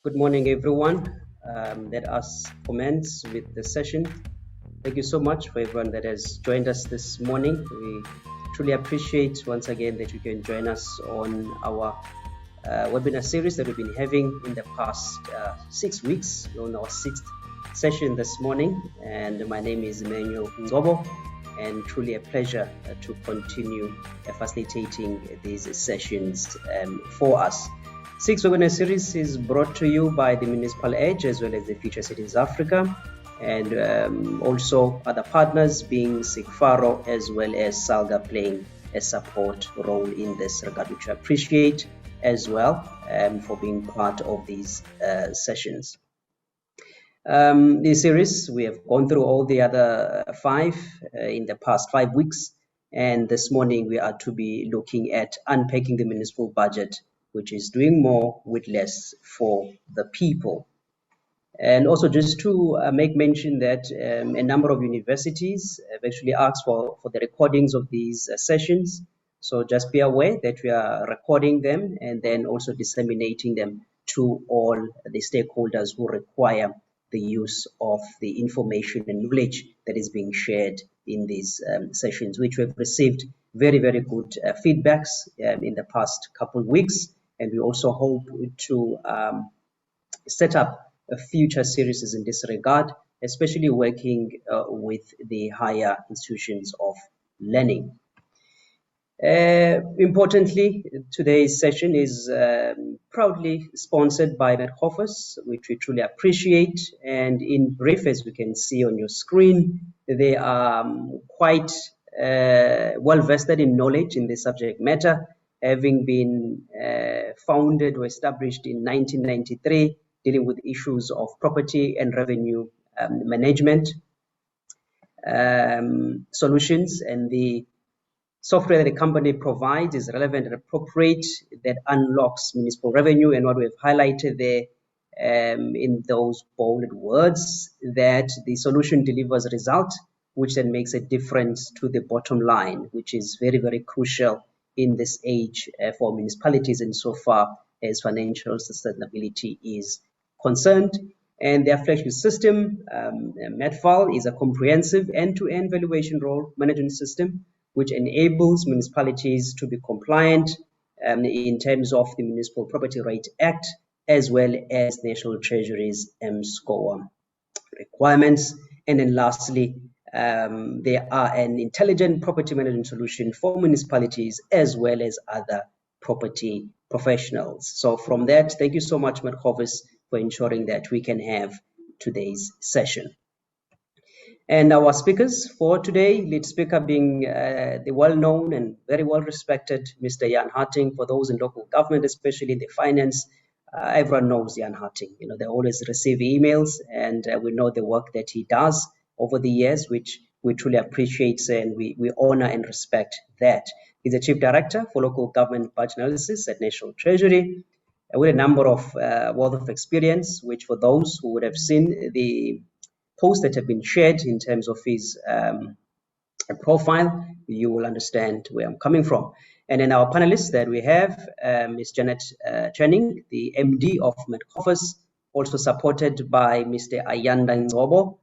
Good morning, everyone. Let us commence with the session. Thank you so much for everyone that has joined us this morning. We truly appreciate once again that you can join us on our webinar series that we've been having in the past 6 weeks. We're on our 6th session this morning, and my name is Ngcobo, and truly a pleasure to continue facilitating these sessions for us. 6th webinar series is brought to you by the Municipal Edge as well as the Future Cities Africa, and also other partners being Cigfaro as well as Salga playing a support role in this regard, which I appreciate as well for being part of these sessions. This series, we have gone through all the other 5 in the past 5 weeks, and this morning we are to be looking at unpacking the municipal budget, which is doing more with less for the people. And also just to make mention that a number of universities have actually asked for the recordings of these sessions. So just be aware that we are recording them and then also disseminating them to all the stakeholders who require the use of the information and knowledge that is being shared in these sessions, which we have received very, very good feedbacks in the past couple of weeks. And we also hope to set up a future series in this regard, especially working with the higher institutions of learning. Importantly, today's session is proudly sponsored by MetGovis, which we truly appreciate. And in brief, as we can see on your screen, they are quite well vested in knowledge in this subject matter, having been founded or established in 1993, dealing with issues of property and revenue management solutions. And the software that the company provides is relevant and appropriate, that unlocks municipal revenue. And what we've highlighted there in those bolded words, that the solution delivers a result, which then makes a difference to the bottom line, which is very, very crucial in this age for municipalities insofar as financial sustainability is concerned. And their flagship system, MetFile, is a comprehensive end-to-end valuation role management system, which enables municipalities to be compliant in terms of the Municipal Property Right Act, as well as National Treasury's MSCOA requirements. And then lastly, they are an intelligent property management solution for municipalities as well as other property professionals. So from that, thank you so much, MetGovis, for ensuring that we can have today's session. And our speakers for today, lead speaker being the well-known and very well-respected Mr. Jan Hattingh. For those in local government, especially in the finance, everyone knows Jan Hattingh. You know, they always receive emails, and we know the work that he does over the years, which we truly appreciate, and we honor and respect that. He's the Chief Director for Local Government Budget Analysis at National Treasury, with a number of wealth of experience, which for those who would have seen the posts that have been shared in terms of his profile, you will understand where I'm coming from. And then our panelists that we have, Ms. Janet Channing, the MD of MetGovis, also supported by Mr. Ayanda Ngcobo,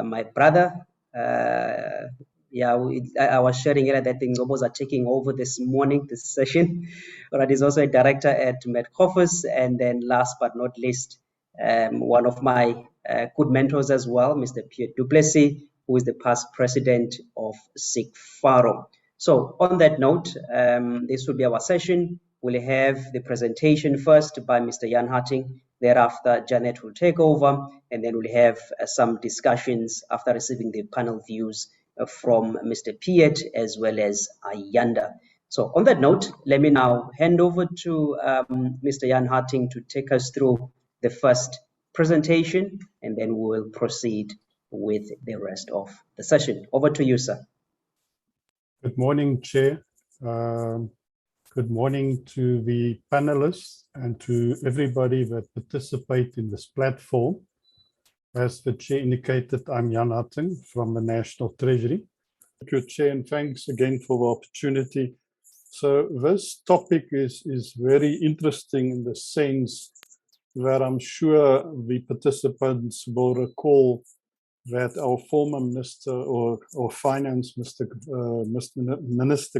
my brother. I was sharing earlier that the Ngcobos are taking over this morning, this session. But he's also a director at MetGovis. And then last but not least, one of my good mentors as well, Mr. Peet, who is the past president of Cigfaro. So on that note, this will be our session. We'll have the presentation first by Mr. Jan Hattingh. Thereafter, Janet will take over, and then we'll have some discussions after receiving the panel views from Mr. Peet as well as Ayanda. So on that note, let me now hand over to Mr. Jan Hattingh to take us through the first presentation, and then we will proceed with the rest of the session. Over to you, sir. Good morning, Chair. Good morning to the panelists and to everybody that participate in this platform. As the Chair indicated, I'm Jan Hattingh from the National Treasury. Thank you, Chair, and thanks again for the opportunity. So this topic is very interesting in the sense that I'm sure the participants will recall that our former minister or finance, Minister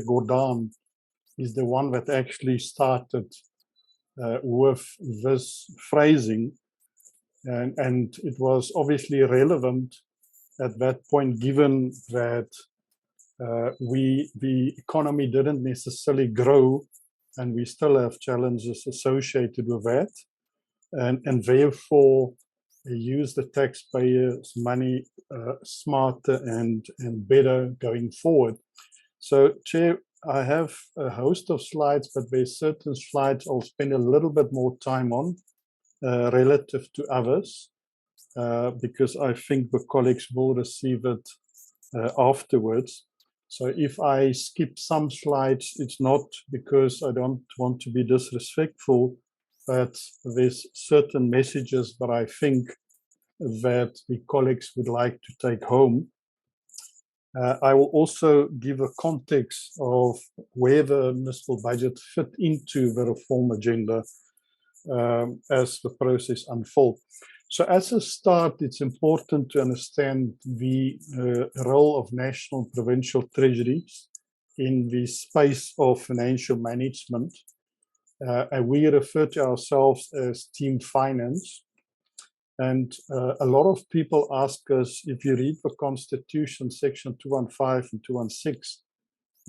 Gordhan, is the one that actually started with this phrasing, and it was obviously relevant at that point, given that the economy didn't necessarily grow, and we still have challenges associated with that, and therefore use the taxpayers' money smarter and better going forward. So, Chair, I have a host of slides, but there's certain slides I'll spend a little bit more time on relative to others, because I think the colleagues will receive it afterwards. So if I skip some slides, it's not because I don't want to be disrespectful, but there's certain messages that I think that the colleagues would like to take home. I will also give a context of where the municipal budget fit into the reform agenda as the process unfolds. So as a start, it's important to understand the role of national and provincial treasuries in the space of financial management. And we refer to ourselves as team finance. And a lot of people ask us, if you read the Constitution, section 215 and 216,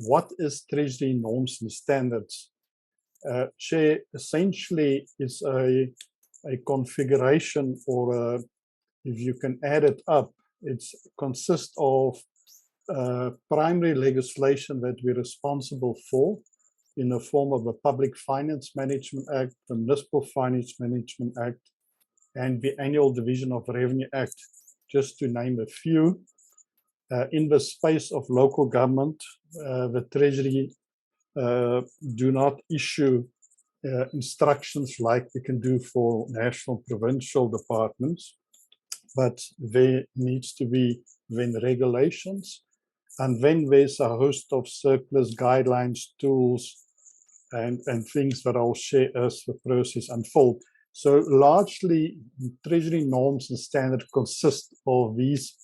what is treasury norms and standards? Chair, essentially it's a configuration, or if you can add it up, it consists of primary legislation that we're responsible for in the form of the Public Finance Management Act, the Municipal Finance Management Act, and the Annual Division of Revenue Act, just to name a few. In the space of local government, the Treasury do not issue instructions like we can do for national provincial departments, but there needs to be then regulations, and then there's a host of circulars, guidelines, tools, and things that I'll share as the process unfolds. So largely, Treasury norms and standards consist of these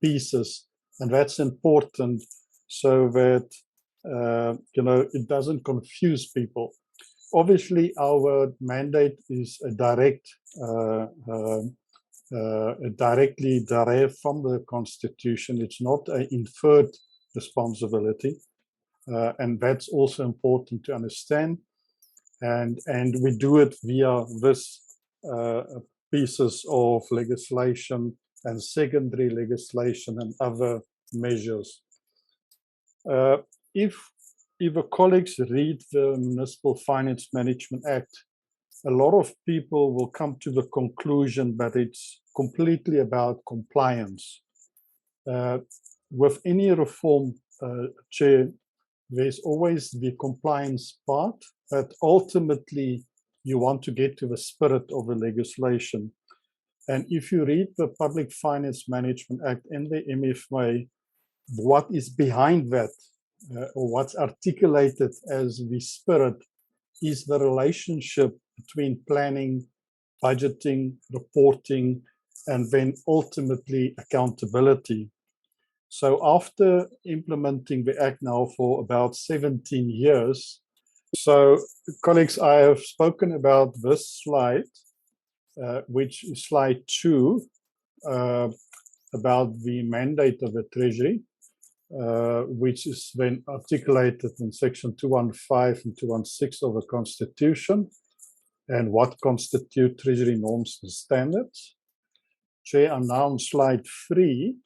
pieces, and that's important so that it doesn't confuse people. Obviously, our mandate is directly derived from the Constitution. It's not an inferred responsibility, and that's also important to understand. And we do it via this pieces of legislation and secondary legislation and other measures. If the colleagues read the Municipal Finance Management Act, a lot of people will come to the conclusion that it's completely about compliance. With any reform, Chair, there's always the compliance part, but ultimately you want to get to the spirit of the legislation. And if you read the Public Finance Management Act and the MFMA, what is behind that, or what's articulated as the spirit, is the relationship between planning, budgeting, reporting, and then ultimately accountability. So after implementing the Act now for about 17 years, so colleagues, I have spoken about this slide, which is slide 2, about the mandate of the Treasury, which is then articulated in section 215 and 216 of the Constitution, and what constitute Treasury norms and standards. Chair, I'm now on slide 3,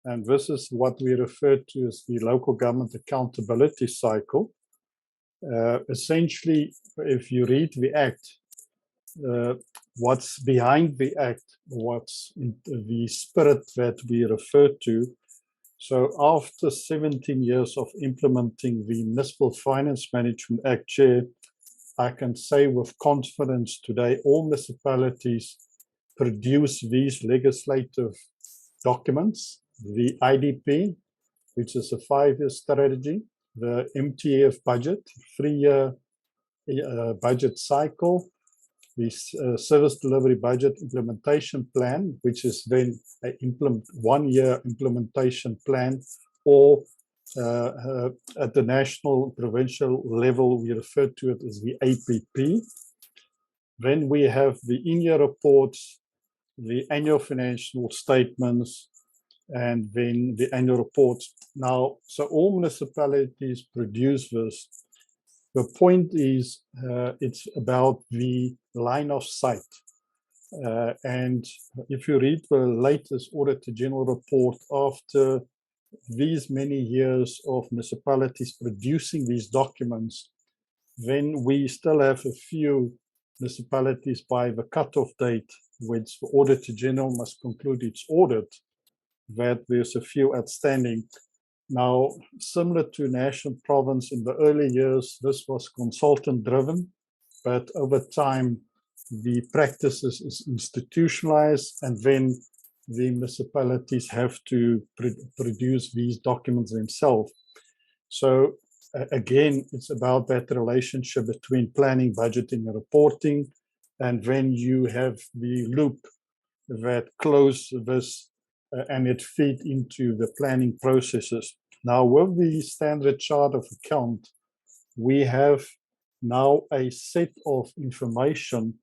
and this is what we refer to as the local government accountability cycle. Essentially, if you read the Act, what's behind the Act, what's in the spirit that we refer to. So after 17 years of implementing the Municipal Finance Management Act, Chair, I can say with confidence today all municipalities produce these legislative documents, the IDP, which is a 5-year strategy, the MTF budget, 3-year budget cycle, the Service Delivery Budget Implementation Plan, which is then a 1-year implementation plan, or at the national provincial level, we refer to it as the APP. Then we have the in-year reports, the annual financial statements, and then the annual reports. Now, so all municipalities produce this. The point is, it's about the line of sight. And if you read the latest Auditor General report, after these many years of municipalities producing these documents, then we still have a few municipalities by the cutoff date, which the Auditor General must conclude its audit, that there's a few outstanding. Now, similar to national province in the early years, this was consultant driven, but over time, the practices is institutionalized, and then the municipalities have to produce these documents themselves. So again, it's about that relationship between planning, budgeting, and reporting, and then you have the loop that close this and it feed into the planning processes. Now, with the standard chart of account, we have now a set of information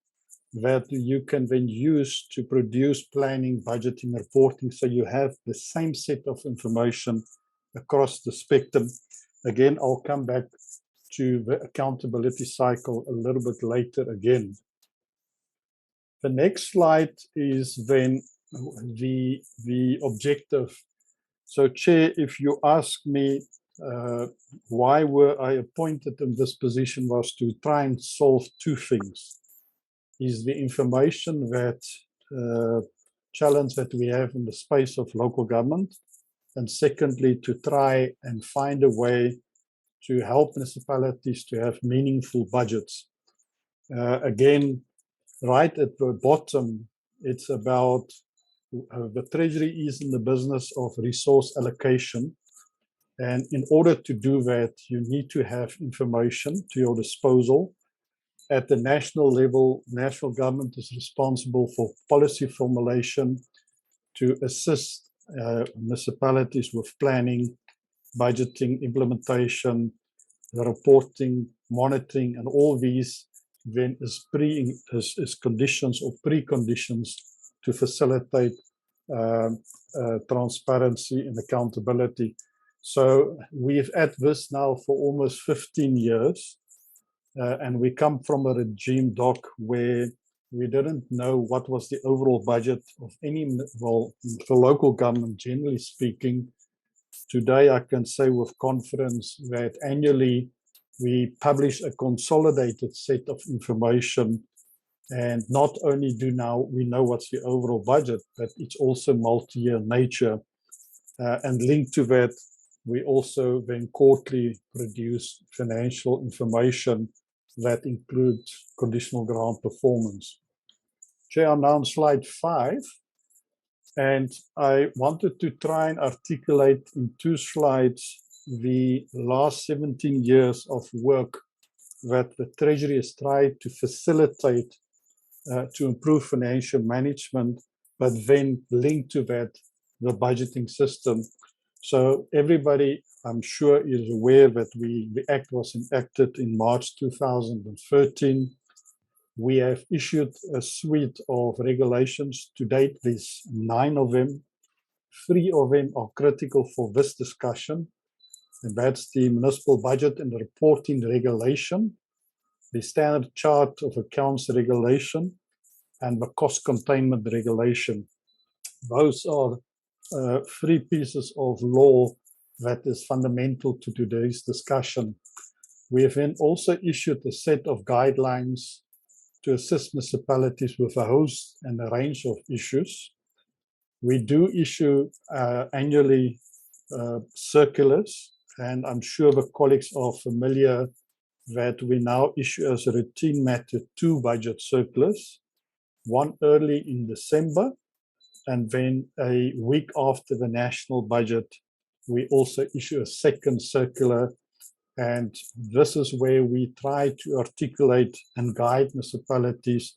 that you can then use to produce planning, budgeting, reporting. So you have the same set of information across the spectrum. Again, I'll come back to the accountability cycle a little bit later again. The next slide is then the objective. So, Chair, if you ask me why were I appointed in this position, was to try and solve two things. Is the information that challenge that we have in the space of local government, and secondly, to try and find a way to help municipalities to have meaningful budgets. Again, right at the bottom, it's about the Treasury is in the business of resource allocation. And in order to do that, you need to have information to your disposal. At the national level, national government is responsible for policy formulation to assist municipalities with planning, budgeting, implementation, reporting, monitoring, and all these then is conditions or preconditions to facilitate transparency and accountability. So we've at this now for almost 15 years. And we come from a regime, Doc, where we didn't know what was the overall budget of any, well, for local government, generally speaking. Today, I can say with confidence that annually we publish a consolidated set of information. And not only do now we know what's the overall budget, but it's also multi-year nature. And linked to that, we also then quarterly produce financial information that includes conditional grant performance. Chair, I'm now on slide 5, and I wanted to try and articulate in 2 slides the last 17 years of work that the Treasury has tried to facilitate to improve financial management, but then linked to that, the budgeting system. So everybody, I'm sure, is aware that the Act was enacted in March 2013. We have issued a suite of regulations. To date, there's 9 of them. 3 of them are critical for this discussion, and that's the Municipal Budget and Reporting Regulation, the Standard Chart of Accounts Regulation, and the Cost Containment Regulation. Those are 3 pieces of law that is fundamental to today's discussion. We have then also issued a set of guidelines to assist municipalities with a host and a range of issues. We do issue annually circulars, and I'm sure the colleagues are familiar that we now issue as a routine matter 2 budget circulars, one early in December, and then a week after the national budget, we also issue a second circular And this is where we try to articulate and guide municipalities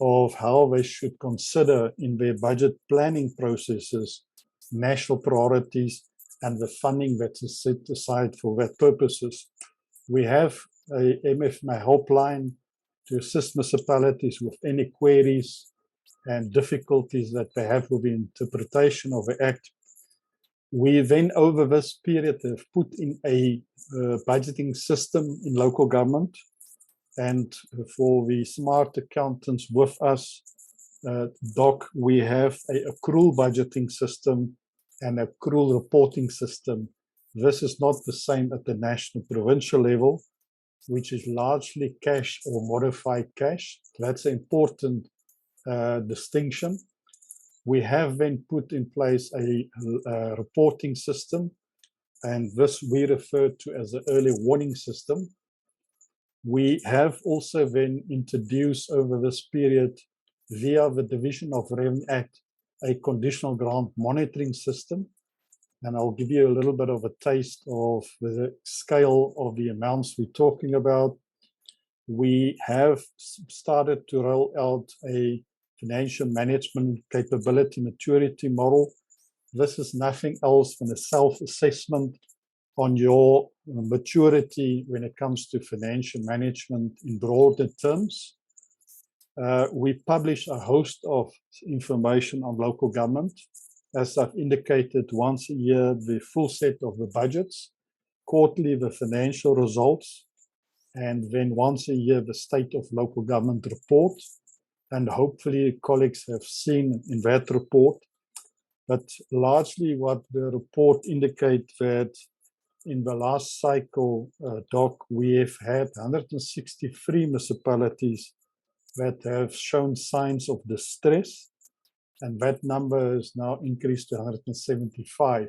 of how they should consider in their budget planning processes national priorities and the funding that is set aside for that purposes. We have a MFMA helpline to assist municipalities with any queries and difficulties that they have with the interpretation of the Act. We then, over this period, have put in a budgeting system in local government. And for the smart accountants with us, Doc, we have an accrual budgeting system and accrual reporting system. This is not the same at the national provincial level, which is largely cash or modified cash. That's an important distinction. We have then put in place a reporting system, and this we refer to as the early warning system. We have also then introduced over this period, via the Division of Revenue Act, a conditional grant monitoring system. And I'll give you a little bit of a taste of the scale of the amounts we're talking about. We have started to roll out a financial management capability maturity model. This is nothing else than a self-assessment on your maturity when it comes to financial management in broader terms. We publish a host of information on local government. As I've indicated, once a year, the full set of the budgets, quarterly, the financial results, and then once a year, the state of local government report. And hopefully colleagues have seen in that report. But largely what the report indicates that in the last cycle, Doc, we have had 163 municipalities that have shown signs of distress, and that number is now increased to 175.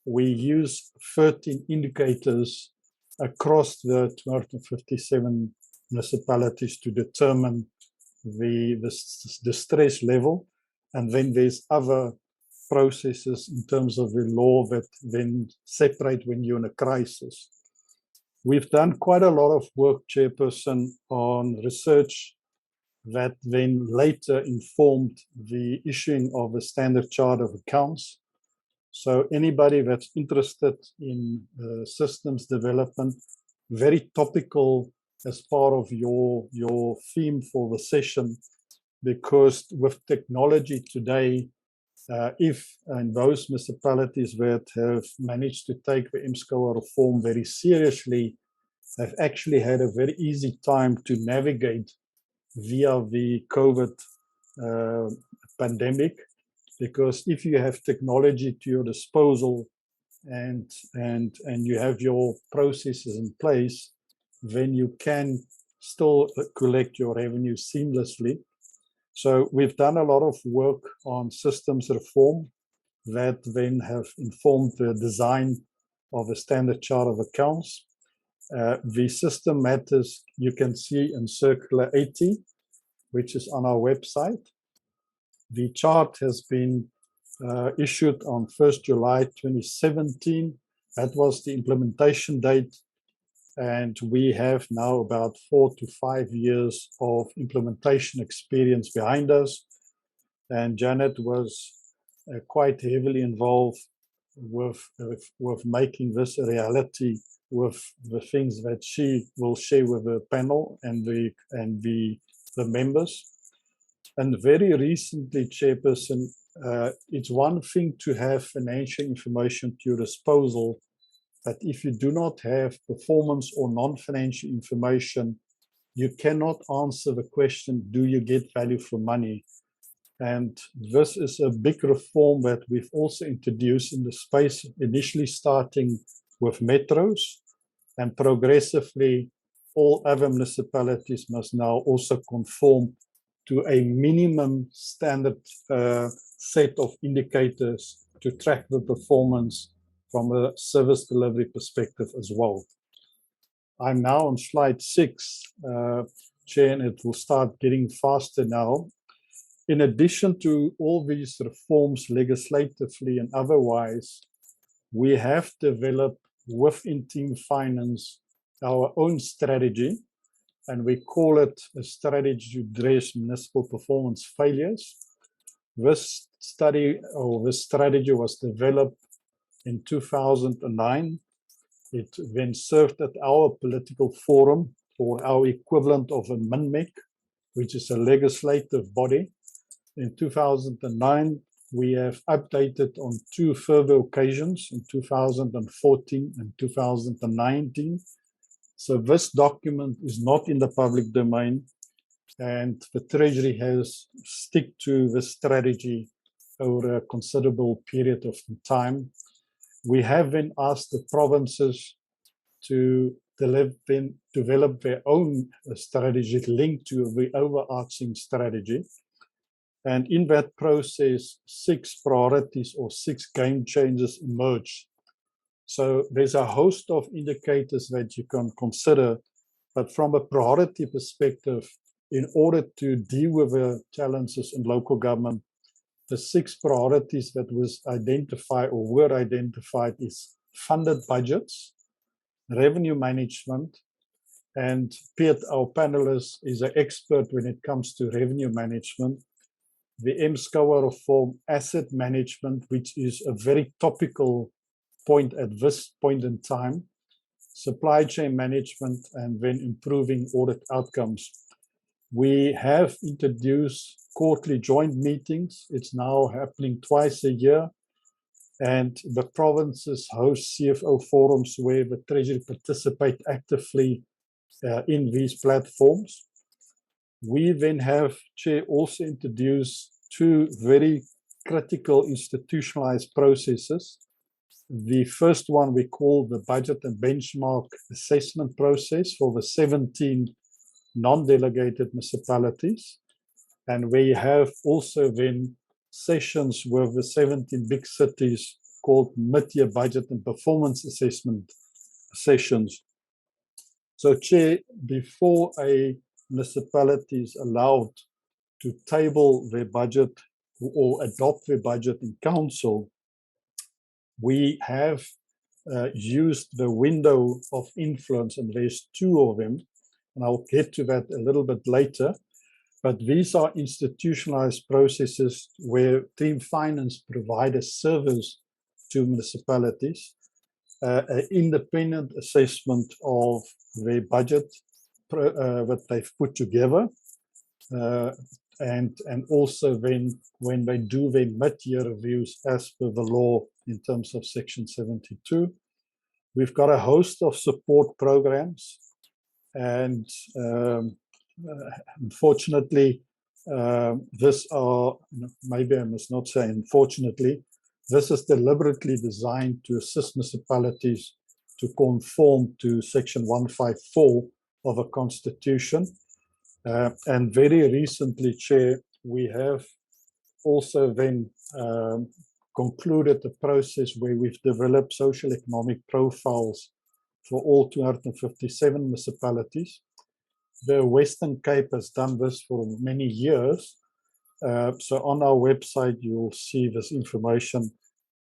We use 13 indicators across the 257 municipalities to determine the distress level, and then there's other processes in terms of the law that then separate when you're in a crisis. We've done quite a lot of work, Chairperson, on research that then later informed the issuing of a standard chart of accounts. So anybody that's interested in systems development, very topical as part of your theme for the session, because with technology today, if in those municipalities that have managed to take the Ngcobo reform very seriously, have actually had a very easy time to navigate via the COVID pandemic, because if you have technology to your disposal and you have your processes in place, then you can still collect your revenue seamlessly. So we've done a lot of work on systems reform that then have informed the design of a standard chart of accounts. The system matters you can see in Circular 80, which is on our website. The chart has been issued on 1st July 2017. That was the implementation date. And we have now about 4 to 5 years of implementation experience behind us. And Janet was quite heavily involved with making this a reality with the things that she will share with the panel and the members. And very recently, Chairperson, it's one thing to have financial information to your disposal, but if you do not have performance or non-financial information, you cannot answer the question, do you get value for money? And this is a big reform that we've also introduced in the space, initially starting with metros, and progressively all other municipalities must now also conform to a minimum standard set of indicators to track the performance from a service delivery perspective as well. I'm now on slide 6, Chair, and it will start getting faster now. In addition to all these reforms legislatively and otherwise, we have developed within Team Finance our own strategy, and we call it a strategy to address municipal performance failures. This strategy was developed in 2009. It then served at our political forum, or our equivalent of a MINMEC, which is a legislative body. In 2009, we have updated on 2 further occasions, in 2014 and 2019. So this document is not in the public domain, and the Treasury has stuck to the strategy over a considerable period of time. We have then asked the provinces to develop their own strategy linked to the overarching strategy. And in that process, 6 priorities or 6 game changers emerged. So there's a host of indicators that you can consider, but from a priority perspective, in order to deal with the challenges in local government, the 6 priorities that were identified is funded budgets, revenue management, and Peet, our panelist, is an expert when it comes to revenue management. The Ngcobo reform, asset management, which is a very topical point at this point in time, supply chain management, and then improving audit outcomes. We have introduced quarterly joint meetings. It's now happening twice a year, and the provinces host CFO forums where the Treasury participate actively in these platforms. We then have, Chair, also introduced 2 very critical institutionalized processes. The first one we call the budget and benchmark assessment process for the 17 non-delegated municipalities. And we have also then sessions with the 17 big cities called mid-year budget and performance assessment sessions. So, Chair, before a municipality is allowed to table their budget or adopt their budget in council, we have used the window of influence, and there's 2 of them, and I'll get to that a little bit later. But these are institutionalized processes where Team Finance provide a service to municipalities, an independent assessment of their budget that they've put together, and also then when they do their mid-year reviews as per the law in terms of Section 72. We've got a host of support programs, and unfortunately, maybe I must not say unfortunately, this is deliberately designed to assist municipalities to conform to Section 154 of a constitution. And very recently, Chair, we have also then concluded the process where we've developed social economic profiles for all 257 municipalities. The Western Cape has done this for many years. So on our website, you will see this information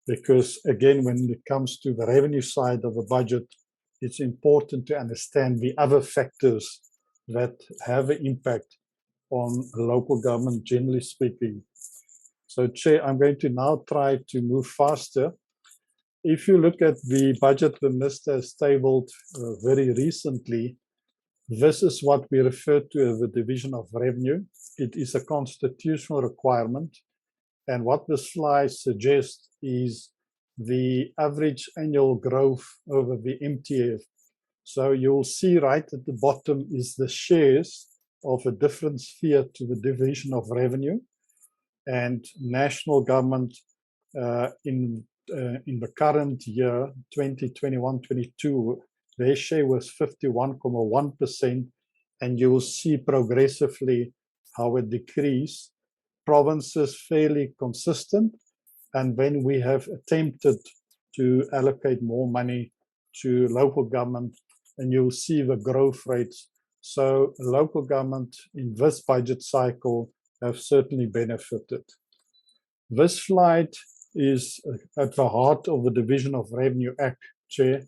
because, again, when it comes to the revenue side of the budget, it's important to understand the other factors that have an impact on local government, generally speaking. So, Chair, I'm going to now try to move faster. If you look at the budget the Minister has tabled very recently, this is what we refer to as the division of revenue. It is a constitutional requirement. And what the slide suggests is the average annual growth over the MTF. So you'll see right at the bottom is the shares of a different sphere to the division of revenue. And national government in the current year, 2021-22, their share was 51.1%, and you will see progressively how it decreased. Provinces fairly consistent, and then we have attempted to allocate more money to local government, and you'll see the growth rates. So local government in this budget cycle have certainly benefited. This slide is at the heart of the Division of Revenue Act, Chair.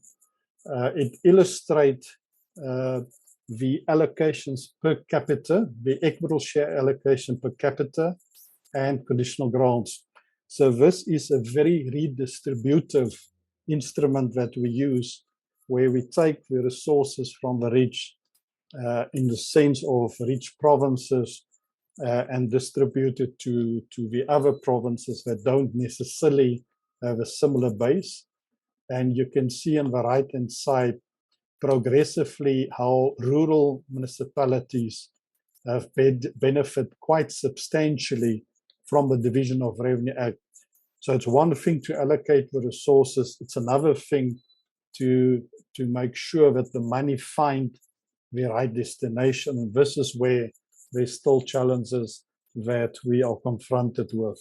It illustrates the allocations per capita, the equitable share allocation per capita, and conditional grants. So this is a very redistributive instrument that we use, where we take the resources from the rich in the sense of rich provinces and distribute it to the other provinces that don't necessarily have a similar base. And you can see on the right-hand side progressively how rural municipalities have benefit quite substantially from the Division of Revenue Act. So it's one thing to allocate the resources, it's another thing to make sure that the money find the right destination. And this is where there's still challenges that we are confronted with.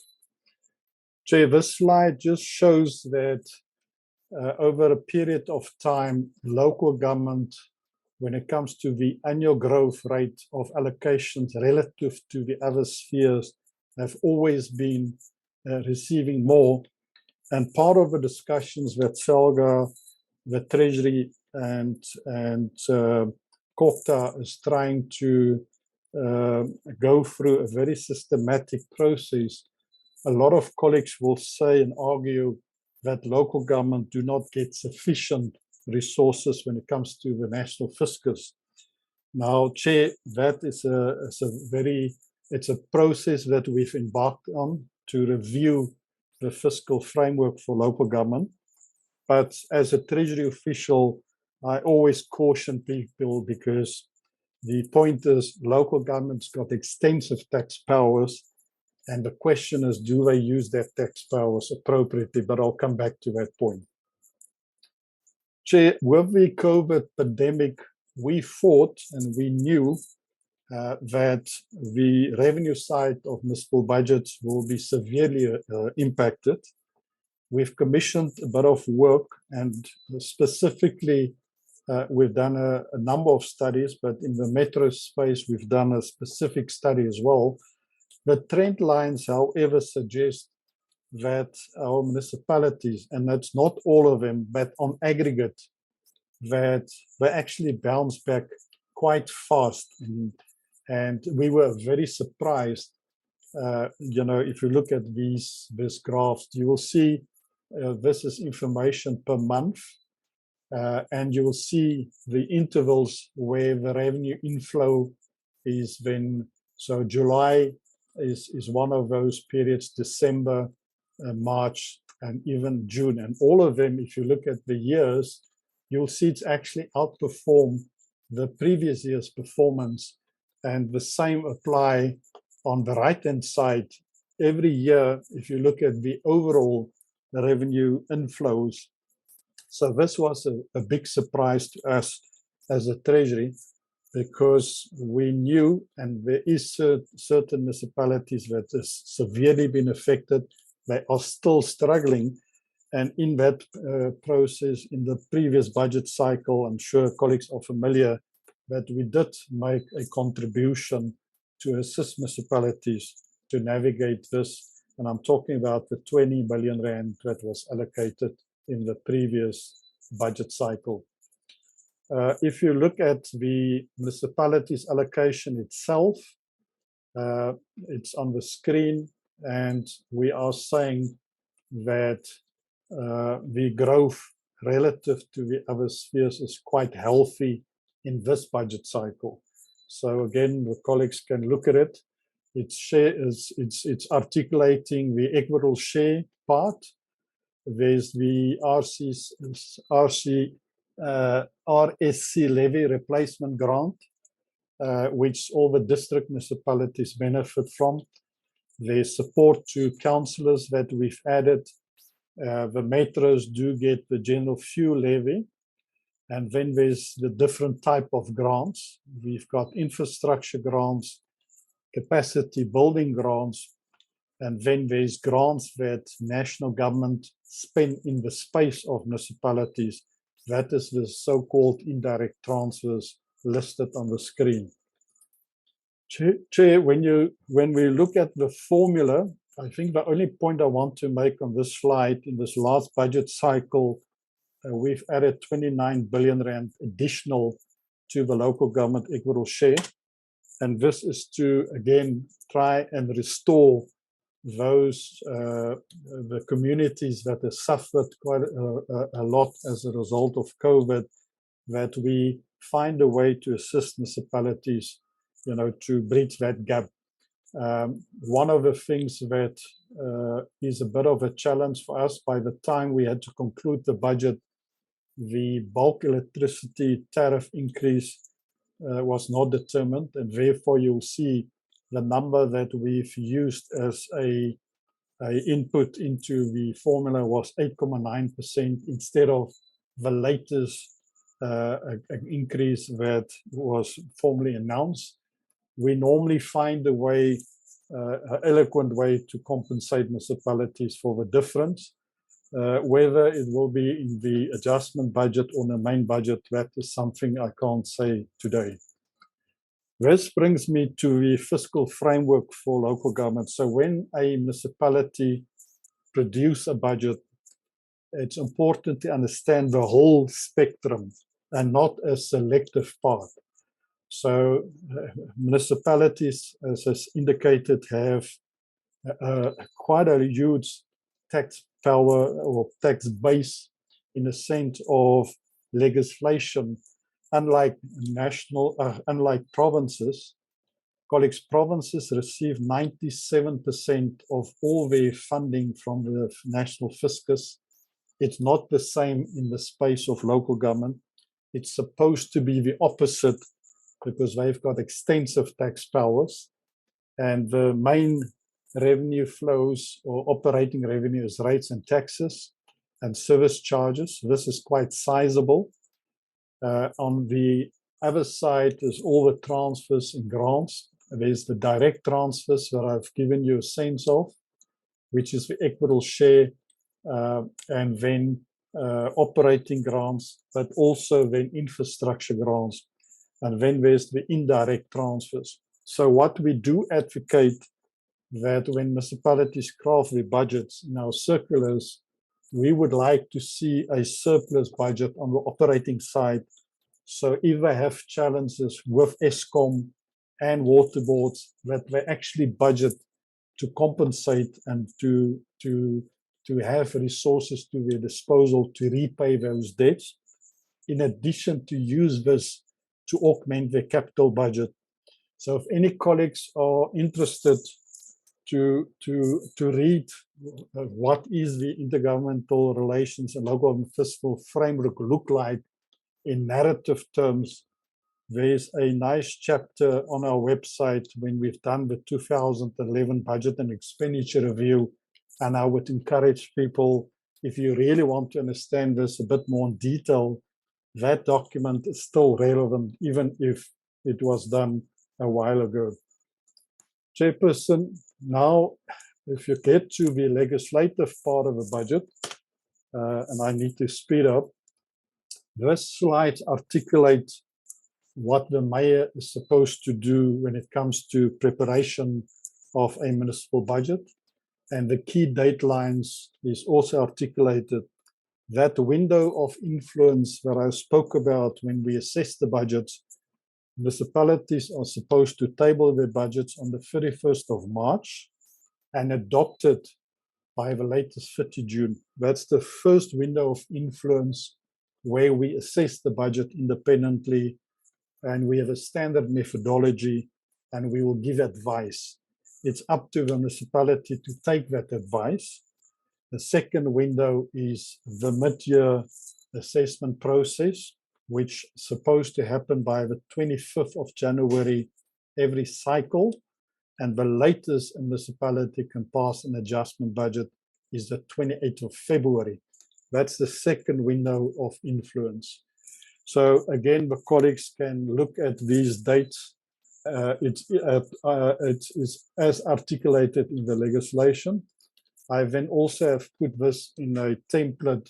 Chair, this slide just shows that over a period of time, local government, when it comes to the annual growth rate of allocations relative to the other spheres, have always been receiving more. And part of the discussions that Selga, the Treasury, and COPTA is trying to go through a very systematic process. A lot of colleagues will say and argue that local government do not get sufficient resources when it comes to the national fiscus. Now, Chair, that is it's a process that we've embarked on to review the fiscal framework for local government. But as a Treasury official, I always caution people, because the point is local government's got extensive tax powers, and the question is, do they use their tax powers appropriately? But I'll come back to that point. Chair, with the COVID pandemic, we thought and we knew that the revenue side of municipal budgets will be severely impacted. We've commissioned a bit of work, and specifically we've done a number of studies, but in the metro space, we've done a specific study as well. The trend lines, however, suggest that our municipalities, and that's not all of them, but on aggregate, that they actually bounce back quite fast. And we were very surprised. If you look at these graphs, you will see this is information per month. And you will see the intervals where the revenue inflow is then. So July is one of those periods, December, March, and even June. And all of them, if you look at the years, you'll see it's actually outperformed the previous year's performance. And the same apply on the right-hand side. Every year, if you look at the overall revenue inflows, so this was a big surprise to us as a Treasury, because we knew, and there is certain municipalities that have severely been affected. They are still struggling. And in that process, in the previous budget cycle, I'm sure colleagues are familiar that we did make a contribution to assist municipalities to navigate this. And I'm talking about the 20 billion rand that was allocated in the previous budget cycle. If you look at the municipalities allocation itself, it's on the screen, and we are saying that the growth relative to the other spheres is quite healthy in this budget cycle. So again, the colleagues can look at it. It's articulating the equitable share part. There's the RSC levy replacement grant, which all the district municipalities benefit from. There's support to councillors that we've added. The metros do get the general fuel levy. And then there's the different type of grants. We've got infrastructure grants, capacity building grants, and then there's grants that national government spend in the space of municipalities. That is the so-called indirect transfers listed on the screen. Chair, when we look at the formula, I think the only point I want to make on this slide, in this last budget cycle, we've added 29 billion rand additional to the local government equitable share. And this is to, again, try and restore those, the communities that have suffered quite a lot as a result of COVID, that we find a way to assist municipalities, to bridge that gap. One of the things that is a bit of a challenge for us, by the time we had to conclude the budget, the bulk electricity tariff increase was not determined, and therefore you'll see the number that we've used as a input into the formula was 8.9% instead of the latest increase that was formally announced. We normally find a way, an eloquent way to compensate municipalities for the difference. Whether it will be in the adjustment budget or the main budget, that is something I can't say today. This brings me to the fiscal framework for local government. So when a municipality produces a budget, it's important to understand the whole spectrum and not a selective part. So municipalities, as is indicated, have quite a huge tax power or tax base in the sense of legislation. Unlike unlike provinces, colleagues, provinces receive 97% of all their funding from the national fiscus. It's not the same in the space of local government. It's supposed to be the opposite, because they've got extensive tax powers, and the main revenue flows or operating revenue is rates and taxes and service charges. This is quite sizable. On the other side is all the transfers and grants. There's the direct transfers that I've given you a sense of, which is the equitable share, and then operating grants, but also then infrastructure grants. And then there's the indirect transfers. So what we do advocate, that when municipalities craft their budgets in our circulars, we would like to see a surplus budget on the operating side. So if they have challenges with Eskom and water boards, that they actually budget to compensate and to have resources to their disposal to repay those debts, in addition to use this to augment their capital budget. So if any colleagues are interested to read what is the intergovernmental relations and local fiscal framework look like in narrative terms, there's a nice chapter on our website when we've done the 2011 budget and expenditure review. And I would encourage people, if you really want to understand this a bit more in detail, that document is still relevant, even if it was done a while ago. Chairperson, now, if you get to the legislative part of the budget, and I need to speed up, this slide articulates what the mayor is supposed to do when it comes to preparation of a municipal budget. And the key datelines is also articulated. That window of influence that I spoke about when we assess the budgets, municipalities are supposed to table their budgets on the 31st of March and adopt it by the latest 30 June. That's the first window of influence where we assess the budget independently, and we have a standard methodology, and we will give advice. It's up to the municipality to take that advice. The second window is the mid-year assessment process, which is supposed to happen by the 25th of January every cycle. And the latest a municipality can pass an adjustment budget is the 28th of February. That's the second window of influence. So again, the colleagues can look at these dates. It is as articulated in the legislation. I then also have put this in a template,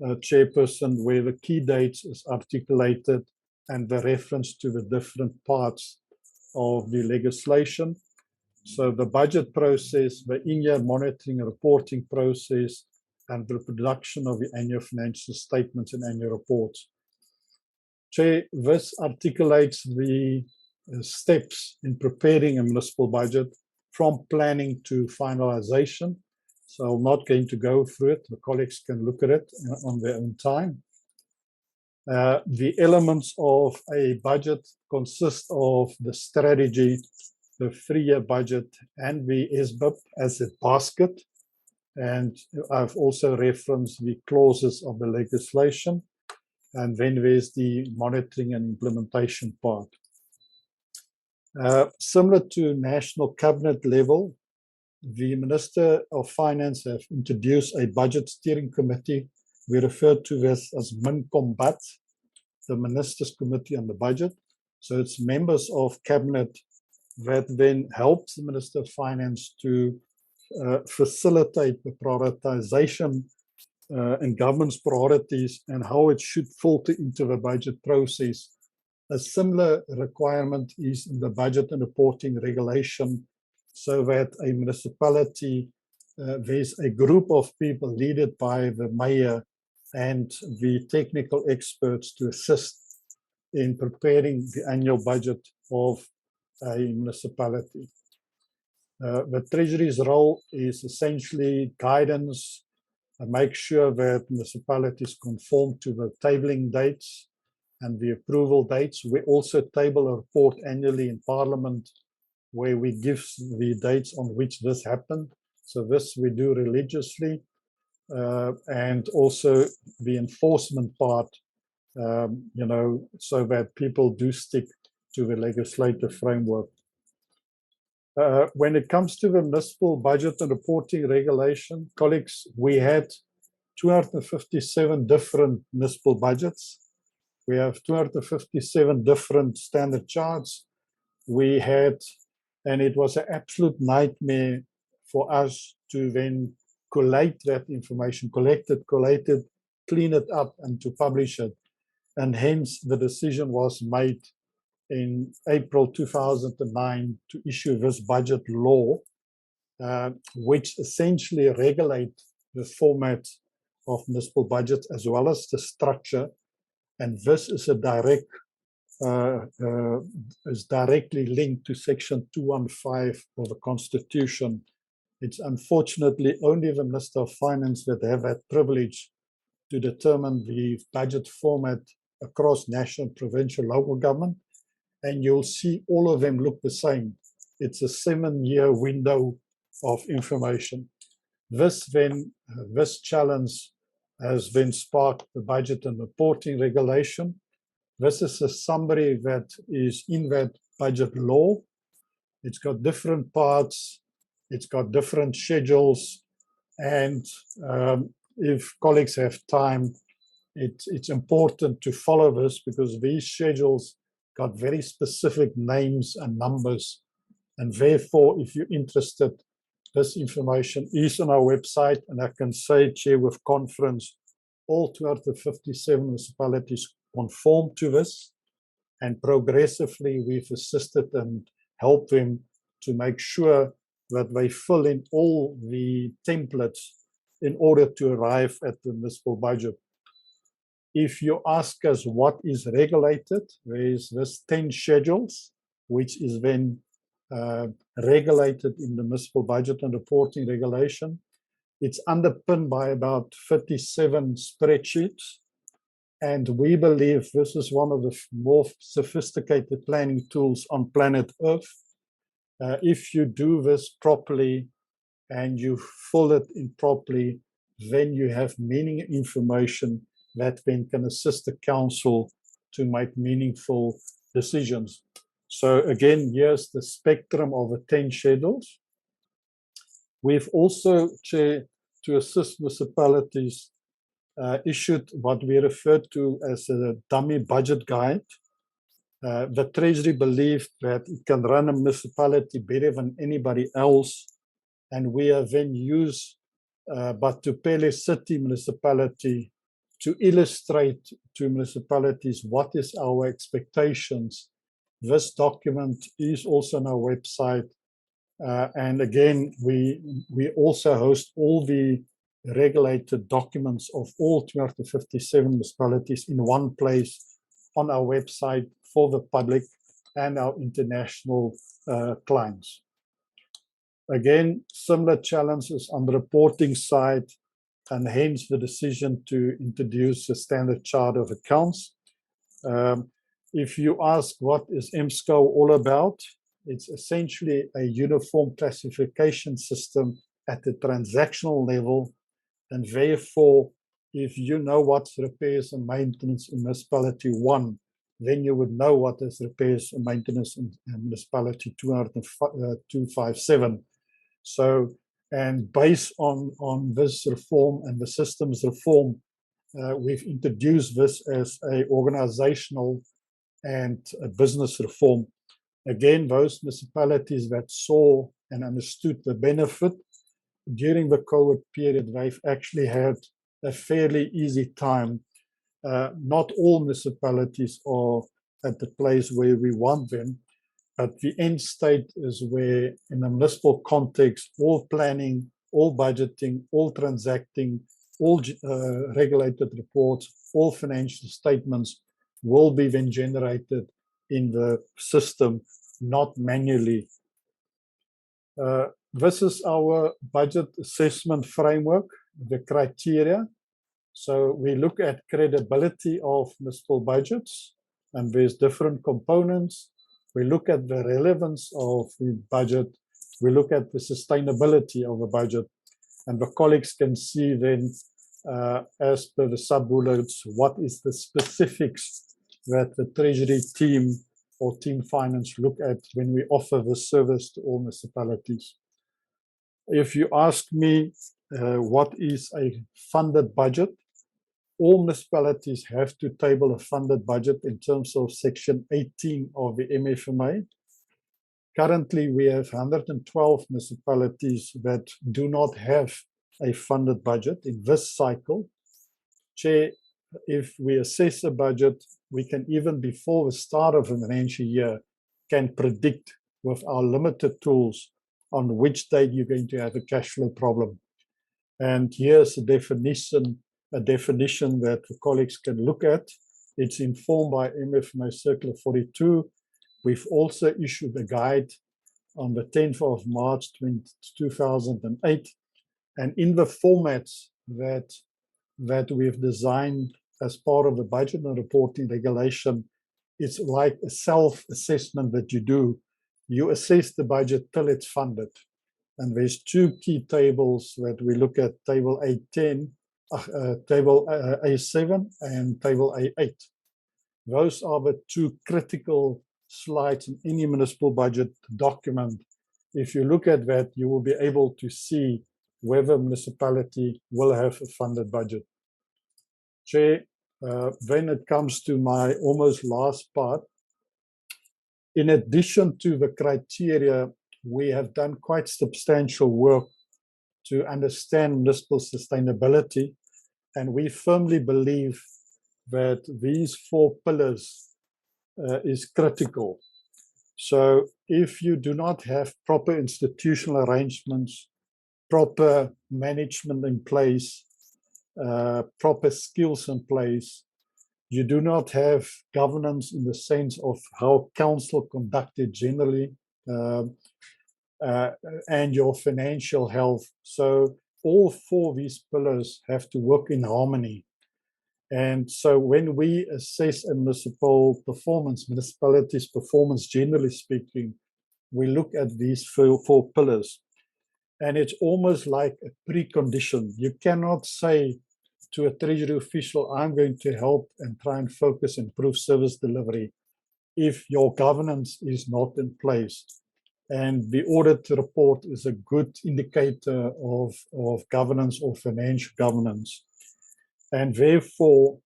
chairperson, where the key dates is articulated and the reference to the different parts of the legislation. So the budget process, the in-year monitoring and reporting process, and the production of the annual financial statements and annual reports. Chair, this articulates the steps in preparing a municipal budget from planning to finalization. So I'm not going to go through it. The colleagues can look at it on their own time. The elements of a budget consist of the strategy, the 3-year budget, and the SBIP as a basket. And I've also referenced the clauses of the legislation. And then there's the monitoring and implementation part. Similar to national cabinet level, the Minister of Finance have introduced a budget steering committee. We refer to this as MinCombat, the Ministers' Committee on the Budget. So it's members of cabinet that then helps the Minister of Finance to facilitate the prioritization and government's priorities and how it should filter into the budget process. A similar requirement is in the budget and reporting regulation, so that a municipality, there's a group of people led by the mayor and the technical experts to assist in preparing the annual budget of a municipality. The Treasury's role is essentially guidance, make sure that municipalities conform to the tabling dates and the approval dates. We also table a report annually in Parliament where we give the dates on which this happened. So this we do religiously. And also the enforcement part, so that people do stick to the legislative framework. When it comes to the municipal budget and reporting regulation, colleagues, we had 257 different municipal budgets. We have 257 different standard charts. We had, and it was an absolute nightmare for us to then collate that information, collect it, clean it up, and to publish it. And hence the decision was made in April 2009 to issue this budget law, which essentially regulates the format of municipal budgets as well as the structure. And this is a is directly linked to Section 215 of the Constitution. It's unfortunately only the Minister of Finance that have that privilege to determine the budget format across national, provincial, local government. And you'll see all of them look the same. It's a 7-year window of information. This challenge has then sparked the budget and reporting regulation. This is a summary that is in that budget law. It's got different parts. It's got different schedules. And if colleagues have time, it's important to follow this because these schedules got very specific names and numbers. And therefore, if you're interested, this information is on our website. And I can say, Chair, with confidence, all 257 municipalities conform to this. And progressively, we've assisted and helped them to make sure that they fill in all the templates in order to arrive at the municipal budget. If you ask us what is regulated, there is this 10 schedules, which is then regulated in the municipal budget and reporting regulation. It's underpinned by about 57 spreadsheets. And we believe this is one of the more sophisticated planning tools on planet Earth. If you do this properly and you fill it in properly, then you have meaning information that then can assist the council to make meaningful decisions. So again, here's the spectrum of the 10 schedules. We've also, Chair, to assist municipalities, issued what we refer to as a dummy budget guide. The Treasury believed that it can run a municipality better than anybody else, and we have then used Batupele City Municipality to illustrate to municipalities what is our expectations. This document is also on our website. And again, we also host all the regulated documents of all 257 municipalities in one place on our website for the public and our international clients. Again, similar challenges on the reporting side, and hence the decision to introduce a standard chart of accounts. If you ask what is Ngcobo all about, it's essentially a uniform classification system at the transactional level, and therefore, if you know what's repairs and maintenance in municipality 1, then you would know what is repairs and maintenance in municipality 257. So, and based on this reform and the systems reform, we've introduced this as a organizational and a business reform. Again, those municipalities that saw and understood the benefit during the COVID period, they've actually had a fairly easy time. Not all municipalities are at the place where we want them, but the end state is where, in a municipal context, all planning, all budgeting, all transacting, all regulated reports, all financial statements will be then generated in the system, not manually. This is our budget assessment framework, the criteria. So we look at credibility of municipal budgets, and there's different components. We look at the relevance of the budget. We look at the sustainability of the budget. And the colleagues can see then, as per the sub-bullets, what is the specifics that the Treasury team or team finance look at when we offer this service to all municipalities. If you ask me what is a funded budget, all municipalities have to table a funded budget in terms of Section 18 of the MFMA. Currently, we have 112 municipalities that do not have a funded budget in this cycle. Chair, if we assess a budget, we can, even before the start of the financial year, can predict with our limited tools on which date you're going to have a cash flow problem. And here's a definition that the colleagues can look at. It's informed by MFMA Circular 42. We've also issued a guide on the 10th of March 2008. And in the formats that we've designed as part of the budget and reporting regulation, it's like a self-assessment that you do. You assess the budget till it's funded. And there's two key tables that we look at, table A10, table A7 and table A8. Those are the two critical slides in any municipal budget document. If you look at that, you will be able to see whether a municipality will have a funded budget. Chair, when it comes to my almost last part, in addition to the criteria, we have done quite substantial work to understand municipal sustainability, and we firmly believe that these 4 pillars is critical. So if you do not have proper institutional arrangements, proper management in place, proper skills in place, you do not have governance in the sense of how council conducted generally, and your financial health. So all 4 of these pillars have to work in harmony. And so when we assess a municipal performance, municipalities' performance, generally speaking, we look at these 4 pillars. And it's almost like a precondition. You cannot say to a Treasury official, I'm going to help and try and focus and improve service delivery, if your governance is not in place. And the audit report is a good indicator of governance or financial governance. And therefore,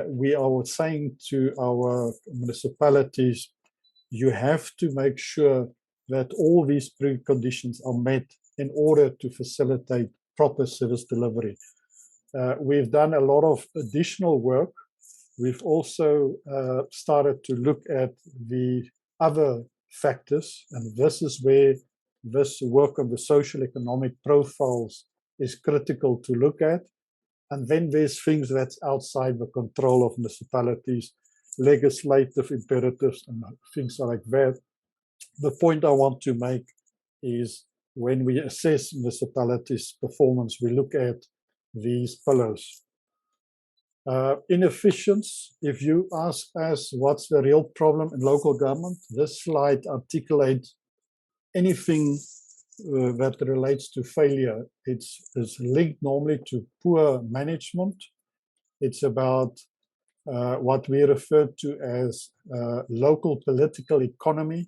we are saying to our municipalities, you have to make sure that all these preconditions are met in order to facilitate proper service delivery. We've done a lot of additional work. We've also started to look at the other factors, and this is where this work of the social economic profiles is critical to look at. And then there's things that's outside the control of municipalities, legislative imperatives and things like that. The point I want to make is when we assess municipalities' performance, we look at these pillars. Inefficiency, if you ask us what's the real problem in local government, this slide articulates anything that relates to failure. It's linked normally to poor management. It's about what we refer to as local political economy.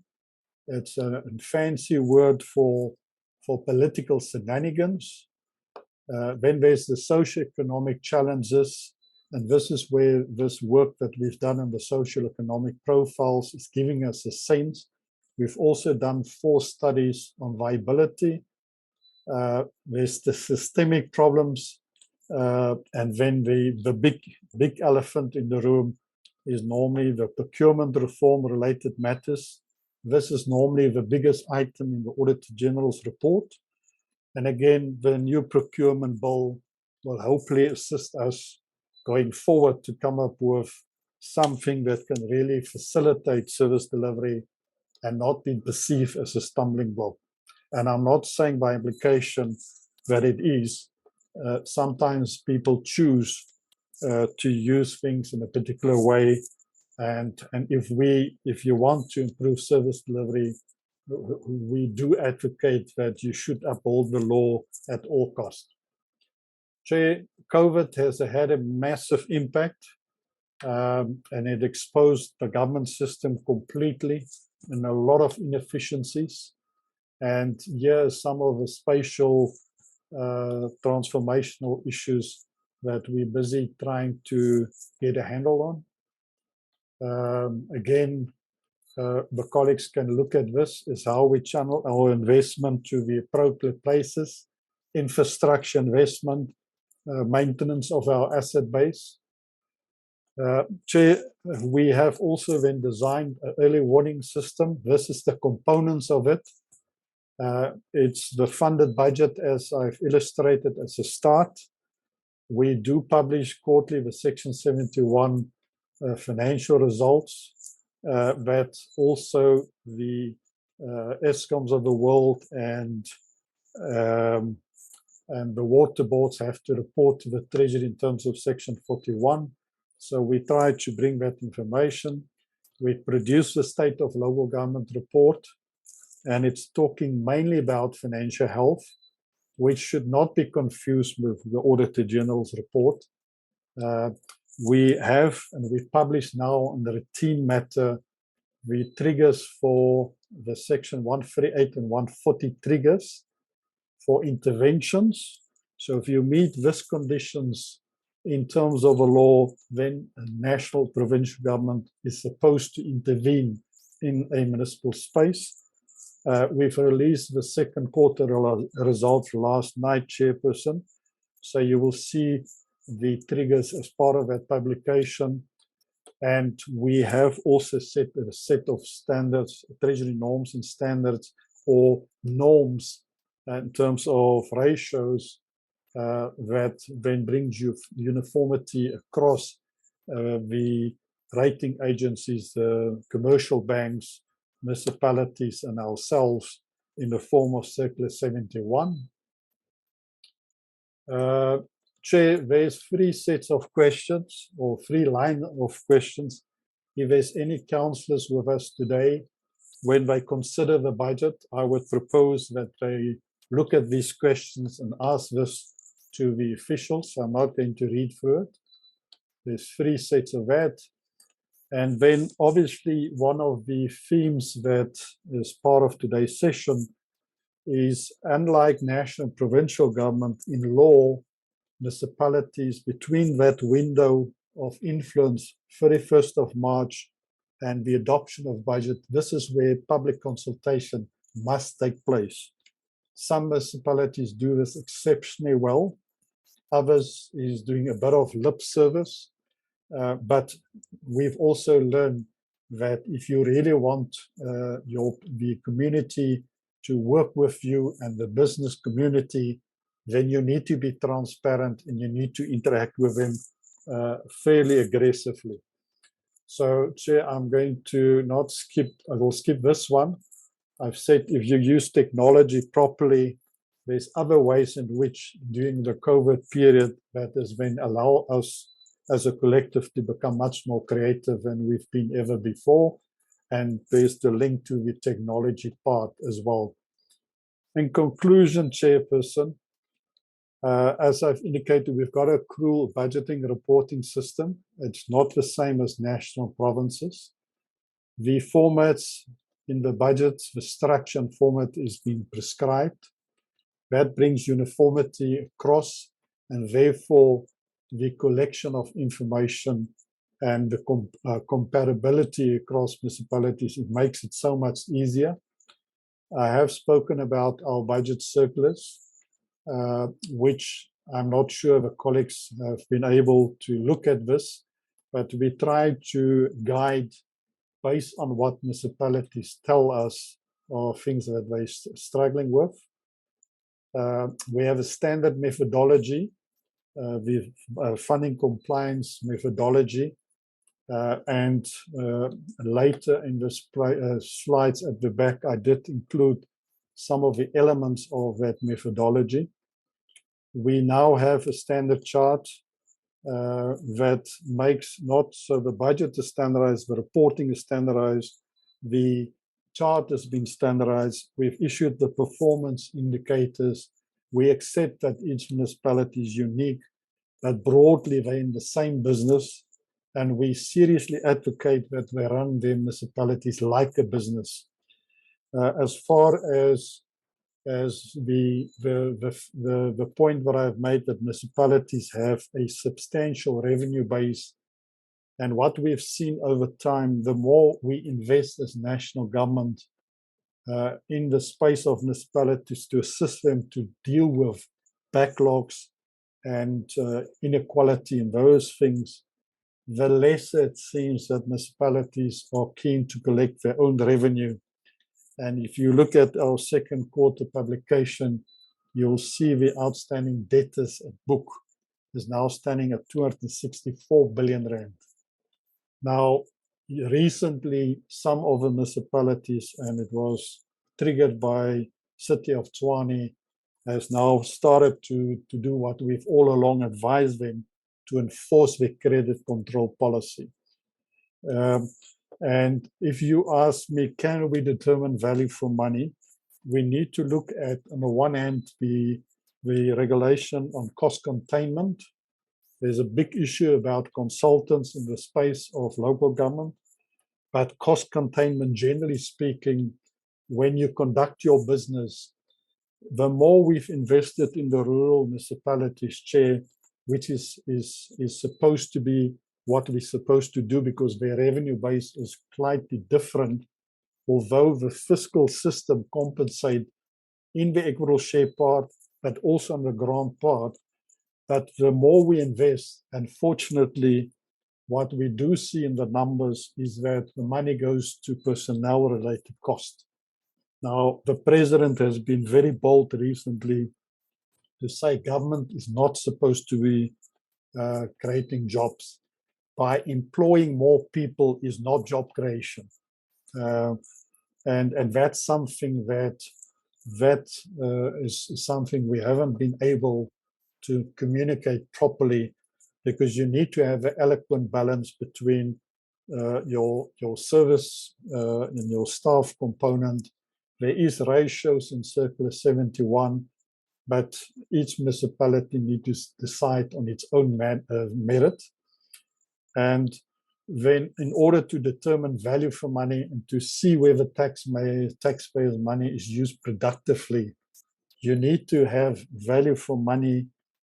It's a fancy word for political shenanigans. Then there's the socioeconomic challenges, and this is where this work that we've done in the socioeconomic profiles is giving us a sense. We've also done 4 studies on viability. There's the systemic problems, and then the big elephant in the room is normally the procurement reform related matters. This is normally the biggest item in the Auditor General's report. And again, the new procurement bill will hopefully assist us going forward to come up with something that can really facilitate service delivery and not be perceived as a stumbling block. And I'm not saying by implication that it is. Sometimes people choose to use things in a particular way. And if you want to improve service delivery, we do advocate that you should uphold the law at all costs. Chair, COVID has had a massive impact, and it exposed the government system completely and a lot of inefficiencies. And here are some of the spatial transformational issues that we're busy trying to get a handle on. Again, the colleagues can look at this is how we channel our investment to the appropriate places, infrastructure investment, maintenance of our asset base. Chair, we have also then designed an early warning system. This is the components of it. It's the funded budget as I've illustrated as a start. We do publish quarterly the Section 71 financial results. That also the ESCOMs of the world and the water boards have to report to the Treasury in terms of Section 41. So we try to bring that information. We produce the State of Local Government report, and it's talking mainly about financial health, which should not be confused with the Auditor General's report. We have, and we've published now on the routine matter, the triggers for the Section 138 and 140 triggers for interventions. So if you meet these conditions in terms of a law, then a national provincial government is supposed to intervene in a municipal space. We've released the second quarter results last night, Chairperson. So you will see the triggers as part of that publication. And we have also set a set of standards, Treasury norms and standards, or norms in terms of ratios that then brings you uniformity across the rating agencies, the commercial banks, municipalities, and ourselves in the form of Circular 71. Chair, there's 3 sets of questions or 3 lines of questions. If there's any councillors with us today, when they consider the budget, I would propose that they look at these questions and ask this to the officials. I'm not going to read through it. There's 3 sets of that. And then obviously one of the themes that is part of today's session is, unlike national and provincial government, in law, municipalities between that window of influence, 31st of March, and the adoption of budget, this is where public consultation must take place. Some municipalities do this exceptionally well. Others is doing a bit of lip service. But we've also learned that if you really want the community to work with you and the business community, then you need to be transparent and you need to interact with them fairly aggressively. So, Chair, I'm going to not skip, I will skip this one. I've said if you use technology properly, there's other ways in which during the COVID period that has been allow us as a collective to become much more creative than we've been ever before. And there's the link to the technology part as well. In conclusion, Chairperson, as I've indicated, we've got a cruel budgeting reporting system. It's not the same as national provinces. The formats in the budgets, the structure and format is being prescribed. That brings uniformity across, and therefore the collection of information and the comparability across municipalities, it makes it so much easier. I have spoken about our budget circulars, which I'm not sure the colleagues have been able to look at this, but we try to guide based on what municipalities tell us or things that they're struggling with. We have a standard methodology, the funding compliance methodology, and later in the slides at the back, I did include some of the elements of that methodology. We now have a standard chart that makes not so the budget is standardized, the reporting is standardized, the chart has been standardized. We've issued the performance indicators. We accept that each municipality is unique, but broadly they're in the same business, and we seriously advocate that they run their municipalities like a business. As far as the point that I've made, that municipalities have a substantial revenue base, and what we've seen over time, the more we invest as national government in the space of municipalities to assist them to deal with backlogs and inequality and those things, the less it seems that municipalities are keen to collect their own revenue. And if you look at our second quarter publication, you'll see the outstanding debtors at book is now standing at 264 billion rand. Now, recently, some of the municipalities, and it was triggered by City of Tshwane, has now started to do what we've all along advised them, to enforce the credit control policy. And if you ask me, can we determine value for money? We need to look at, on the one hand, the regulation on cost containment. There's a big issue about consultants in the space of local government, but cost containment, generally speaking, when you conduct your business, the more we've invested in the rural municipalities, Chair, which is supposed to be what we're supposed to do because their revenue base is slightly different, although the fiscal system compensates in the equitable share part, but also on the grant part. But the more we invest, unfortunately, what we do see in the numbers is that the money goes to personnel-related cost. Now, the president has been very bold recently to say government is not supposed to be creating jobs. By employing more people is not job creation. And that's something that is something we haven't been able to communicate properly, because you need to have an eloquent balance between your service and your staff component. There is ratios in Circular 71, but each municipality needs to decide on its own merit. And then in order to determine value for money and to see where the taxpayers' money is used productively, you need to have value for money.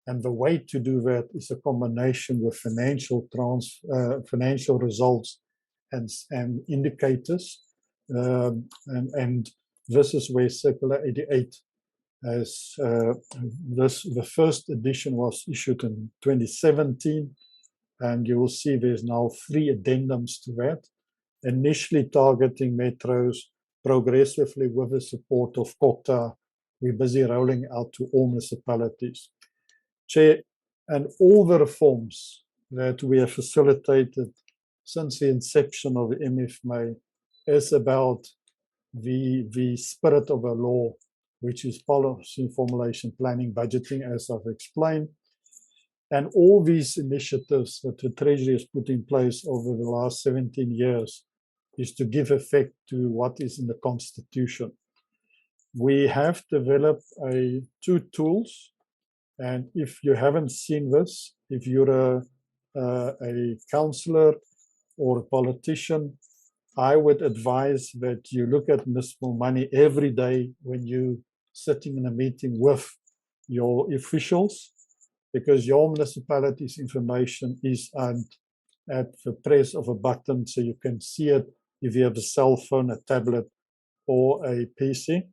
And the way to do that is a combination with financial results and indicators. And this is where Circular 88 has, the first edition was issued in 2017. And you will see there's now 3 addendums to that, initially targeting metros, progressively with the support of COTA, we're busy rolling out to all municipalities. Chair, and all the reforms that we have facilitated since the inception of the MFMA is about the spirit of a law, which is policy formulation, planning, budgeting, as I've explained. And all these initiatives that the Treasury has put in place over the last 17 years is to give effect to what is in the Constitution. We have developed two tools, and if you haven't seen this, if you're a councillor or a politician, I would advise that you look at municipal money every day when you're sitting in a meeting with your officials, because your municipality's information is at the press of a button, so you can see it if you have a cell phone, a tablet, or a PC.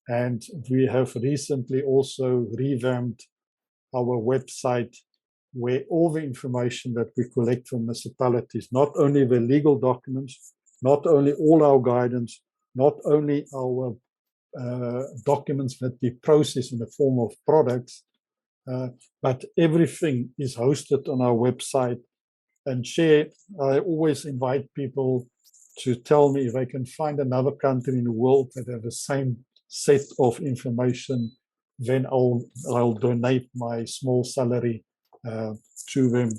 And we have recently also revamped our website, where all the information that we collect from municipalities, not only the legal documents, not only all our guidance, not only our documents that we process in the form of products, but everything is hosted on our website. And Chair, I always invite people to tell me if I can find another country in the world that have the same set of information, then I'll donate my small salary to them,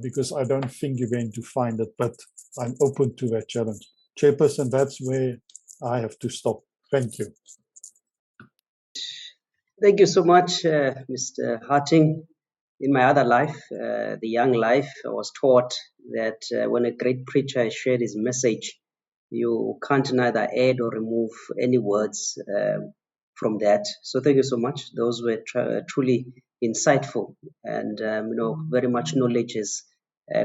because I don't think you're going to find it, but I'm open to that challenge. Chairperson, that's where I have to stop. Thank you. Thank you so much, Mr. Hattingh. In my other life, the young life, I was taught that when a great preacher shared his message, you can't neither add or remove any words from that. So thank you so much. Those were truly insightful, and very much knowledge has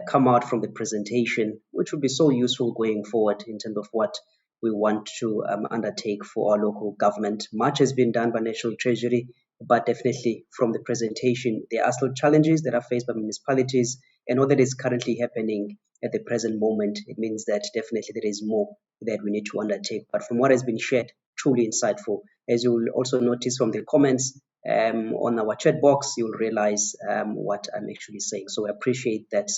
come out from the presentation, which will be so useful going forward in terms of what we want to undertake for our local government. Much has been done by National Treasury, but definitely from the presentation, there are still challenges that are faced by municipalities, and all that is currently happening at the present moment. It means that definitely there is more that we need to undertake. But from what has been shared, truly insightful. As you will also notice from the comments on our chat box, you'll realize what I'm actually saying. So I appreciate that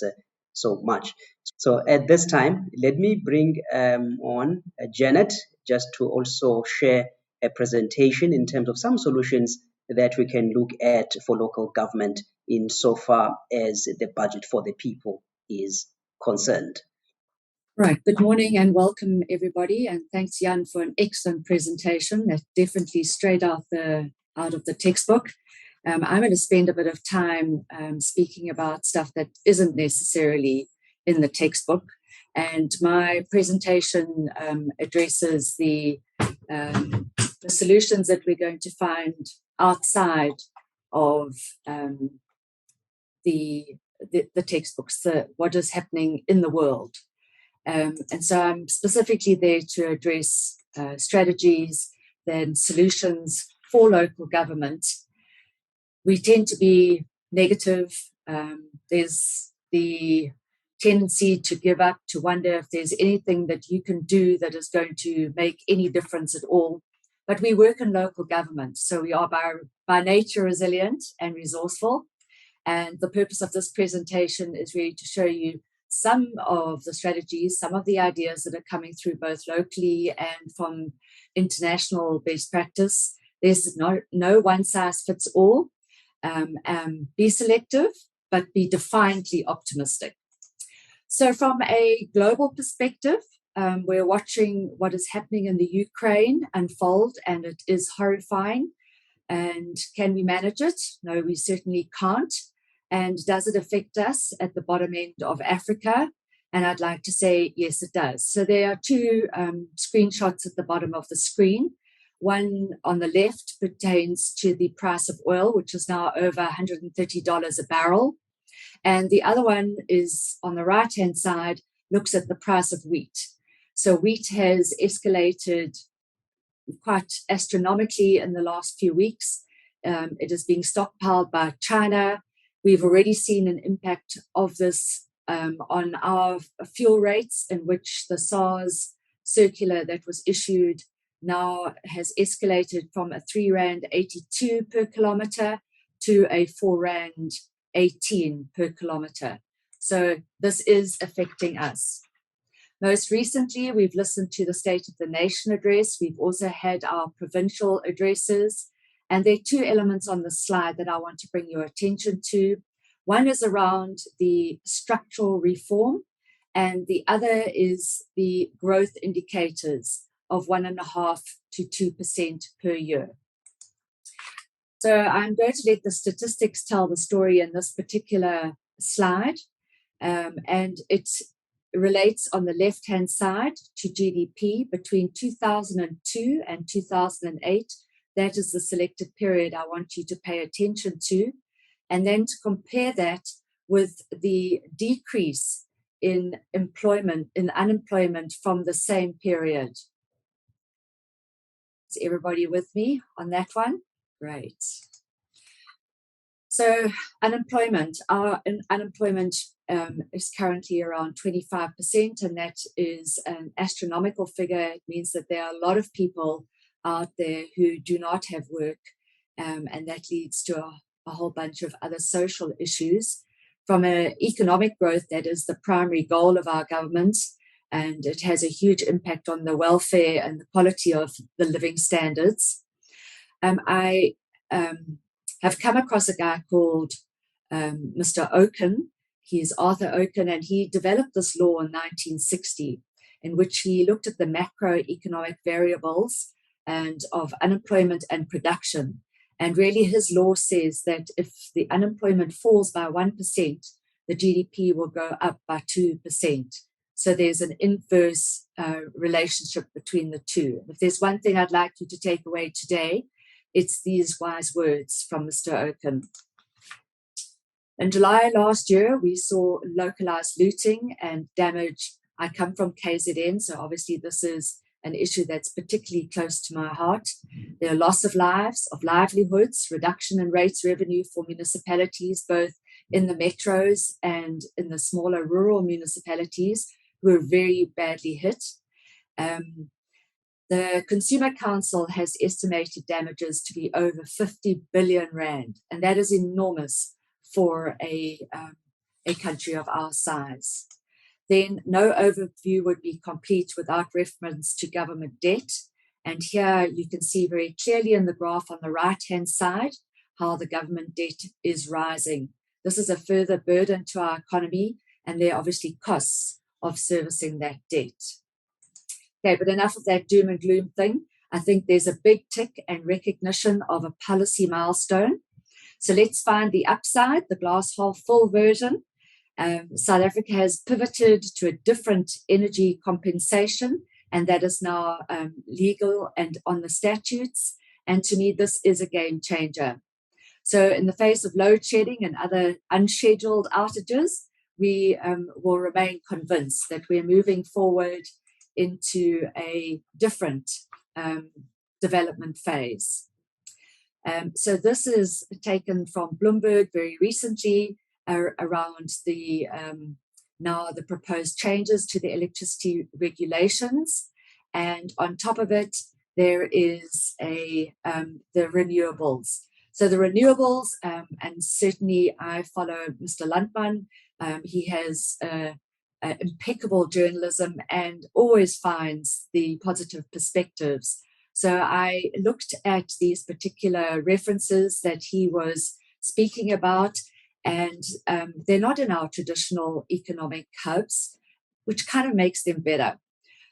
so much. So at this time, let me bring on Janet just to also share a presentation in terms of some solutions that we can look at for local government insofar as the budget for the people is concerned. Right. Good morning and welcome everybody, and thanks Jan for an excellent presentation. That's definitely straight out of the textbook. I'm going to spend a bit of time speaking about stuff that isn't necessarily in the textbook, and my presentation addresses the solutions that we're going to find outside of the textbooks, what is happening in the world. And so I'm specifically there to address strategies and solutions for local government. We tend to be negative. There's the tendency to give up, to wonder if there's anything that you can do that is going to make any difference at all. But we work in local government, so we are by nature resilient and resourceful. And the purpose of this presentation is really to show you some of the strategies, some of the ideas that are coming through both locally and from international best practice. There's no one size fits all. Be selective, but be defiantly optimistic. So from a global perspective, we're watching what is happening in the Ukraine unfold, and it is horrifying. And can we manage it? No, we certainly can't. And does it affect us at the bottom end of Africa? And I'd like to say, yes, it does. So there are two screenshots at the bottom of the screen. One on the left pertains to the price of oil, which is now over $130 a barrel. And the other one is on the right-hand side, looks at the price of wheat. So wheat has escalated quite astronomically in the last few weeks. It is being stockpiled by China. We've already seen an impact of this on our fuel rates, in which the SARS circular that was issued now has escalated from a 3 Rand 82 per kilometre to a 4 Rand 18 per kilometre. So this is affecting us. Most recently, we've listened to the State of the Nation address. We've also had our provincial addresses. And there are two elements on the slide that I want to bring your attention to. One is around the structural reform, and the other is the growth indicators of 1.5% to 2% per year. So I'm going to let the statistics tell the story in this particular slide, and it relates on the left-hand side to GDP between 2002 and 2008. That is the selected period I want you to pay attention to, and then to compare that with the decrease in unemployment from the same period. Is everybody with me on that one? Great. So unemployment is currently around 25%, and that is an astronomical figure. It means that there are a lot of people out there who do not have work, and that leads to a whole bunch of other social issues. From an economic growth, that is the primary goal of our government, and it has a huge impact on the welfare and the quality of the living standards. I have come across a guy called Mr. Oaken. He is Arthur Oaken, and he developed this law in 1960, in which he looked at the macroeconomic variables and of unemployment and production. And really his law says that if the unemployment falls by 1%, the GDP will go up by 2%. So there's an inverse relationship between the two. If there's one thing I'd like you to take away today, it's these wise words from Mr. Oaken. In July last year, we saw localized looting and damage. I come from KZN, so obviously this is an issue that's particularly close to my heart. There are loss of lives, of livelihoods, reduction in rates revenue for municipalities, both in the metros and in the smaller rural municipalities who are very badly hit. The Consumer Council has estimated damages to be over 50 billion Rand, and that is enormous for a country of our size. Then no overview would be complete without reference to government debt. And here you can see very clearly in the graph on the right-hand side how the government debt is rising. This is a further burden to our economy, and there are obviously costs of servicing that debt. Okay, but enough of that doom and gloom thing. I think there's a big tick and recognition of a policy milestone. So let's find the upside, the glass half full version. South Africa has pivoted to a different energy compensation, and that is now legal and on the statutes. And to me, this is a game changer. So in the face of load shedding and other unscheduled outages, we will remain convinced that we're moving forward into a different development phase. So this is taken from Bloomberg very recently around the now the proposed changes to the electricity regulations, and on top of it there is the renewables. So the renewables, and certainly I follow Mr. Landman. He has impeccable journalism and always finds the positive perspectives. So I looked at these particular references that he was speaking about, and they're not in our traditional economic hubs, which kind of makes them better.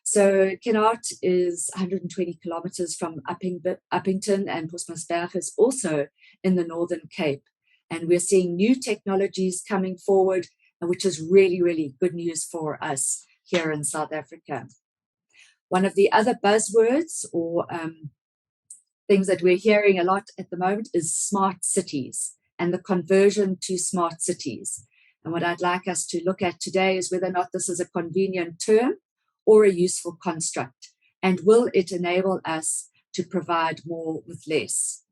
So Kennard is 120 kilometers from Uppington, and Postmasburg is also in the Northern Cape. And we're seeing new technologies coming forward, which is really, really good news for us here in South Africa. One of the other buzzwords or things that we're hearing a lot at the moment is smart cities and the conversion to smart cities. And what I'd like us to look at today is whether or not this is a convenient term or a useful construct, and will it enable us to provide more with less?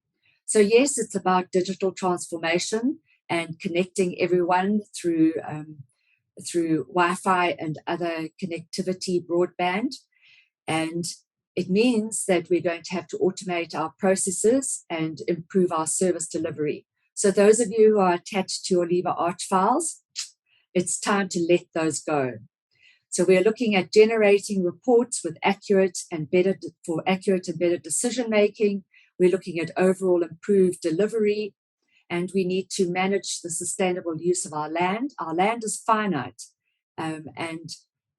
So yes, it's about digital transformation and connecting everyone through Wi-Fi and other connectivity, broadband. And It means that we're going to have to automate our processes and improve our service delivery. So those of you who are attached to your Lever Arch files, it's time to let those go. So we're looking at generating reports with accurate and better decision making. We're looking at overall improved delivery, and we need to manage the sustainable use of our land. Our land is finite, and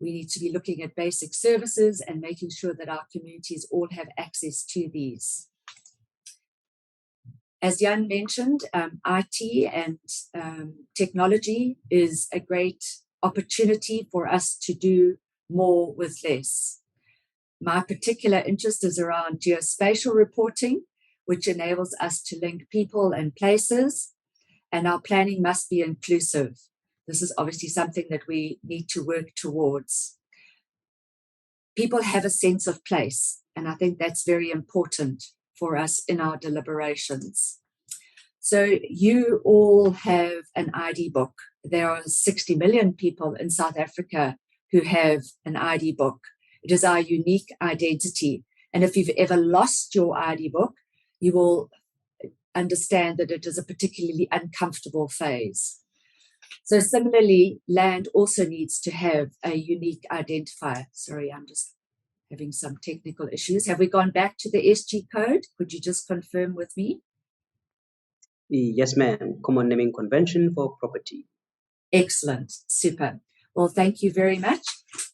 we need to be looking at basic services and making sure that our communities all have access to these. As Jan mentioned, IT and technology is a great opportunity for us to do more with less. My particular interest is around geospatial reporting, which enables us to link people and places, and our planning must be inclusive. This is obviously something that we need to work towards. People have a sense of place, and I think that's very important for us in our deliberations. So you all have an ID book. There are 60 million people in South Africa who have an ID book. It is our unique identity. And if you've ever lost your ID book, you will understand that it is a particularly uncomfortable phase. So similarly, land also needs to have a unique identifier. Sorry, I'm just having some technical issues. Have we gone back to the SG code? Could you just confirm with me? Yes, ma'am. Common naming convention for property. Excellent. Super. Well, thank you very much.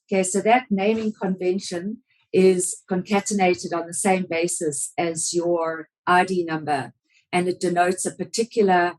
Okay, so that naming convention is concatenated on the same basis as your ID number, and it denotes a particular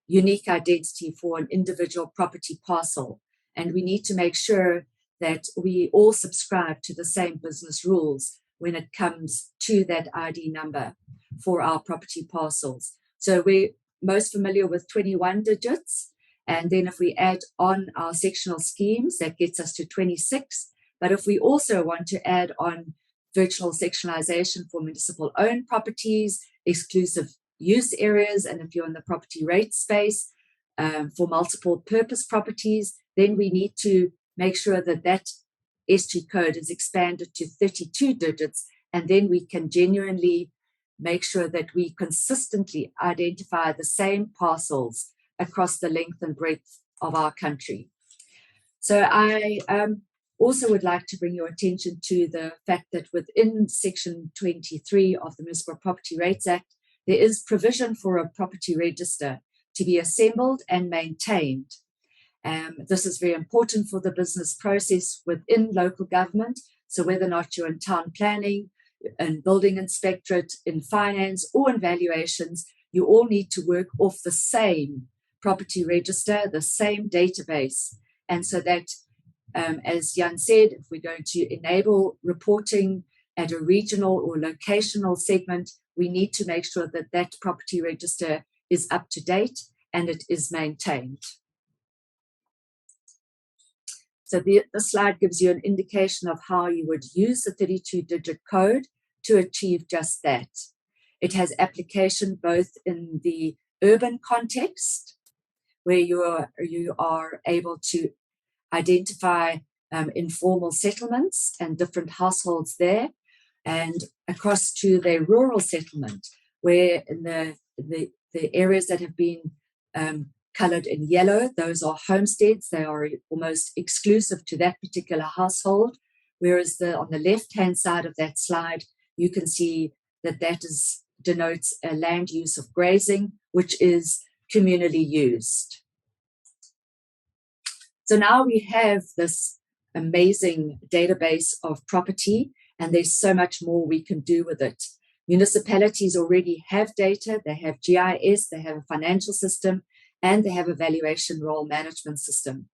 unique identity for an individual property parcel. And we need to make sure that we all subscribe to the same business rules when it comes to that ID number for our property parcels. So we're most familiar with 21 digits. And then if we add on our sectional schemes, that gets us to 26. But if we also want to add on virtual sectionalization for municipal owned properties, exclusive use areas, and if you're in the property rate space for multiple purpose properties, then we need to make sure that that SG code is expanded to 32 digits, and then we can genuinely make sure that we consistently identify the same parcels across the length and breadth of our country. So I also would like to bring your attention to the fact that within Section 23 of the Municipal Property Rates Act, there is provision for a property register to be assembled and maintained. This is very important for the business process within local government. So whether or not you're in town planning, in building inspectorate, in finance, or in valuations, you all need to work off the same property register, the same database. And so that, as Jan said, if we're going to enable reporting at a regional or locational segment, we need to make sure that that property register is up to date and it is maintained. So the slide gives you an indication of how you would use the 32-digit code to achieve just that. It has application both in the urban context, where you are able to identify informal settlements and different households there, and across to the rural settlement, where in the areas that have been colored in yellow, those are homesteads. They are almost exclusive to that particular household, whereas on the left-hand side of that slide, you can see that denotes a land use of grazing, which is communally used. So now we have this amazing database of property, and there's so much more we can do with it. Municipalities already have data, they have GIS, they have a financial system, and they have a valuation role management system.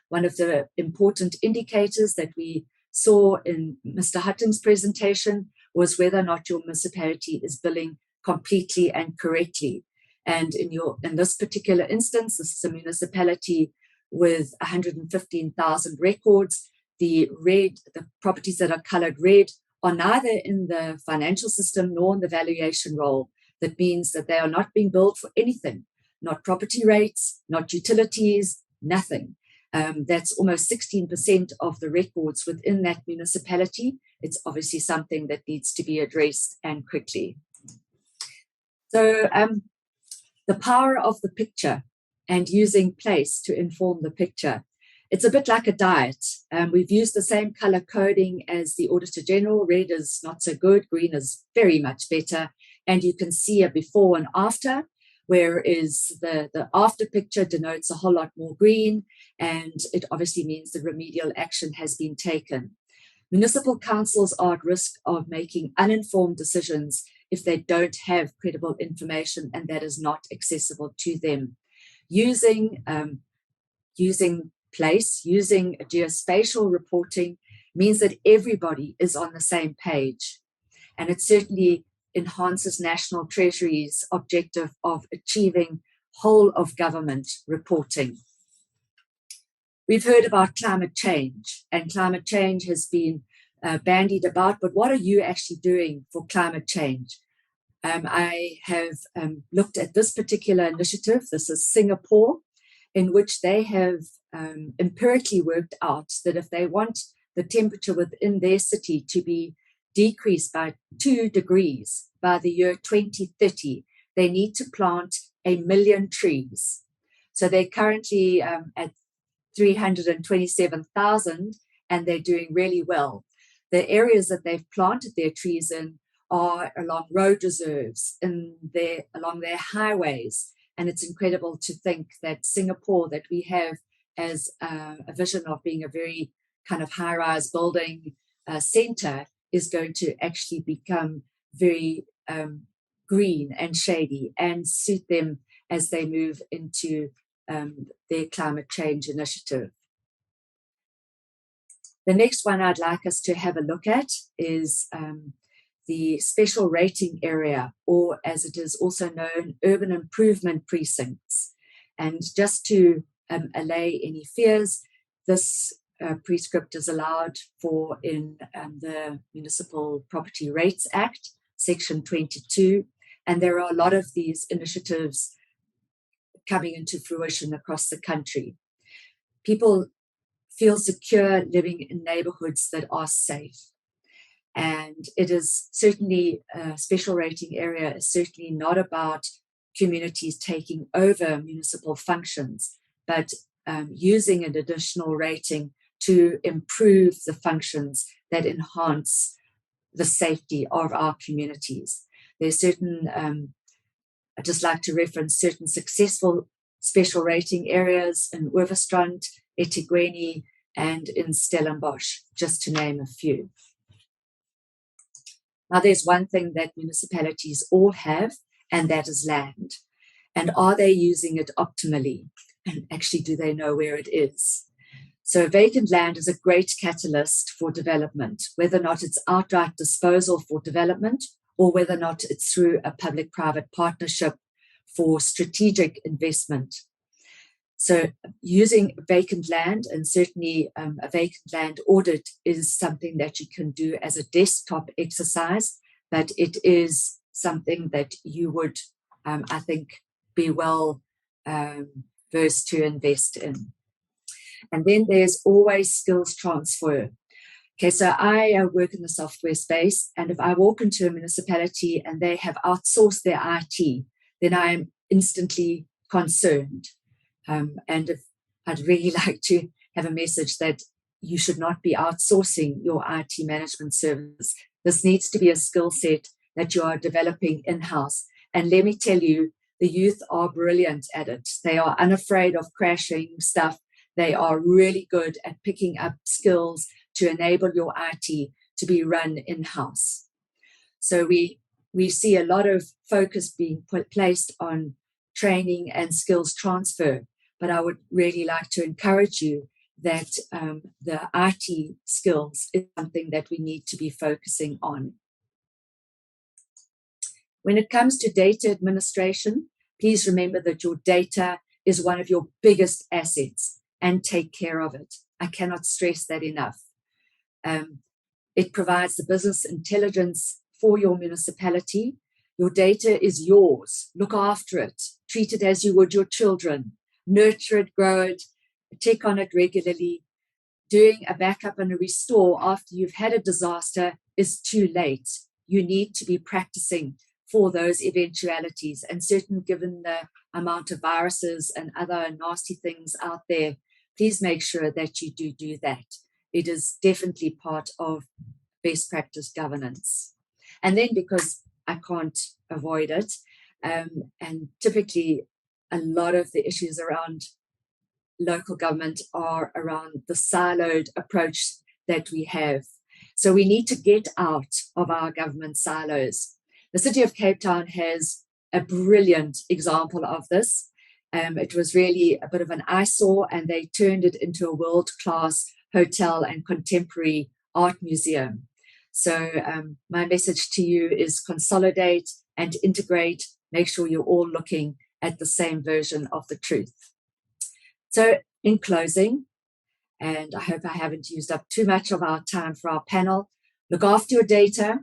One of the important indicators that we saw in Mr. Hattingh's presentation was whether or not your municipality is billing completely and correctly. And in this particular instance, this is a municipality with 115,000 records. The properties that are colored red are neither in the financial system nor in the valuation role. That means that they are not being billed for anything, not property rates, not utilities, nothing. That's almost 16% of the records within that municipality. It's obviously something that needs to be addressed and quickly. So the power of the picture and using place to inform the picture. It's a bit like a diet. We've used the same color coding as the Auditor General. Red is not so good, green is very much better. And you can see a before and after, whereas the after picture denotes a whole lot more green, and it obviously means the remedial action has been taken. Municipal councils are at risk of making uninformed decisions if they don't have credible information and that is not accessible to them. Using place, using geospatial reporting means that everybody is on the same page. And it certainly enhances National Treasury's objective of achieving whole of government reporting. We've heard about climate change, and climate change has been bandied about, but what are you actually doing for climate change? I have looked at this particular initiative. This is Singapore, in which they have empirically worked out that if they want the temperature within their city to be decreased by 2 degrees by the year 2030, they need to plant 1 million trees. So they're currently at 327,000, and they're doing really well. The areas that they've planted their trees in are along road reserves, along their highways. And it's incredible to think that Singapore, that we have as a vision of being a very kind of high-rise building center, is going to actually become very green and shady and suit them as they move into their climate change initiative. The next one I'd like us to have a look at is the special rating area, or as it is also known, urban improvement precincts. And just to allay any fears, this prescript is allowed for in the Municipal Property Rates Act, Section 22, and there are a lot of these initiatives coming into fruition across the country. People feel secure living in neighborhoods that are safe. And it is certainly a special rating area is certainly not about communities taking over municipal functions, but using an additional rating to improve the functions that enhance the safety of our communities. There's certain, I'd just like to reference certain successful special rating areas in Overstrand, eThekwini, and in Stellenbosch, just to name a few. Now, there's one thing that municipalities all have, and that is land. And are they using it optimally? And actually, do they know where it is? So vacant land is a great catalyst for development, whether or not it's outright disposal for development, or whether or not it's through a public-private partnership for strategic investment. So using vacant land, and certainly a vacant land audit, is something that you can do as a desktop exercise, but it is something that you would, I think, be well versed to invest in. And then there's always skills transfer. Okay, so I work in the software space, and if I walk into a municipality and they have outsourced their IT, then I am instantly concerned. And if I'd really like to have a message that you should not be outsourcing your IT management service. This needs to be a skill set that you are developing in-house. And let me tell you, the youth are brilliant at it. They are unafraid of crashing stuff. They are really good at picking up skills to enable your IT to be run in-house. So we see a lot of focus being placed on training and skills transfer. But I would really like to encourage you that the IT skills is something that we need to be focusing on. When it comes to data administration, please remember that your data is one of your biggest assets, and take care of it. I cannot stress that enough. It provides the business intelligence for your municipality. Your data is yours. Look after it. Treat it as you would your children. Nurture it, grow it, check on it regularly. Doing a backup and a restore after you've had a disaster is too late. You need to be practicing for those eventualities. And certainly given the amount of viruses and other nasty things out there, please make sure that you do that. It is definitely part of best practice governance. And then, because I can't avoid it, and typically a lot of the issues around local government are around the siloed approach that we have. So we need to get out of our government silos. The City of Cape Town has a brilliant example of this. It was really a bit of an eyesore, and they turned it into a world-class hotel and contemporary art museum. So my message to you is consolidate and integrate. Make sure you're all looking at the same version of the truth. So in closing, and I hope I haven't used up too much of our time for our panel, look after your data,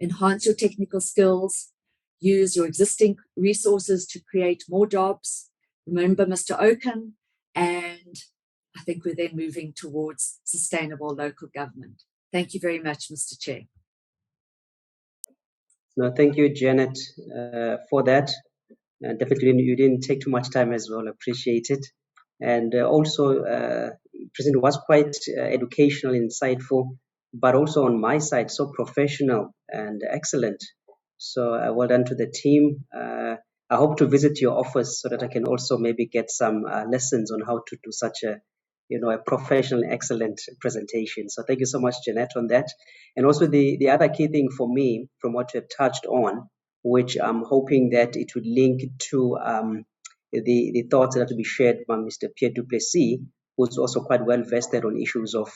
enhance your technical skills, use your existing resources to create more jobs. Remember Mr. Oaken, and I think we're then moving towards sustainable local government. Thank you very much, Mr. Chair. No, thank you, Janet, for that. Definitely, you didn't take too much time as well. Appreciate it. And also, President was quite educational, insightful, but also on my side, so professional and excellent. So well done to the team. I hope to visit your office so that I can also maybe get some lessons on how to do such a professional, excellent presentation. So thank you so much, Jeanette, on that. And also the other key thing for me, from what you have touched on, which I'm hoping that it would link to the thoughts that have to be shared by Mr. Peet du Plessis, who's also quite well vested on issues of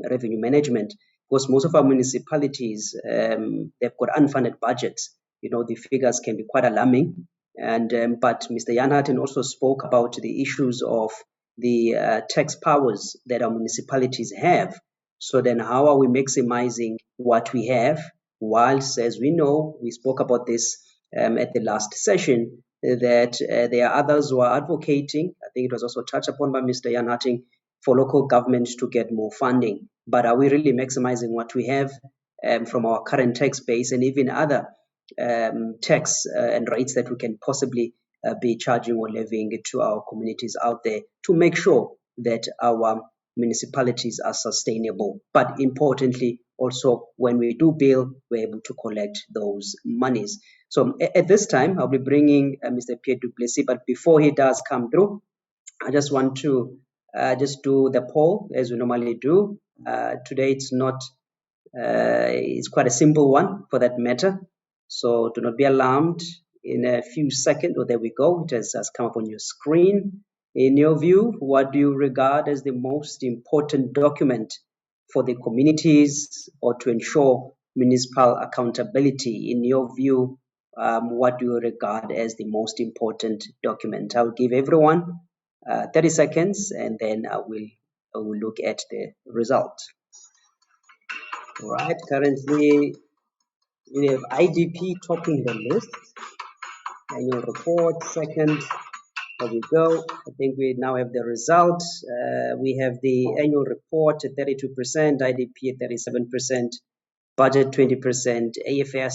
revenue management. Because most of our municipalities, they've got unfunded budgets. The figures can be quite alarming. And but Mr. Jan Hattingh also spoke about the issues of the tax powers that our municipalities have. So then how are we maximizing what we have? Whilst, as we know, we spoke about this at the last session, that there are others who are advocating, I think it was also touched upon by Mr. Jan Hattingh, for local governments to get more funding. But are we really maximizing what we have from our current tax base and even other tax and rates that we can possibly be charging or levying to our communities out there to make sure that our municipalities are sustainable? But importantly, also when we do bill, we're able to collect those monies. So at this time, I'll be bringing Mr. Peet du Plessis, but before he does come through, I just want to just do the poll as we normally do. Today it's not, it's quite a simple one for that matter. So do not be alarmed. In a few seconds, there we go, it has come up on your screen. In your view, what do you regard as the most important document for the communities or to ensure municipal accountability? In your view, what do you regard as the most important document? I'll give everyone 30 seconds and then I will look at the result. All right, currently we have IDP topping the list. Annual report, second. There we go. I think we now have the result. We have the annual report at 32%, IDP at 37%, budget 20%, AFS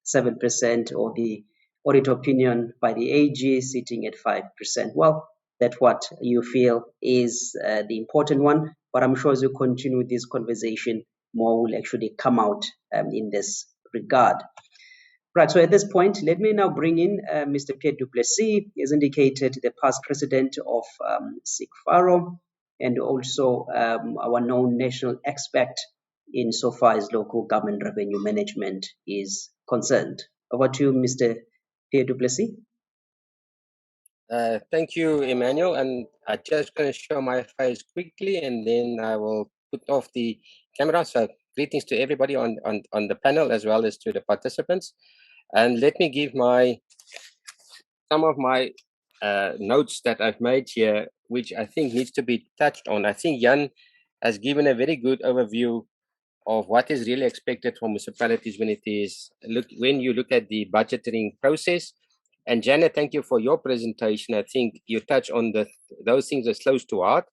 7%, or the audit opinion by the AG sitting at 5%. Well, that's what you feel is the important one. But I'm sure as you continue with this conversation, more will actually come out in this regard. Right, so at this point, let me now bring in Mr. Peet du Plessis, as indicated, the past president of Cigfaro, and also our known national expert insofar as local government revenue management is concerned. Over to you, Mr. Peet du Plessis. Thank you, Emmanuel. And I'm just going to show my face quickly, and then I will put off the camera. So greetings to everybody on the panel, as well as to the participants. And let me give some of my notes that I've made here, which I think needs to be touched on. I think Jan has given a very good overview of what is really expected from municipalities when you look at the budgeting process. And Janet, thank you for your presentation. I think you touch on those things that's close to heart.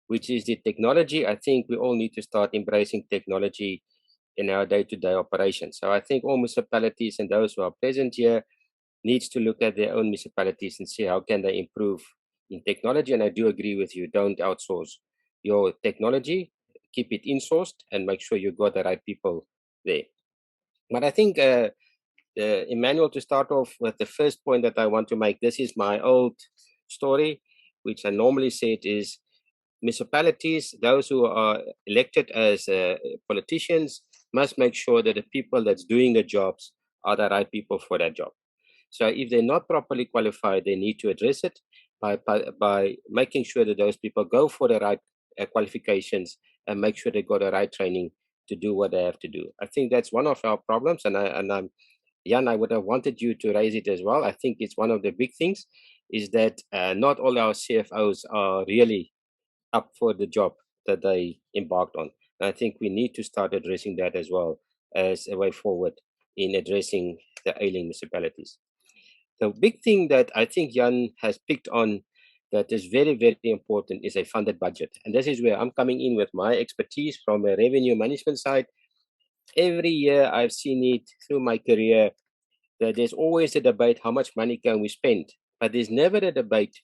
which is the technology. I think we all need to start embracing technology in our day-to-day operations. So I think all municipalities and those who are present here needs to look at their own municipalities and see how can they improve in technology. And I do agree with you, don't outsource your technology, keep it in-sourced and make sure you got the right people there. But I think, Emmanuel, to start off with the first point that I want to make, this is my old story, which I normally say it is municipalities, those who are elected as politicians, must make sure that the people that's doing the jobs are the right people for that job. So if they're not properly qualified, they need to address it by making sure that those people go for the right qualifications and make sure they got the right training to do what they have to do. I think that's one of our problems, and I'm Jan, I would have wanted you to raise it as well. I think it's one of the big things is that not all our CFOs are really up for the job that they embarked on. And I think we need to start addressing that as well as a way forward in addressing the ailing municipalities. The big thing that I think Jan has picked on that is very, very important is a funded budget. And this is where I'm coming in with my expertise from a revenue management side. Every year I've seen it through my career that there's always a debate, how much money can we spend? But there's never a debate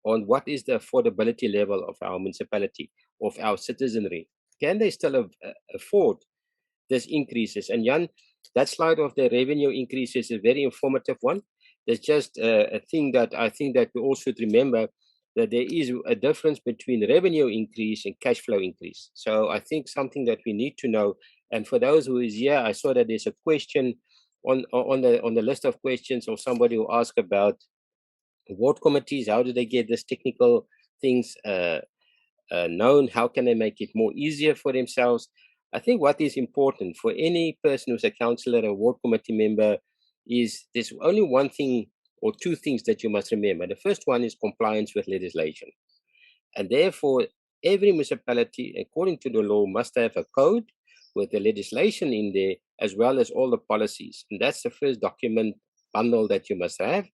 on what is the affordability level of our municipality, of our citizenry. Can they still afford these increases? And Jan, that slide of the revenue increases is a very informative one. There's just a thing that I think that we all should remember, that there is a difference between revenue increase and cash flow increase. So I think something that we need to know. And for those who is here, I saw that there's a question on the list of questions of somebody who asked about ward committees. How do they get this technical things known? How can they make it more easier for themselves? I think what is important for any person who's a councillor or ward committee member is there's only one thing or two things that you must remember. The first one is compliance with legislation. And therefore, every municipality, according to the law, must have a code with the legislation in there, as well as all the policies. And that's the first document bundle that you must have.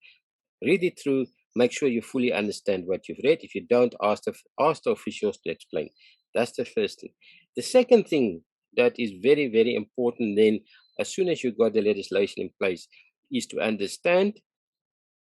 Read it through, make sure you fully understand what you've read. If you don't, ask the officials to explain. That's the first thing. The second thing that is very, very important then, as soon as you got the legislation in place, is to understand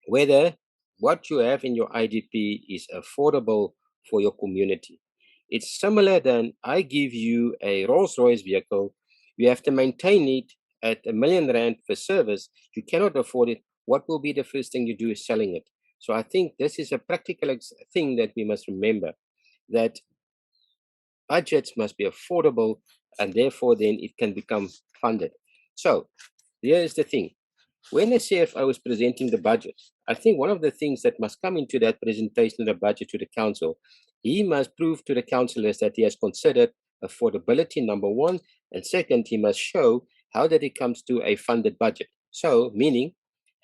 whether what you have in your IDP is affordable for your community. It's similar than I give you a Rolls-Royce vehicle, you have to maintain it at R1 million per service, you cannot afford it. What will be the first thing you do is selling it. So I think this is a practical thing that we must remember, that budgets must be affordable and therefore then it can become funded. So here is the thing. When the CFO is presenting the budget, I think one of the things that must come into that presentation of the budget to the council, he must prove to the councillors that he has considered affordability, number one, and second, he must show how that it comes to a funded budget. So, meaning,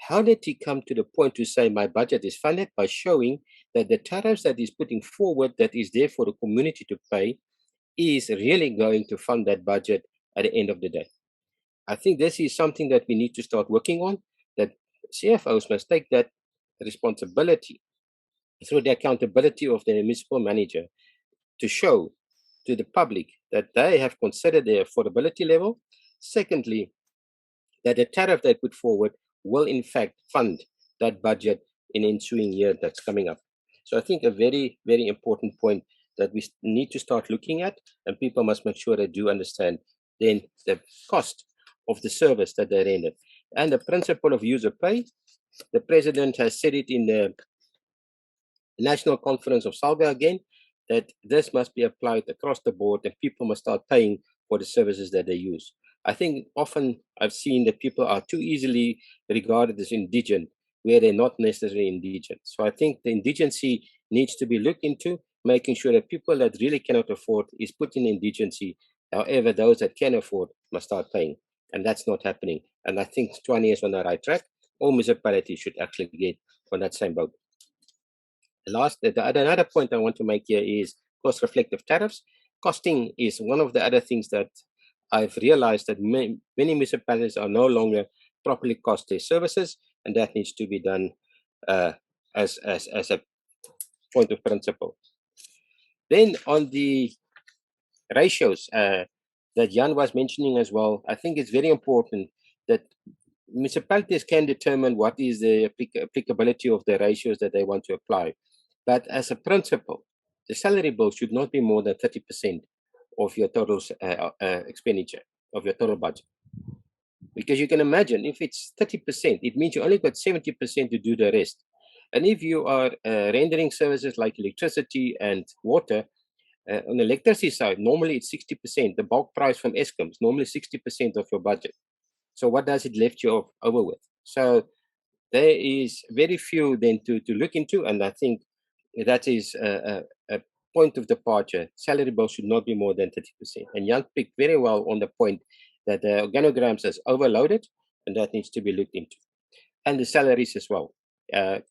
how did he come to the point to say my budget is funded? By showing that the tariffs that he's putting forward that is there for the community to pay is really going to fund that budget at the end of the day. I think this is something that we need to start working on, that CFOs must take that responsibility through the accountability of the municipal manager to show to the public that they have considered their affordability level. Secondly, that the tariff they put forward will in fact fund that budget in the ensuing year that's coming up. So I think a very, very important point that we need to start looking at, and people must make sure they do understand then the cost of the service that they rendered. And the principle of user pay, the president has said it in the National Conference of Salga again, that this must be applied across the board and people must start paying for the services that they use. I think often I've seen that people are too easily regarded as indigent, where they're not necessarily indigent. So I think the indigency needs to be looked into, making sure that people that really cannot afford is put in indigency. However, those that can afford must start paying. And that's not happening. And I think 20 is on the right track. All municipalities should actually get on that same boat. Another point I want to make here is cost-reflective tariffs. Costing is one of the other things that I've realized that many municipalities are no longer properly cost their services, and that needs to be done as a point of principle. Then on the ratios that Jan was mentioning as well, I think it's very important that municipalities can determine what is the applicability of the ratios that they want to apply. But as a principle, the salary bill should not be more than 30% of your total expenditure, of your total budget. Because you can imagine, if it's 30%, it means you only got 70% to do the rest. And if you are rendering services like electricity and water, on the electricity side, normally it's 60%. The bulk price from Eskom is normally 60% of your budget. So what does it left you over with? So there is very few then to look into, and I think that is a point of departure. Salary bill should not be more than 30%. And Jan picked very well on the point that the organograms is overloaded, and that needs to be looked into. And the salaries as well.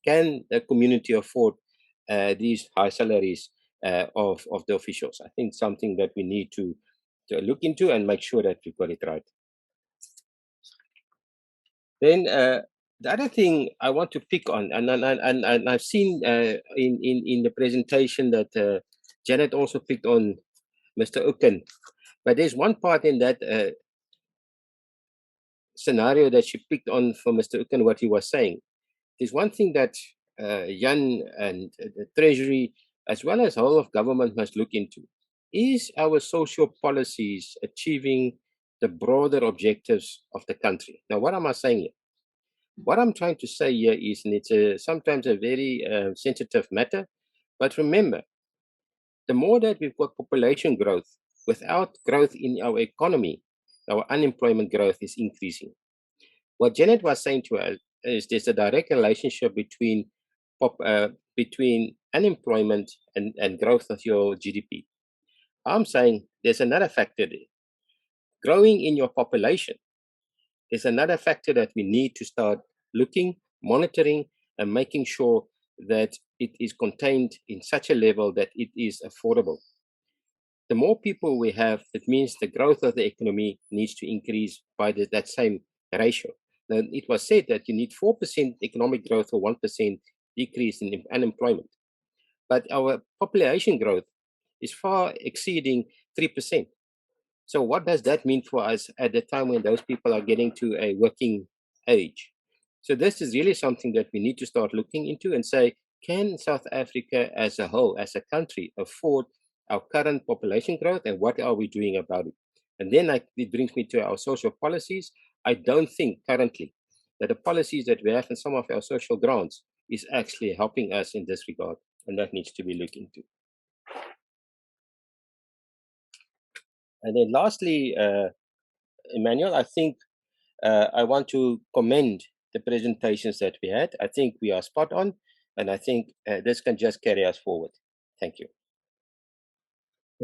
Can the community afford these high salaries of the officials? I think something that we need to look into and make sure that we've got it right. Then the other thing I want to pick on, and I've seen in the presentation that Janet also picked on Mr. Uken, but there's one part in that scenario that she picked on for Mr. Uken, what he was saying. There's one thing that Jan and the Treasury, as well as whole of government, must look into. Is our social policies achieving the broader objectives of the country? Now, what am I saying here? What I'm trying to say here is, and it's sometimes a very sensitive matter, but remember, the more that we've got population growth, without growth in our economy, our unemployment growth is increasing. What Janet was saying to us is there's a direct relationship between unemployment and growth of your GDP. I'm saying there's another factor there. Growing in your population is another factor that we need to start looking, monitoring, and making sure that it is contained in such a level that it is affordable. The more people we have, it means the growth of the economy needs to increase by that same ratio. Now, it was said that you need 4% economic growth or 1% decrease in unemployment. But our population growth is far exceeding 3%. So what does that mean for us at the time when those people are getting to a working age? So this is really something that we need to start looking into and say, can South Africa as a whole, as a country, afford our current population growth, and what are we doing about it? And then it brings me to our social policies. I don't think currently that the policies that we have in some of our social grants is actually helping us in this regard, and that needs to be looked into. And then lastly, Emmanuel, I think I want to commend the presentations that we had. I think we are spot on, and I think this can just carry us forward. Thank you.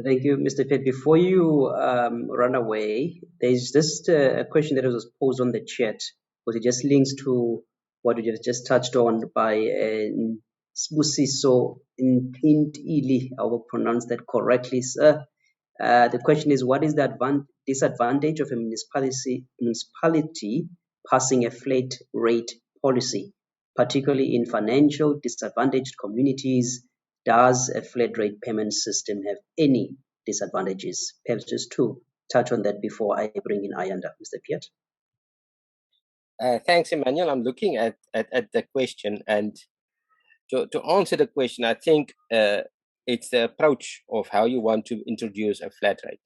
Thank you, Mr. Peet. Before you run away, there's just a question that was posed on the chat, because it just links to what you just touched on by Sbusiso Ntintili. I will pronounce that correctly, sir. The question is, what is the disadvantage of a municipality passing a flat rate policy, particularly in financial disadvantaged communities? Does a flat rate payment system have any disadvantages? Perhaps just to touch on that before I bring in Ayanda, Mr. Peet. Thanks, Emmanuel. I'm looking at the question, and to answer the question, I think it's the approach of how you want to introduce a flat rate.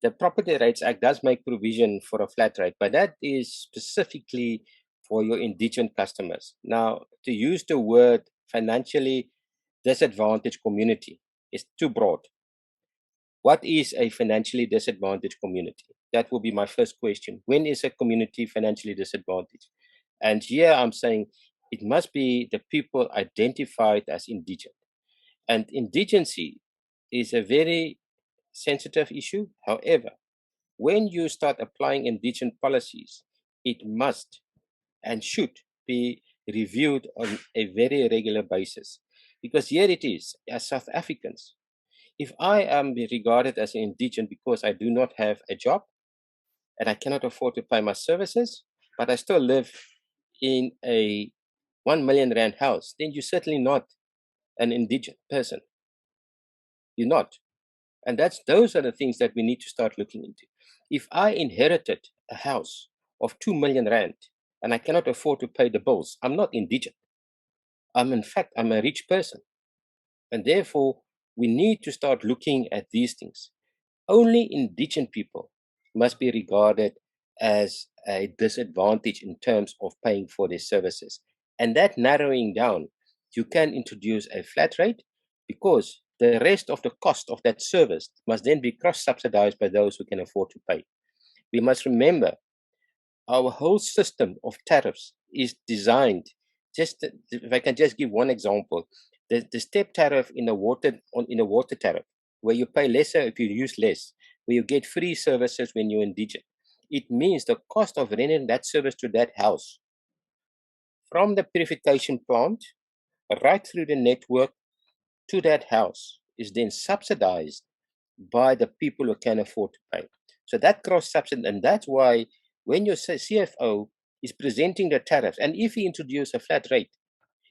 The Property Rates Act does make provision for a flat rate, but that is specifically for your indigent customers. Now, to use the word financially disadvantaged community is too broad. What is a financially disadvantaged community? That will be my first question. When is a community financially disadvantaged? And here I'm saying it must be the people identified as indigent. And indigency is a very sensitive issue. However, when you start applying indigent policies, it must and should be reviewed on a very regular basis. Because here it is, as South Africans, if I am regarded as an indigent because I do not have a job and I cannot afford to pay my services, but I still live in a 1 million rand house, then you're certainly not an indigent person. You're not. And those are the things that we need to start looking into. If I inherited a house of 2 million rand and I cannot afford to pay the bills, I'm not indigent. In fact, I'm a rich person. And therefore, we need to start looking at these things. Only indigent people must be regarded as a disadvantage in terms of paying for their services. And that narrowing down, you can introduce a flat rate because the rest of the cost of that service must then be cross-subsidized by those who can afford to pay. We must remember our whole system of tariffs is designed, if I can just give one example, the step tariff in a water tariff, where you pay lesser if you use less, where you get free services when you're indigent. It means the cost of rendering that service to that house, from the purification plant right through the network to that house, is then subsidized by the people who can afford to pay. So that cross subsidy, and that's why when your CFO is presenting the tariffs, and if he introduces a flat rate,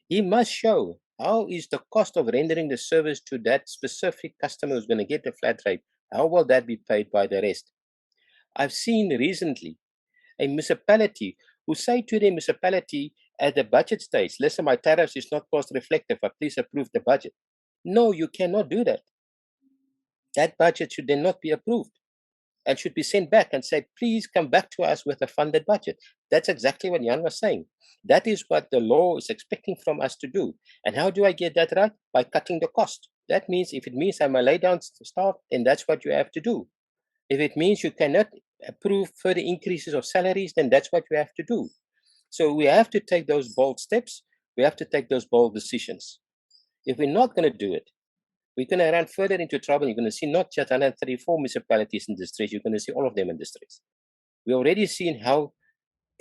he must show how is the cost of rendering the service to that specific customer who's going to get the flat rate, how will that be paid by the rest? I've seen recently a municipality who say to the municipality at the budget stage, listen, my tariffs is not cost reflective, but please approve the budget. No, you cannot do that. That budget should then not be approved and should be sent back and say, please come back to us with a funded budget. That's exactly what Jan was saying. That is what the law is expecting from us to do. And how do I get that right? By cutting the cost. That means if it means I'm a lay down staff, then that's what you have to do. If it means you cannot approve further increases of salaries, then that's what you have to do. So we have to take those bold steps. We have to take those bold decisions. If we're not going to do it, we're going to run further into trouble. You're going to see not just 134 municipalities in distress, you're going to see all of them in distress. We've already seen how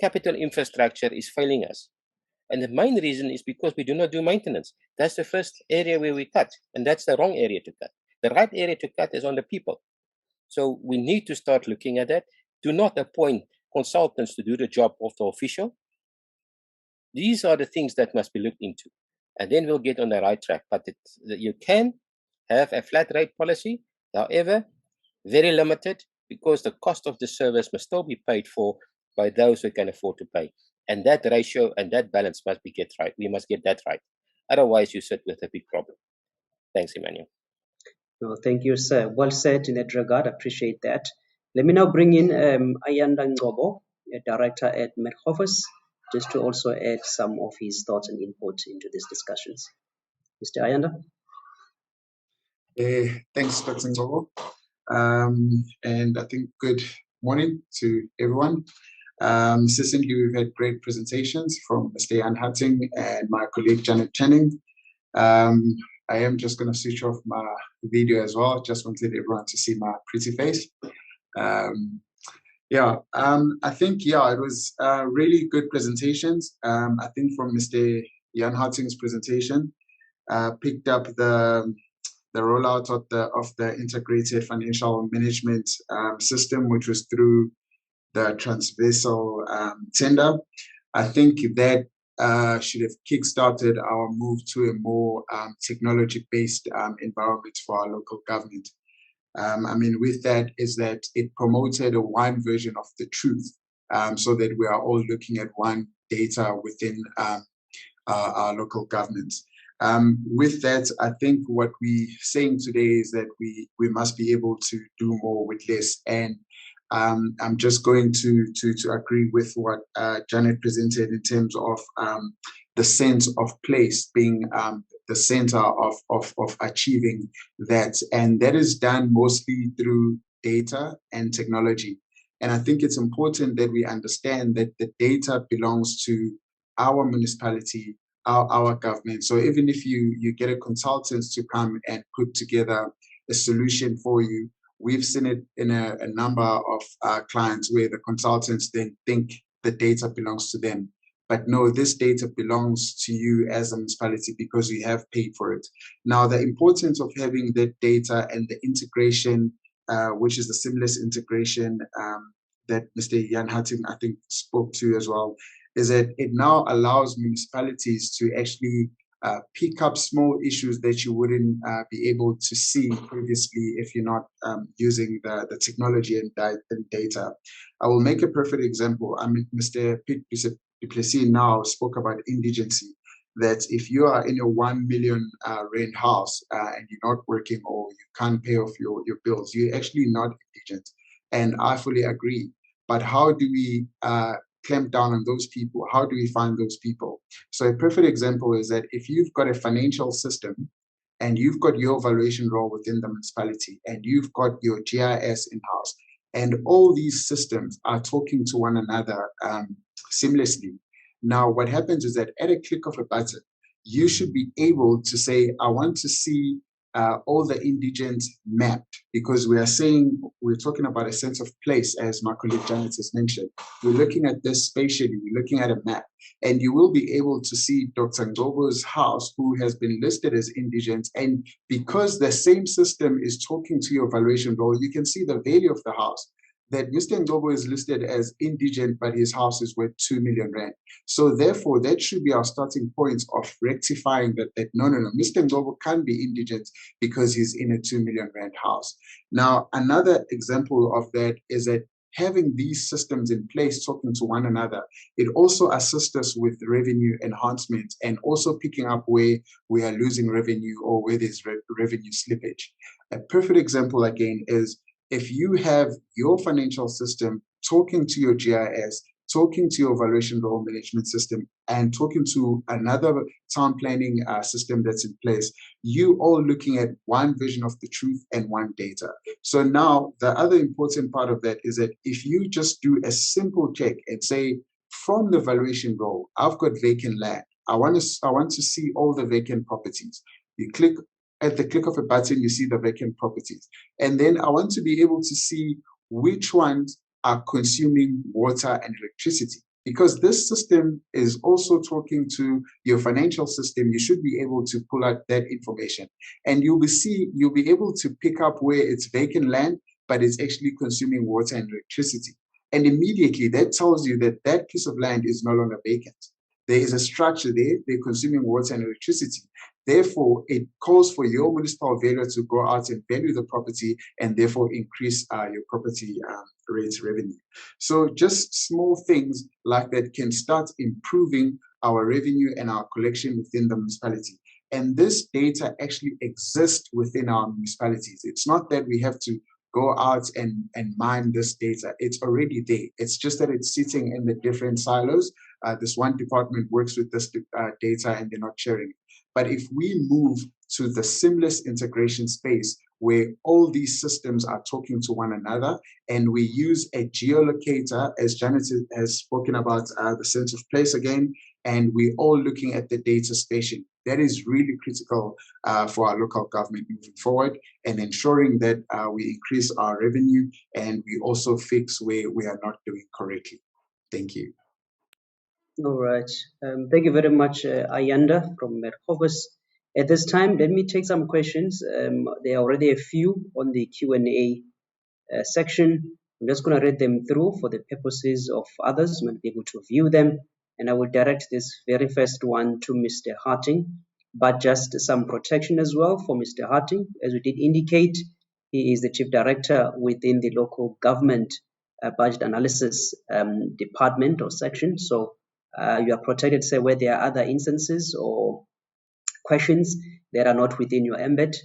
capital infrastructure is failing us. And the main reason is because we do not do maintenance. That's the first area where we cut, and that's the wrong area to cut. The right area to cut is on the people. So we need to start looking at that. Do not appoint consultants to do the job of the official. These are the things that must be looked into. And then we'll get on the right track. But you can have a flat rate policy, however, very limited, because the cost of the service must still be paid for by those who can afford to pay. And that ratio and that balance must be get right. We must get that right. Otherwise, you sit with a big problem. Thanks, Emmanuel. No, thank you, sir. Well said in that regard. Appreciate that. Let me now bring in Ayanda Ngcobo, a director at MetGovis, just to also add some of his thoughts and input into these discussions. Mr. Ayanda? Thanks, Dr. Ngcobo. And I think good morning to everyone. Recently, we've had great presentations from Mr. Hattingh and my colleague Janet Channing. I am just going to switch off my video as well. Just wanted everyone to see my pretty face. I think, it was really good presentations. I think from Mr. Jan Hattingh's presentation, picked up the rollout of the integrated financial management system, which was through the transversal tender. I think that should have kickstarted our move to a more technology-based environment for our local government. With that is that it promoted a one version of the truth, so that we are all looking at one data within our local governments. With that, I think what we're saying today is that we must be able to do more with less. And I'm just going to agree with what Janet presented in terms of the sense of place being the center of achieving that. And that is done mostly through data and technology. And I think it's important that we understand that the data belongs to our municipality, our government. So even if you get a consultant to come and put together a solution for you, we've seen it in a number of clients where the consultants then think the data belongs to them. But no, this data belongs to you as a municipality because you have paid for it. Now, the importance of having that data and the integration, which is the seamless integration that Mr. Jan Hattingh, I think, spoke to as well, is that it now allows municipalities to actually pick up small issues that you wouldn't be able to see previously if you're not using the technology and data. I will make a perfect example. Mr. Peet Plessis now spoke about indigency, that if you are in a 1 million rand house and you're not working or you can't pay off your bills, you're actually not indigent. And I fully agree. But how do we clamp down on those people? How do we find those people? So a perfect example is that if you've got a financial system and you've got your valuation role within the municipality and you've got your GIS in-house, and all these systems are talking to one another seamlessly. Now, what happens is that at a click of a button, you should be able to say, I want to see all the indigents mapped, because we're talking about a sense of place, as my colleague Janet has mentioned. We're looking at this spatially, we're looking at a map, and you will be able to see Dr. Ngcobo's house, who has been listed as indigent, and because the same system is talking to your valuation role, you can see the value of the house. That Mr. Ngcobo is listed as indigent, but his house is worth 2 million rand. So therefore, that should be our starting point of rectifying that no, Mr. Ngcobo can't be indigent because he's in a 2 million rand house. Now, another example of that is that having these systems in place talking to one another, it also assists us with revenue enhancement and also picking up where we are losing revenue or where there's revenue slippage. A perfect example again is if you have your financial system talking to your GIS, talking to your valuation role management system, and talking to another town planning system that's in place, you all looking at one vision of the truth and one data. So now the other important part of that is that if you just do a simple check and say, from the valuation role, I've got vacant land. I want to see all the vacant properties. You click. At the click of a button, you see the vacant properties. And then I want to be able to see which ones are consuming water and electricity. Because this system is also talking to your financial system, you should be able to pull out that information. And you'll be able to pick up where it's vacant land, but it's actually consuming water and electricity. And immediately that tells you that that piece of land is no longer vacant. There is a structure there, they're consuming water and electricity. Therefore, it calls for your municipal valuer to go out and value the property and therefore increase your property rates revenue. So just small things like that can start improving our revenue and our collection within the municipality. And this data actually exists within our municipalities. It's not that we have to go out and mine this data. It's already there. It's just that it's sitting in the different silos. This one department works with this data and they're not sharing it. But if we move to the seamless integration space where all these systems are talking to one another and we use a geolocator, as Janet has spoken about the sense of place again, and we're all looking at the data spatially, that is really critical for our local government moving forward and ensuring that we increase our revenue and we also fix where we are not doing correctly. Thank you. All right. Thank you very much, Ayanda from MetGovis. At this time, let me take some questions. There are already a few on the Q&A section. I'm just going to read them through for the purposes of others who might be able to view them. And I will direct this very first one to Mr. Hattingh, but just some protection as well for Mr. Hattingh. As we did indicate, he is the Chief Director within the Local Government Budget Analysis Department or section. So you are protected, say, where there are other instances or questions that are not within your ambit.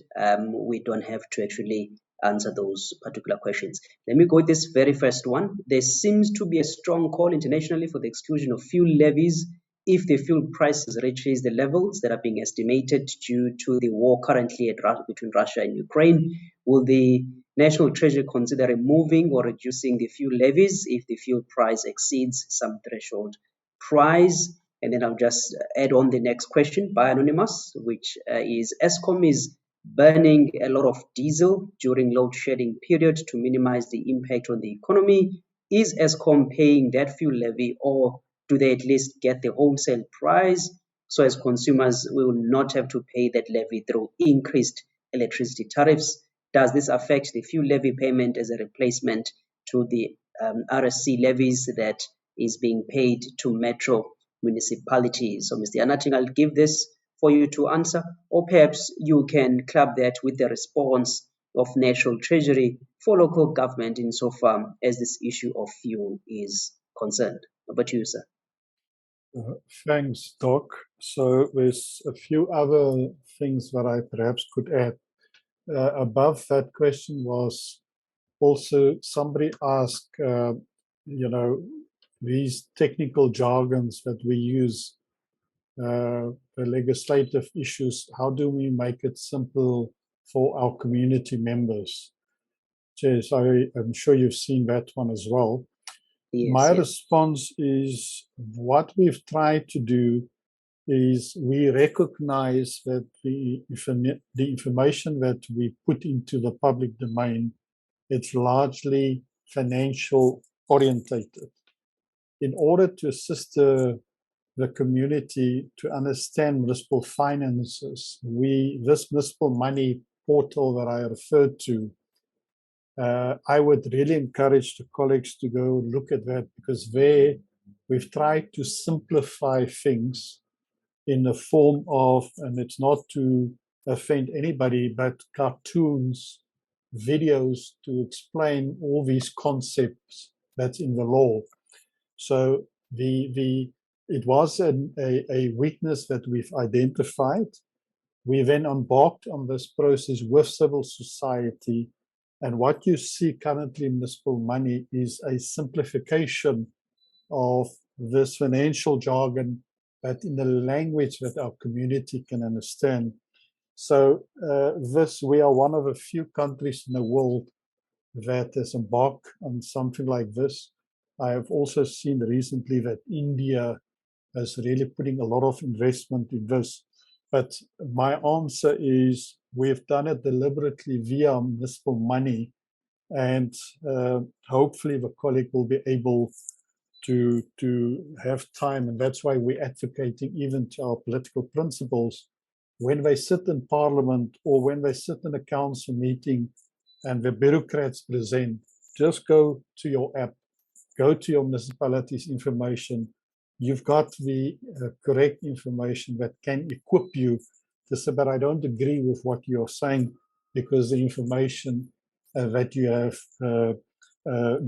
We don't have to actually answer those particular questions. Let me go with this very first one. There seems to be a strong call internationally for the exclusion of fuel levies if the fuel prices reaches the levels that are being estimated due to the war currently between Russia and Ukraine. Will the National Treasury consider removing or reducing the fuel levies if the fuel price exceeds some threshold price? And then I'll just add on the next question by Anonymous, which is Eskom is burning a lot of diesel during load shedding period to minimize the impact on the economy. Is Eskom paying that fuel levy, or do they at least get the wholesale price so as consumers will not have to pay that levy through increased electricity tariffs? Does this affect the fuel levy payment as a replacement to the RSC levies that is being paid to metro municipalities? So, Mr. Hattingh, I'll give this for you to answer, or perhaps you can club that with the response of National Treasury for local government insofar as this issue of fuel is concerned. Over to you, sir. Thanks, Doc. So there's a few other things that I perhaps could add. Above that question was also somebody asked, these technical jargons that we use, the legislative issues, how do we make it simple for our community members? Jess, I'm sure you've seen that one as well. Yes, My yes. response is what we've tried to do is we recognize that the information that we put into the public domain, it's largely financial orientated. In order to assist the community to understand municipal finances, this municipal money portal that I referred to, I would really encourage the colleagues to go look at that, because there we've tried to simplify things in the form of, and it's not to offend anybody, but cartoons, videos to explain all these concepts that's in the law. So it was a weakness that we've identified. We then embarked on this process with civil society. And what you see currently in municipal money is a simplification of this financial jargon, but in a language that our community can understand. So we are one of a few countries in the world that has embarked on something like this. I have also seen recently that India is really putting a lot of investment in this. But my answer is we've done it deliberately via municipal money, and hopefully the colleague will be able to have time, and that's why we're advocating even to our political principals when they sit in parliament or when they sit in a council meeting and the bureaucrats present, just go to your app, go to your municipality's information. You've got the correct information that can equip you to say, but I don't agree with what you're saying, because the information that you have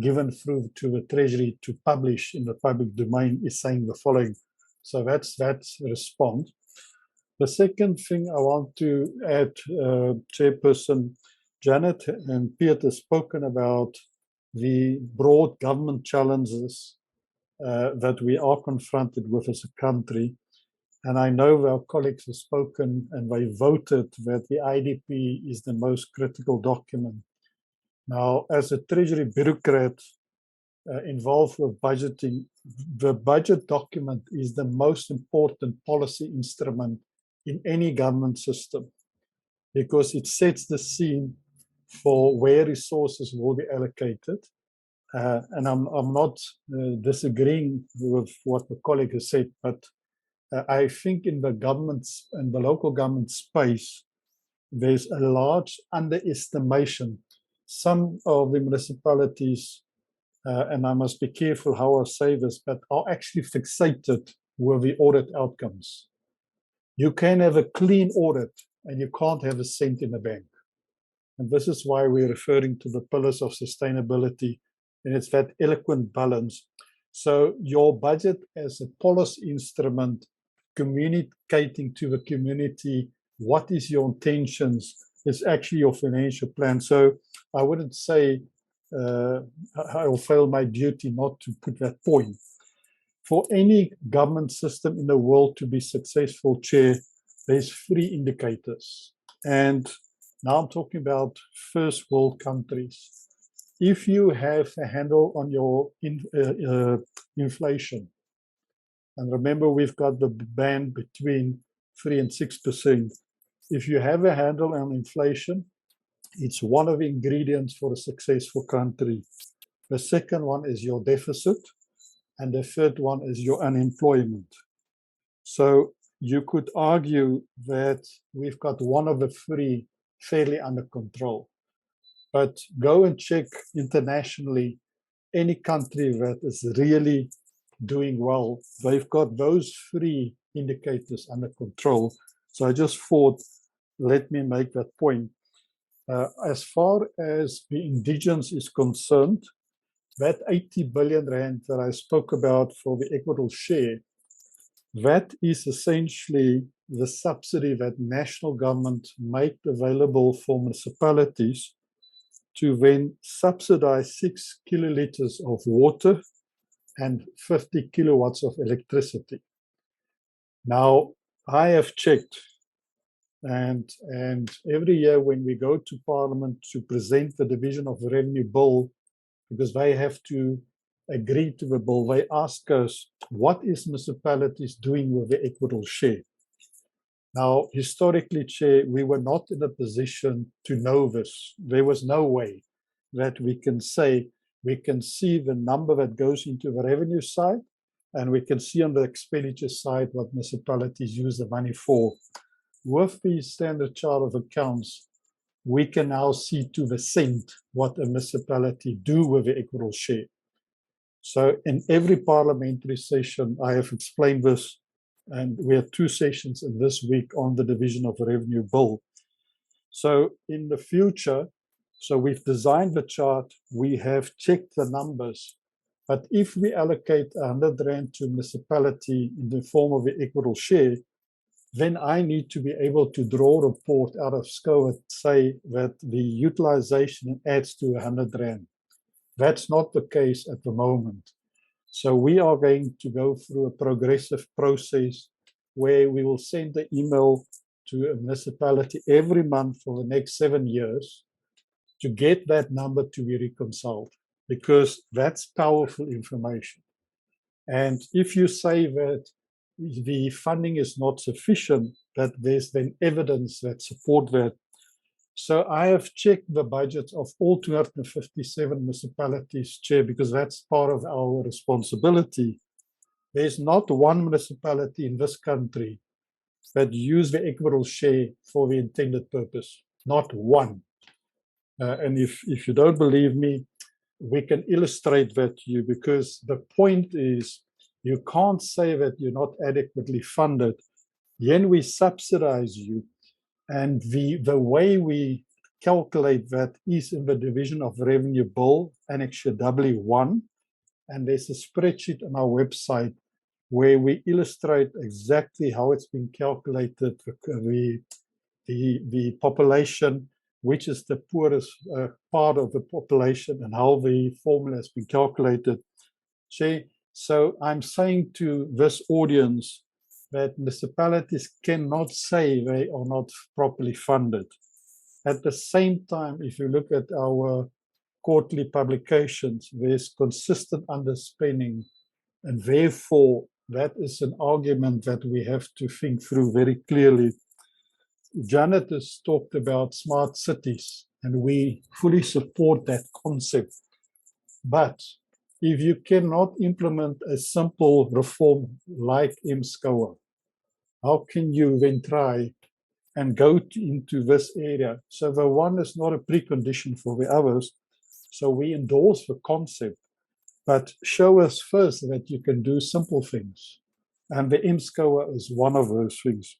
given through to the Treasury to publish in the public domain is saying the following. So that's response. The second thing I want to add, Chairperson Janet and Peet has spoken about the broad government challenges that we are confronted with as a country. And I know our colleagues have spoken and they voted that the IDP is the most critical document. Now, as a Treasury bureaucrat involved with budgeting, the budget document is the most important policy instrument in any government system, because it sets the scene for where resources will be allocated. And I'm not disagreeing with what the colleague has said, but I think in the government's and the local government space, there's a large underestimation. Some of the municipalities, and I must be careful how I say this, but are actually fixated with the audit outcomes. You can have a clean audit and you can't have a cent in the bank. And this is why we're referring to the pillars of sustainability, and it's that eloquent balance. So your budget as a policy instrument, communicating to the community what is your intentions, is actually your financial plan. So I wouldn't say I will fail my duty not to put that point. For any government system in the world to be successful, Chair, there's 3 indicators. And now I'm talking about first world countries. If you have a handle on your inflation, and remember we've got the band between 3 and 6%. If you have a handle on inflation, it's one of the ingredients for a successful country. The second one is your deficit, and the third one is your unemployment. So you could argue that we've got one of the 3 fairly under control. But go and check internationally, any country that is really doing well, they've got those 3 indicators under control. So I just thought, let me make that point. As far as the indigents is concerned, that 80 billion rand that I spoke about for the equitable share, that is essentially the subsidy that national government made available for municipalities to then subsidize 6 kiloliters of water and 50 kilowatts of electricity. Now, I have checked, and every year when we go to Parliament to present the Division of Revenue Bill, because they have to agree to the bill, they ask us, what is municipalities doing with the equitable share? Now, historically, Chair, we were not in a position to know this. There was no way that we can say, we can see the number that goes into the revenue side, and we can see on the expenditure side what municipalities use the money for. With the standard chart of accounts, we can now see to the cent what a municipality do with the equitable share. So in every parliamentary session, I have explained this, and we have 2 sessions in this week on the Division of Revenue Bill. So in the future, so we've designed the chart, we have checked the numbers, but if we allocate 100 rand to municipality in the form of the equitable share, then I need to be able to draw a report out of SCO and say that the utilization adds to 100 rand. That's not the case at the moment. So we are going to go through a progressive process where we will send the email to a municipality every month for the next 7 years to get that number to be reconciled, because that's powerful information. And if you say that the funding is not sufficient, that there's then evidence that support that. So I have checked the budgets of all 257 municipalities, Chair, because that's part of our responsibility. There's not one municipality in this country that use the equitable share for the intended purpose. Not one. And if you don't believe me, we can illustrate that to you, because the point is, you can't say that you're not adequately funded. Then we subsidize you. And the way we calculate that is in the Division of Revenue Bill, Annexure W1. And there's a spreadsheet on our website where we illustrate exactly how it's been calculated, the population, which is the poorest part of the population, and how the formula has been calculated. So I'm saying to this audience that municipalities cannot say they are not properly funded. At the same time, if you look at our quarterly publications, there's consistent underspending, and therefore that is an argument that we have to think through very clearly. Janet has talked about smart cities, and we fully support that concept. But if you cannot implement a simple reform like Ngcobo, how can you then try and go into this area? So the one is not a precondition for the others. So we endorse the concept, but show us first that you can do simple things. And the Ngcobo is one of those things.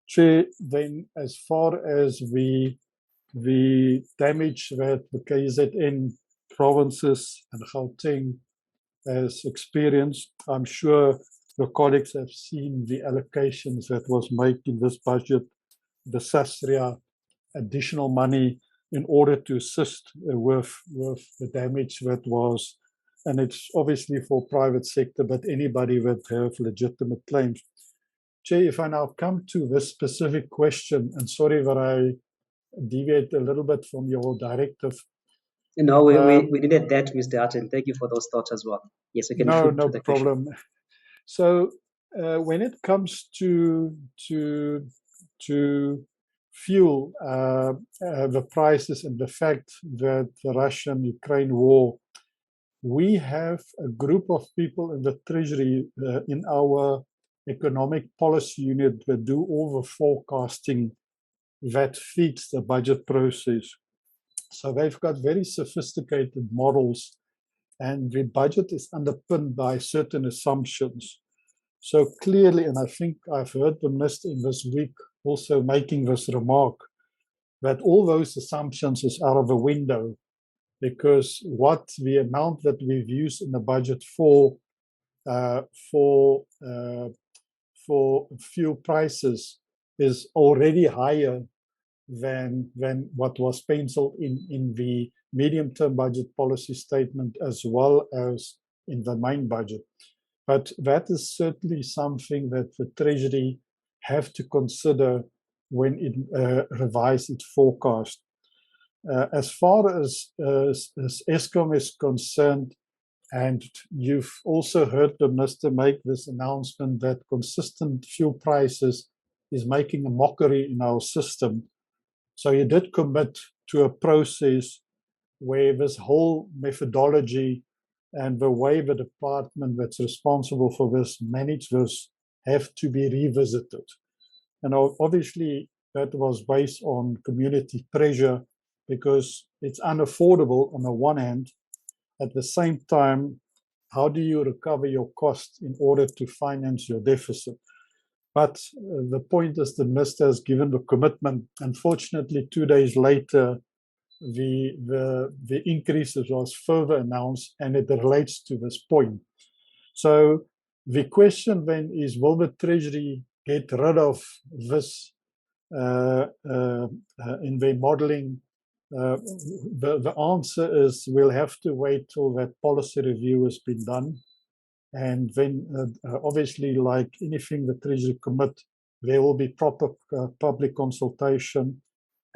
Chair, then as far as the damage that the KZN provinces and Gauteng has experienced, I'm sure the colleagues have seen the allocations that was made in this budget, the SASRIA additional money in order to assist with the damage that was, and it's obviously for private sector, but anybody that have legitimate claims. Chair, if I now come to this specific question, and sorry that I deviate a little bit from your directive. No, we needed that, Mr. Hattingh. Thank you for those thoughts as well. Yes, we can. No problem. So when it comes to fuel, the prices, and the fact that the Russian-Ukraine war, we have a group of people in the Treasury in our economic policy unit that do all the forecasting that feeds the budget process. So they've got very sophisticated models, and the budget is underpinned by certain assumptions. So clearly, and I think I've heard the minister in this week also making this remark, that all those assumptions is out of the window, because what the amount that we've used in the budget for fuel prices is already higher than what was penciled in the medium-term budget policy statement as well as in the main budget. But that is certainly something that the Treasury have to consider when it revises its forecast. As far as Eskom is concerned, and you've also heard the minister make this announcement that consistent fuel prices is making a mockery in our system. So he did commit to a process where this whole methodology and the way the department that's responsible for this manage this have to be revisited. And obviously that was based on community pressure, because it's unaffordable on the one hand. At the same time, how do you recover your costs in order to finance your deficit? But the point is the minister has given the commitment. Unfortunately, 2 days later, the increases was further announced, and it relates to this point. So the question then is, will the Treasury get rid of this in their modeling? The answer is we'll have to wait till that policy review has been done. And then obviously, like anything the Treasury commit, there will be proper public consultation,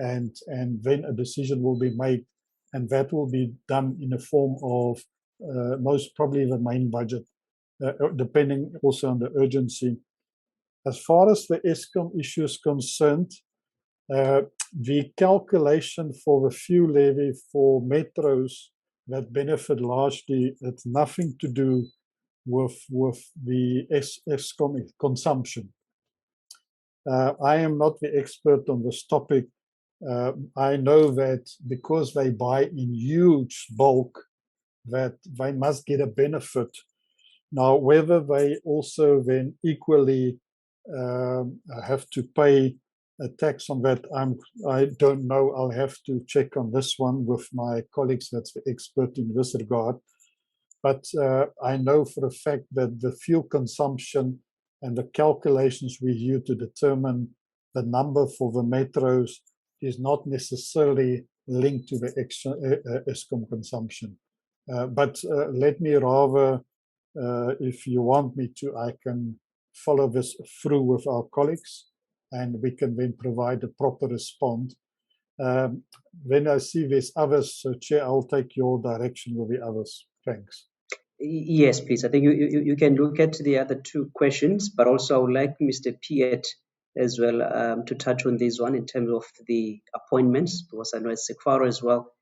and then a decision will be made, and that will be done in the form of most probably the main budget, depending also on the urgency. As far as the Eskom issue is concerned, the calculation for the fuel levy for metros that benefit largely, it's nothing to do with the Eskom consumption. I am not the expert on this topic. I know that because they buy in huge bulk, that they must get a benefit. Now, whether they also then equally have to pay a tax on that, I don't know. I'll have to check on this one with my colleagues that's the expert in this regard. But I know for a fact that the fuel consumption and the calculations we use to determine the number for the metros is not necessarily linked to the Eskom consumption. But let me rather, if you want me to, I can follow this through with our colleagues, and we can then provide a proper response. Then I see there's others, so Chair, I'll take your direction with the others. Thanks. Yes, please. I think you can look at the other two questions, but also I would like Mr. Peet as well to touch on this one in terms of the appointments, because I know it's Cigfaro as well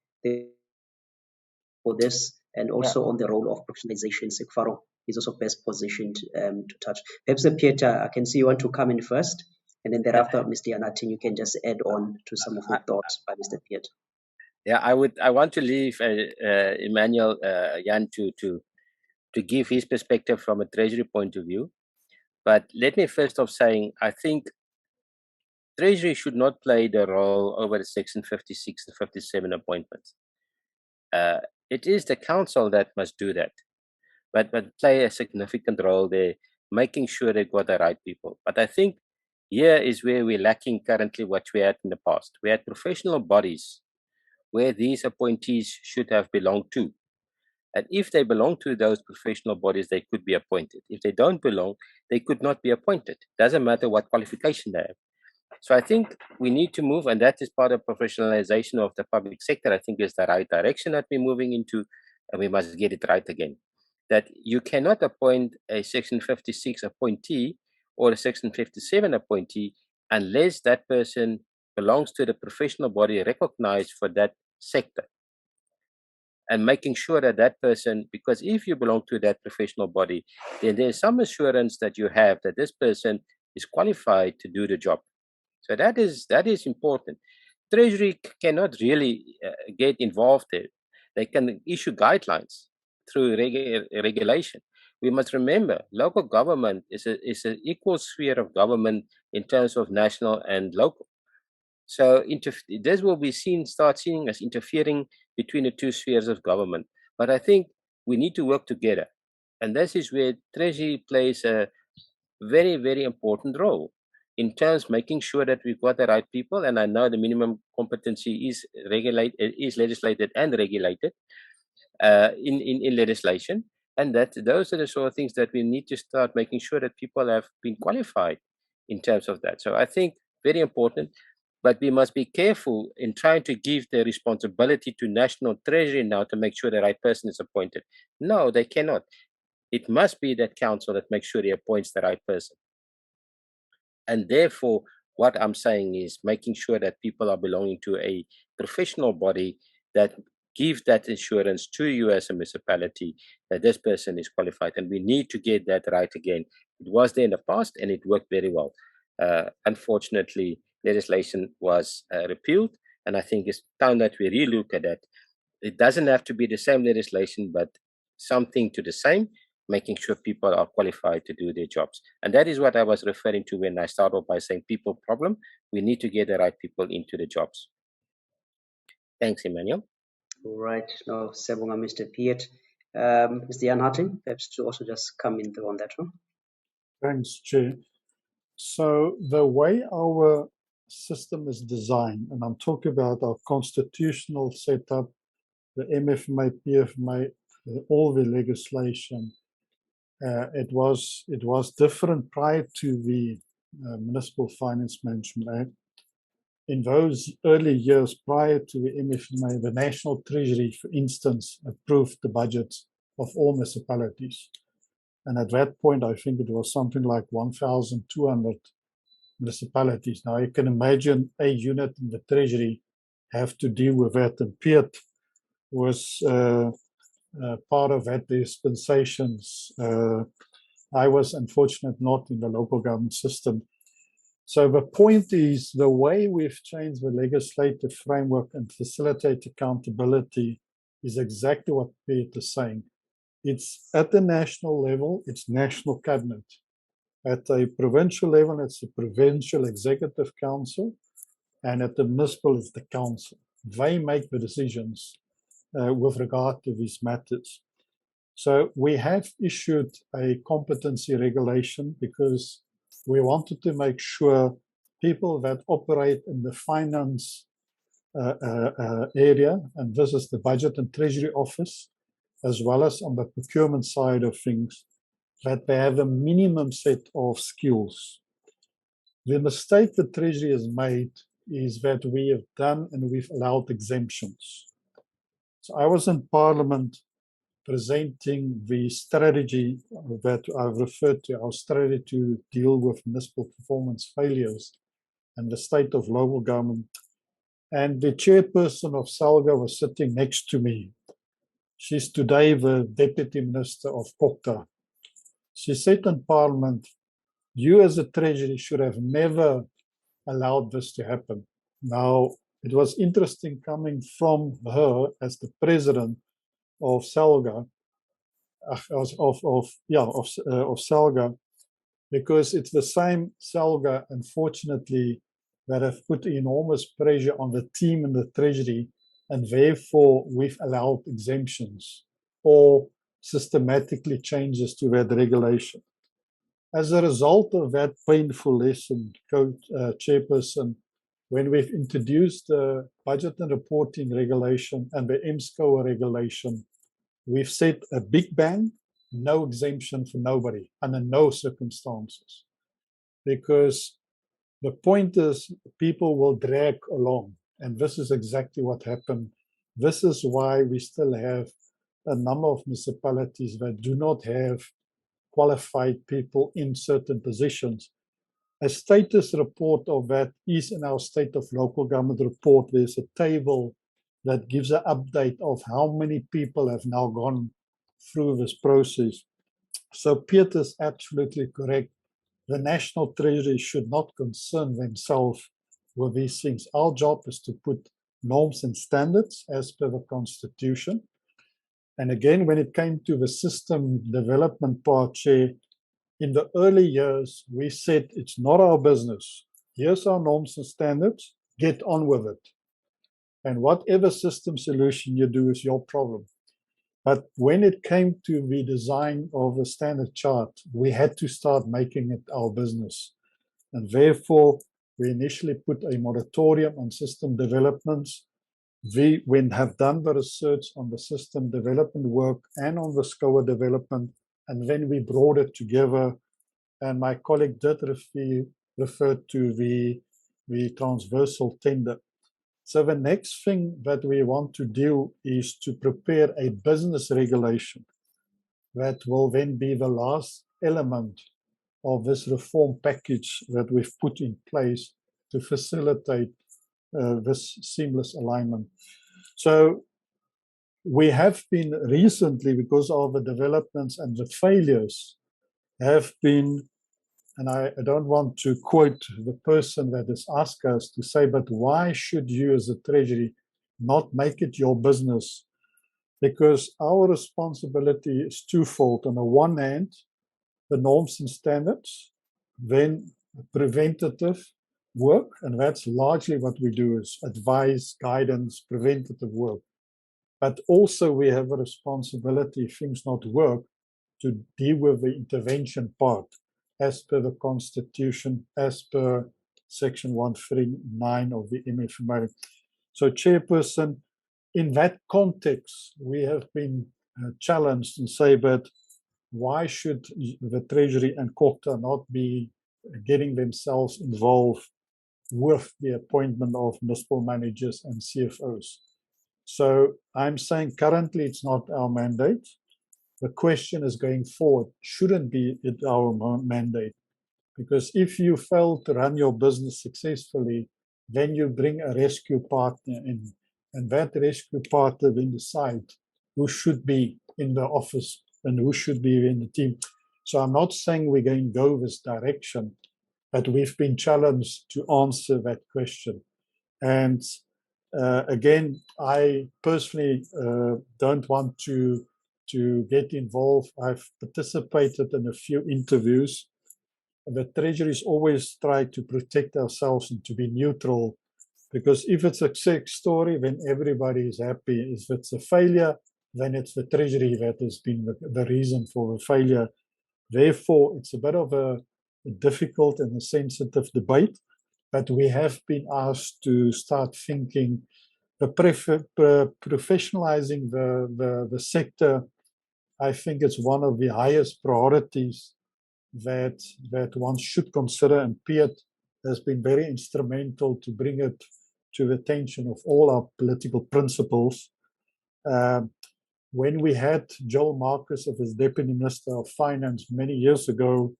for this, and also on the role of professionalization. Cigfaro is also best positioned to touch. Perhaps Peet, I can see you want to come in first, and then thereafter, Mr. Yanatin, you can just add on to some of the thoughts by Mr. Peet. Yeah, I want to leave Emmanuel Jan to give his perspective from a Treasury point of view. But let me first off saying, I think Treasury should not play the role over the Section 56 and 57 appointments. It is the council that must do that, but play a significant role there, making sure they've got the right people. But I think here is where we're lacking currently what we had in the past. We had professional bodies where these appointees should have belonged to. And if they belong to those professional bodies, they could be appointed. If they don't belong, they could not be appointed. Doesn't matter what qualification they have. So I think we need to move, and that is part of professionalization of the public sector. I think is the right direction that we're moving into, and we must get it right again. That you cannot appoint a Section 56 appointee or a Section 57 appointee unless that person belongs to the professional body recognized for that sector. And making sure that that person, because if you belong to that professional body, then there's some assurance that you have that this person is qualified to do the job. So that is important. Treasury cannot really get involved there. They can issue guidelines through regulation, we must remember local government is an equal sphere of government in terms of national and local. So this will be start seeing as interfering between the two spheres of government. But I think we need to work together. And this is where Treasury plays a very, very important role in terms of making sure that we've got the right people. And I know the minimum competency is legislated and regulated in legislation. And that those are the sort of things that we need to start making sure that people have been qualified in terms of that. So I think very important, but we must be careful in trying to give the responsibility to National Treasury now to make sure the right person is appointed. No, they cannot. It must be that council that makes sure he appoints the right person. And therefore, what I'm saying is making sure that people are belonging to a professional body that gives that assurance to you as a municipality that this person is qualified. And we need to get that right again. It was there in the past and it worked very well. Unfortunately, legislation was repealed. And I think it's time that we relook at that. It doesn't have to be the same legislation, but something to the same, making sure people are qualified to do their jobs. And that is what I was referring to when I started by saying people problem. We need to get the right people into the jobs. Thanks, Emmanuel. All right. Now, Sebonga, Mr. Peet. Mr. Jan Hattingh, perhaps to also just come in on that one. Thanks, Chair. So the way our system is designed, and I'm talking about our constitutional setup, the MFMA, PFMA, all the legislation, it was different prior to the Municipal Finance Management Act. In those early years prior to the MFMA, the National Treasury, for instance, approved the budgets of all municipalities. And at that point, I think it was something like 1,200 municipalities. Now, you can imagine a unit in the Treasury have to deal with that. And Peet was part of that dispensations. I was unfortunate not in the local government system. So the point is, the way we've changed the legislative framework and facilitate accountability is exactly what Peet is saying. It's at the national level, it's national cabinet. At a provincial level, it's the provincial executive council. And at the municipal, it's the council. They make the decisions with regard to these matters. So we have issued a competency regulation because we wanted to make sure people that operate in the finance area, and this is the Budget and Treasury Office, as well as on the procurement side of things, that they have a minimum set of skills. The mistake the Treasury has made is that we have done and we've allowed exemptions. So I was in Parliament presenting the strategy that I've referred to, our strategy to deal with municipal performance failures and the state of local government. And the chairperson of SALGA was sitting next to me. She's today the Deputy Minister of Kokta. She said in Parliament, you as a Treasury should have never allowed this to happen. Now, it was interesting coming from her as the President of SALGA, of SALGA, because it's the same SALGA, unfortunately, that have put enormous pressure on the team in the Treasury, and therefore we've allowed exemptions or systematically changes to that regulation. As a result of that painful lesson, Chairperson, when we've introduced the Budget and Reporting Regulation and the Ngcobo regulation, we've set a big bang, no exemption for nobody, under no circumstances. Because the point is, people will drag along, and this is exactly what happened. This is why we still have a number of municipalities that do not have qualified people in certain positions. A status report of that is in our State of Local Government report. There's a table that gives an update of how many people have now gone through this process. So Peet is absolutely correct. The National Treasury should not concern themselves with these things. Our job is to put norms and standards as per the Constitution. And again, when it came to the system development part, Chair, in the early years, we said it's not our business. Here's our norms and standards, get on with it. And whatever system solution you do is your problem. But when it came to the design of a standard chart, we had to start making it our business. And therefore, we initially put a moratorium on system developments. We have done the research on the system development work and on the SCOA development, and then we brought it together. And my colleague did refer to the transversal tender. So the next thing that we want to do is to prepare a business regulation that will then be the last element of this reform package that we've put in place to facilitate this seamless alignment. So we have been recently, because of the developments and the failures, have been, and I don't want to quote the person that has asked us to say, but why should you as a Treasury not make it your business? Because our responsibility is twofold. On the one hand, the norms and standards, then preventative work, and that's largely what we do, is advise, guidance, preventative work. But also we have a responsibility, if things not work, to deal with the intervention part, as per the Constitution, as per Section 139 of the MFMA. So, Chairperson, in that context, we have been challenged and say, but why should the Treasury and COCTA not be getting themselves involved with the appointment of municipal managers and CFOs? So I'm saying currently it's not our mandate. The question is going forward, shouldn't be it our mandate? Because if you fail to run your business successfully, then you bring a rescue partner in, and that rescue partner then decide who should be in the office and who should be in the team. So I'm not saying we're going to go this direction, but we've been challenged to answer that question. And again, I personally don't want to get involved. I've participated in a few interviews. The Treasury's always tried to protect ourselves and to be neutral, because if it's a success story, then everybody is happy. If it's a failure, then it's the Treasury that has been the reason for the failure. Therefore, it's a bit of a difficult and a sensitive debate, but we have been asked to start thinking professionalizing the sector. I think it's one of the highest priorities that one should consider, and Peet has been very instrumental to bring it to the attention of all our political principals. When we had Joel Marcus as Deputy Minister of Finance many years ago,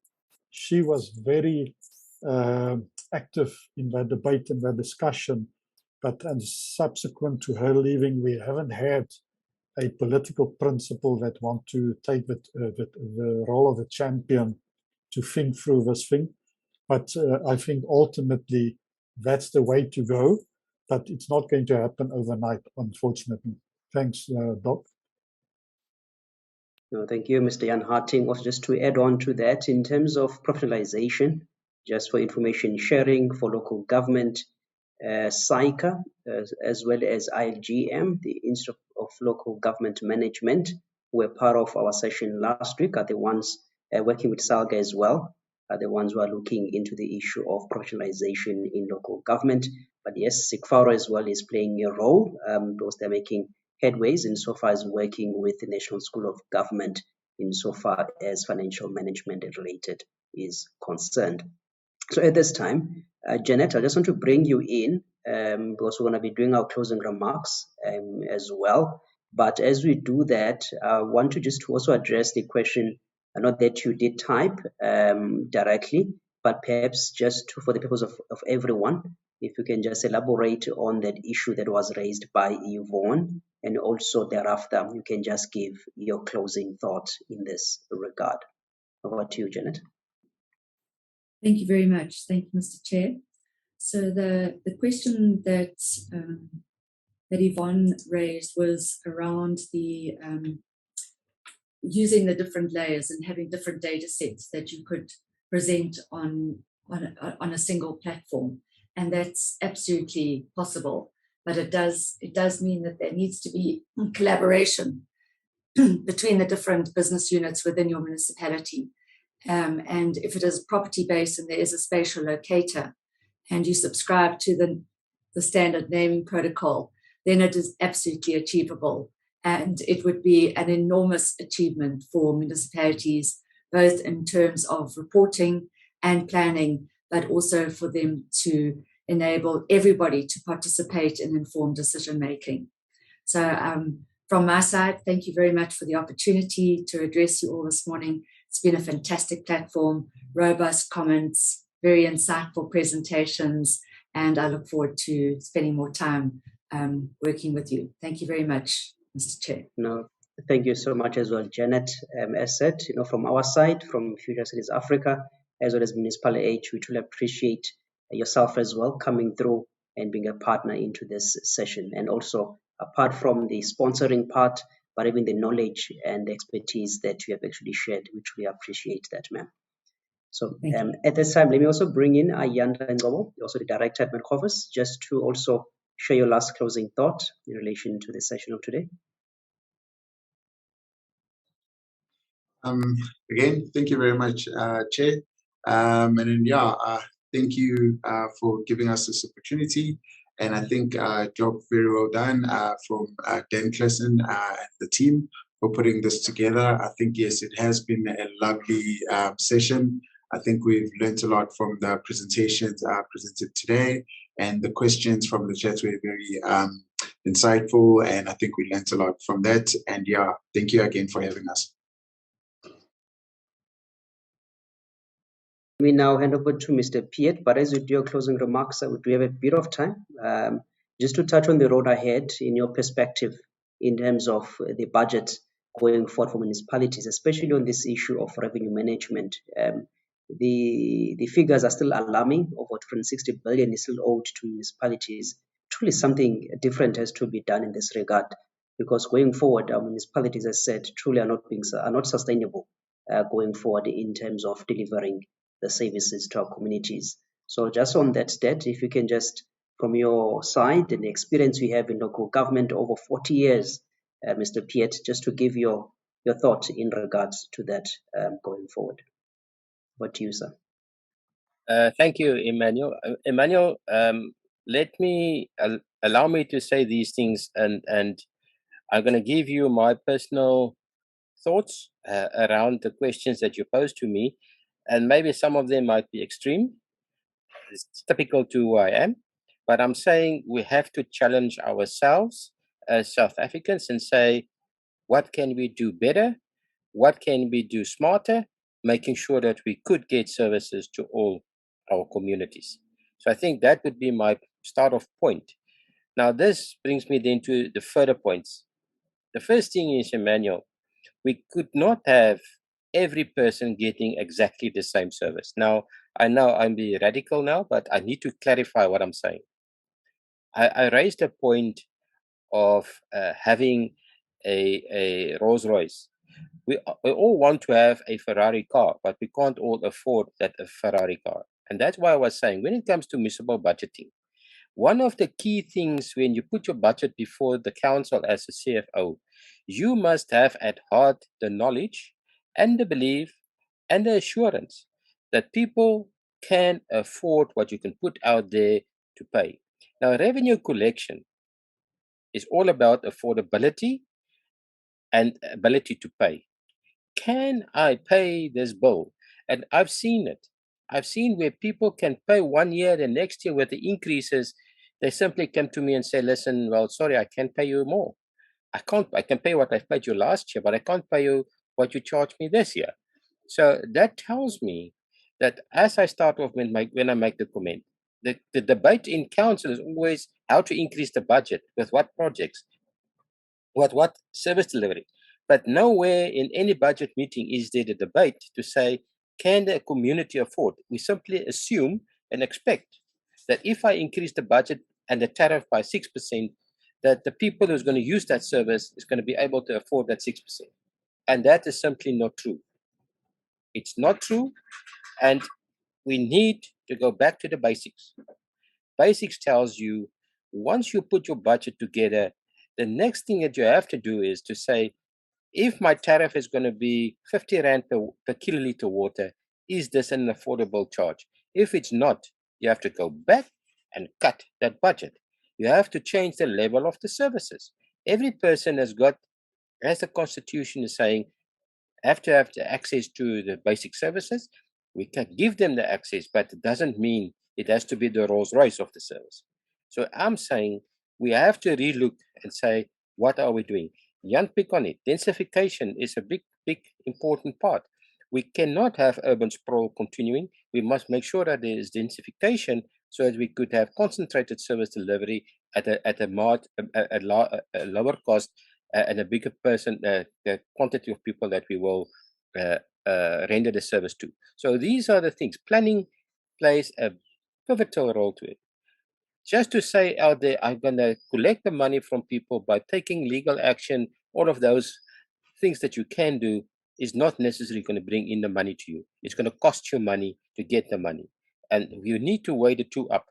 she was very active in that debate and that discussion. But subsequent to her leaving, we haven't had a political principal that want to take the role of a champion to think through this thing. But I think ultimately that's the way to go. But it's not going to happen overnight, unfortunately. Thanks, Doc. No, thank you, Mr. Jan Hattingh. Also, just to add on to that, in terms of professionalization, just for information sharing for local government, SAICA, as well as ILGM, the Institute of Local Government Management, who were part of our session last week, are the ones working with SALGA as well, are the ones who are looking into the issue of professionalization in local government. But yes, Cigfaro as well is playing a role because they're making headways insofar as working with the National School of Government insofar as financial management related is concerned. So at this time, Janet, I just want to bring you in because we're going to be doing our closing remarks as well. But as we do that, I want to just also address the question, not that you did type directly, but perhaps just for the purpose of everyone, if you can just elaborate on that issue that was raised by Yvonne, and also thereafter, you can just give your closing thoughts in this regard. Over to you, Janet. Thank you very much. Thank you, Mr. Chair. So the question that that Yvonne raised was around the using the different layers and having different data sets that you could present on a single platform. And that's absolutely possible. But it does mean that there needs to be collaboration between the different business units within your municipality. And if it is property-based and there is a spatial locator and you subscribe to the standard naming protocol, then it is absolutely achievable. And it would be an enormous achievement for municipalities, both in terms of reporting and planning, but also for them to enable everybody to participate in informed decision-making. So from my side, thank you very much for the opportunity to address you all this morning. It's been a fantastic platform, robust comments, very insightful presentations, and I look forward to spending more time working with you. Thank you very much, Mr. Chair. No, thank you so much as well, Janet. As said, from our side, from Future Cities Africa, as well as Municipal Age, we truly appreciate yourself as well coming through and being a partner into this session. And also, apart from the sponsoring part, but even the knowledge and the expertise that you have actually shared, which we appreciate that, ma'am. So at this time, let me also bring in Ayanda Ngcobo, also the director at MetGovis, just to also share your last closing thought in relation to the session of today. Again, thank you very much, Chair. And then, thank you for giving us this opportunity. And I think job very well done from Dan Clesson and the team for putting this together. I think, yes, it has been a lovely session. I think we've learned a lot from the presentations presented today, and the questions from the chat were very insightful, and I think we learned a lot from that. And thank you again for having us. We now hand over to Mr. Peet, but as you do your closing remarks, we have a bit of time just to touch on the road ahead in your perspective in terms of the budget going forward for municipalities, especially on this issue of revenue management. The figures are still alarming. Over 260 billion is still owed to municipalities. Truly something different has to be done in this regard, because going forward, our municipalities, as said, truly are not sustainable going forward in terms of delivering the services to our communities. So just on that state, if you can just, from your side and the experience we have in local government over 40 years, Mr. Peet, just to give your thought in regards to that going forward. What to you, sir? Thank you, Emmanuel. Emmanuel, allow me to say these things, and I'm going to give you my personal thoughts around the questions that you posed to me, and maybe some of them might be extreme. It's typical to who I am, but I'm saying we have to challenge ourselves as South Africans and say, what can we do better? What can we do smarter? Making sure that we could get services to all our communities. So I think that would be my start off point. Now, this brings me then to the further points. The first thing is, Emmanuel, we could not have every person getting exactly the same service. Now, I know I'm being radical now, but I need to clarify what I'm saying. I raised a point of having a Rolls Royce. We all want to have a Ferrari car, but we can't all afford that a Ferrari car. And that's why I was saying, when it comes to municipal budgeting, one of the key things when you put your budget before the council as a CFO, you must have at heart the knowledge and the belief and the assurance that people can afford what you can put out there to pay. Now, revenue collection is all about affordability and ability to pay. Can I pay this bill? And I've seen it. I've seen where people can pay 1 year, the next year with the increases, they simply come to me and say, listen, well, sorry, I can't pay you more. I can pay what I paid you last year, but I can't pay you what you charged me this year. So that tells me that as I start off when I make the comment, the debate in council is always how to increase the budget, with what projects, what service delivery. But nowhere in any budget meeting is there the debate to say, can the community afford? We simply assume and expect that if I increase the budget and the tariff by 6%, that the people who's going to use that service is going to be able to afford that 6%. And that is simply not true. It's not true, and we need to go back to the basics. Basics tells you, once you put your budget together, the next thing that you have to do is to say, if my tariff is going to be 50 Rand per kiloliter water, is this an affordable charge? If it's not, you have to go back and cut that budget. You have to change the level of the services. Every person has the Constitution is saying, have to have the access to the basic services. We can give them the access, but it doesn't mean it has to be the Rolls Royce of the service. So I'm saying we have to relook and say, what are we doing? Jan pick on it. Densification is a big, important part. We cannot have urban sprawl continuing. We must make sure that there is densification so that we could have concentrated service delivery at a lower cost and a bigger the quantity of people that we will render the service to. So these are the things. Planning plays a pivotal role to it. Just to say out there, I'm going to collect the money from people by taking legal action, all of those things that you can do is not necessarily going to bring in the money to you. It's going to cost you money to get the money. And you need to weigh the two up.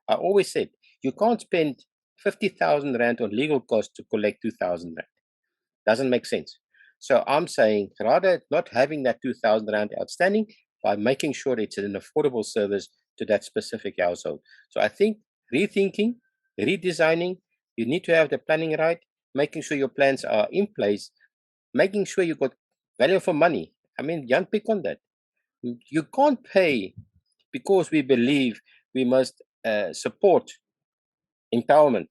I always said, you can't spend 50,000 Rand on legal costs to collect 2,000 Rand. Doesn't make sense. So I'm saying, rather not having that 2,000 Rand outstanding by making sure it's an affordable service to that specific household. So I think rethinking, redesigning, you need to have the planning right, making sure your plans are in place, making sure you got value for money. I mean, Jan pick on that. You can't pay because we believe we must support empowerment,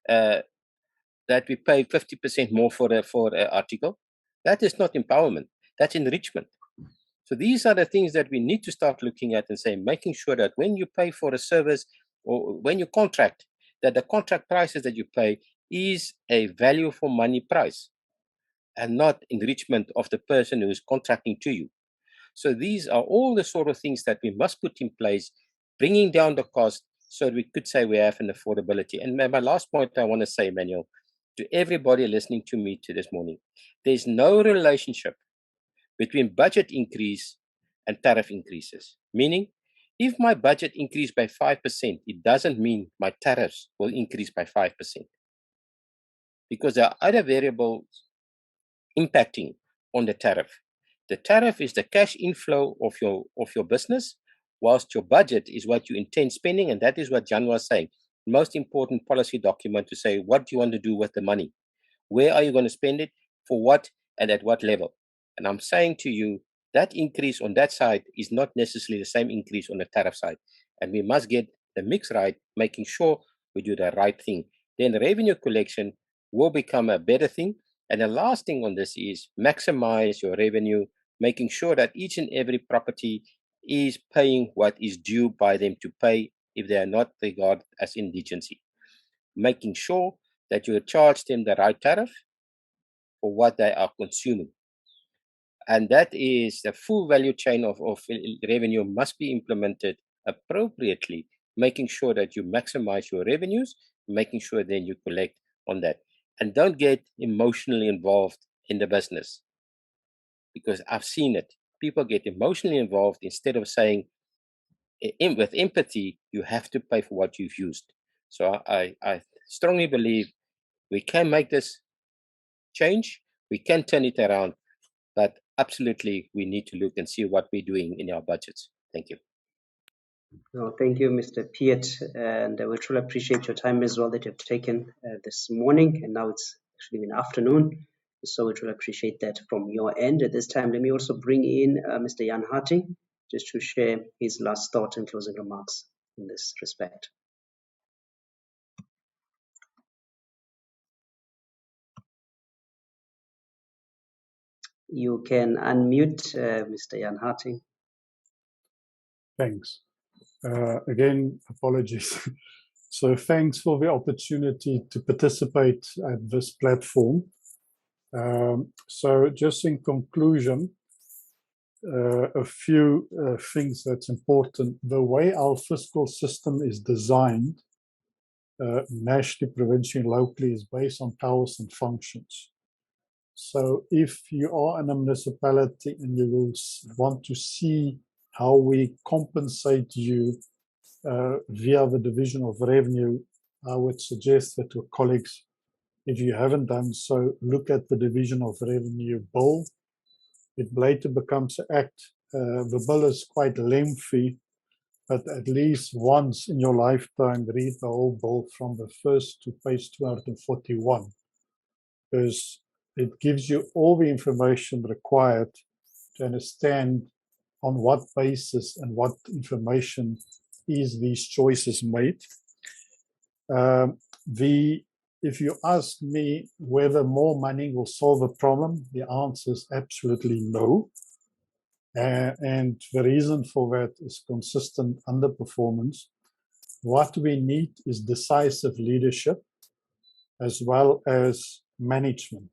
that we pay 50% more for an article. That is not empowerment. That's enrichment. So these are the things that we need to start looking at and say, making sure that when you pay for a service or when you contract, that the contract prices that you pay is a value for money price and not enrichment of the person who is contracting to you. So these are all the sort of things that we must put in place, bringing down the cost so we could say we have an affordability. And my last point I want to say, Manuel, to everybody listening to me this morning, there's no relationship between budget increase and tariff increases. Meaning, if my budget increased by 5%, it doesn't mean my tariffs will increase by 5%. Because there are other variables impacting on the tariff. The tariff is the cash inflow of your business, whilst your budget is what you intend spending, and that is what Jan was saying. Most important policy document to say, what do you want to do with the money? Where are you going to spend it? For what and at what level? And I'm saying to you, that increase on that side is not necessarily the same increase on the tariff side. And we must get the mix right, making sure we do the right thing. Then the revenue collection will become a better thing. And the last thing on this is maximize your revenue, making sure that each and every property is paying what is due by them to pay if they are not regarded as indigency. Making sure that you charge them the right tariff for what they are consuming. And that is the full value chain of revenue must be implemented appropriately, making sure that you maximize your revenues, making sure then you collect on that. And don't get emotionally involved in the business, because I've seen it. People get emotionally involved instead of saying, with empathy, you have to pay for what you've used. So I strongly believe we can make this change. We can turn it around, but absolutely we need to look and see what we're doing in our budgets. Thank you. No, thank you, Mr. Peet, and we truly appreciate your time as well that you've taken this morning, and now it's actually in the afternoon, so we truly appreciate that from your end. At this time, let me also bring in Mr. Jan Hattingh just to share his last thought and closing remarks in this respect. You can unmute Mr. Jan Hattingh. Thanks. Again, apologies. So thanks for the opportunity to participate at this platform. So just in conclusion, a few things that's important. The way our fiscal system is designed nationally, provincially, and locally is based on powers and functions. So if you are in a municipality and you will want to see how we compensate you via the division of revenue, I would suggest that your colleagues, if you haven't done so, look at the division of revenue bill. It later becomes an act. The bill is quite lengthy, but at least once in your lifetime, read the whole bill from the first to page 241, because it gives you all the information required to understand on what basis and what information is these choices made. If you ask me whether more money will solve a problem, the answer is absolutely no. And the reason for that is consistent underperformance. What we need is decisive leadership as well as management.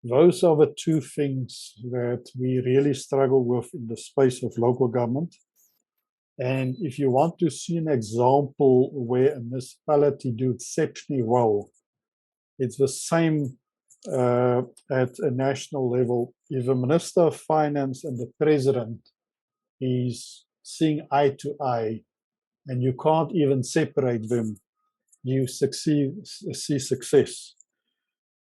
Those are the two things that we really struggle with in the space of local government. And if you want to see an example where a municipality do exceptionally well, it's the same at a national level. If the Minister of Finance and the President is seeing eye to eye, and you can't even separate them, you see success.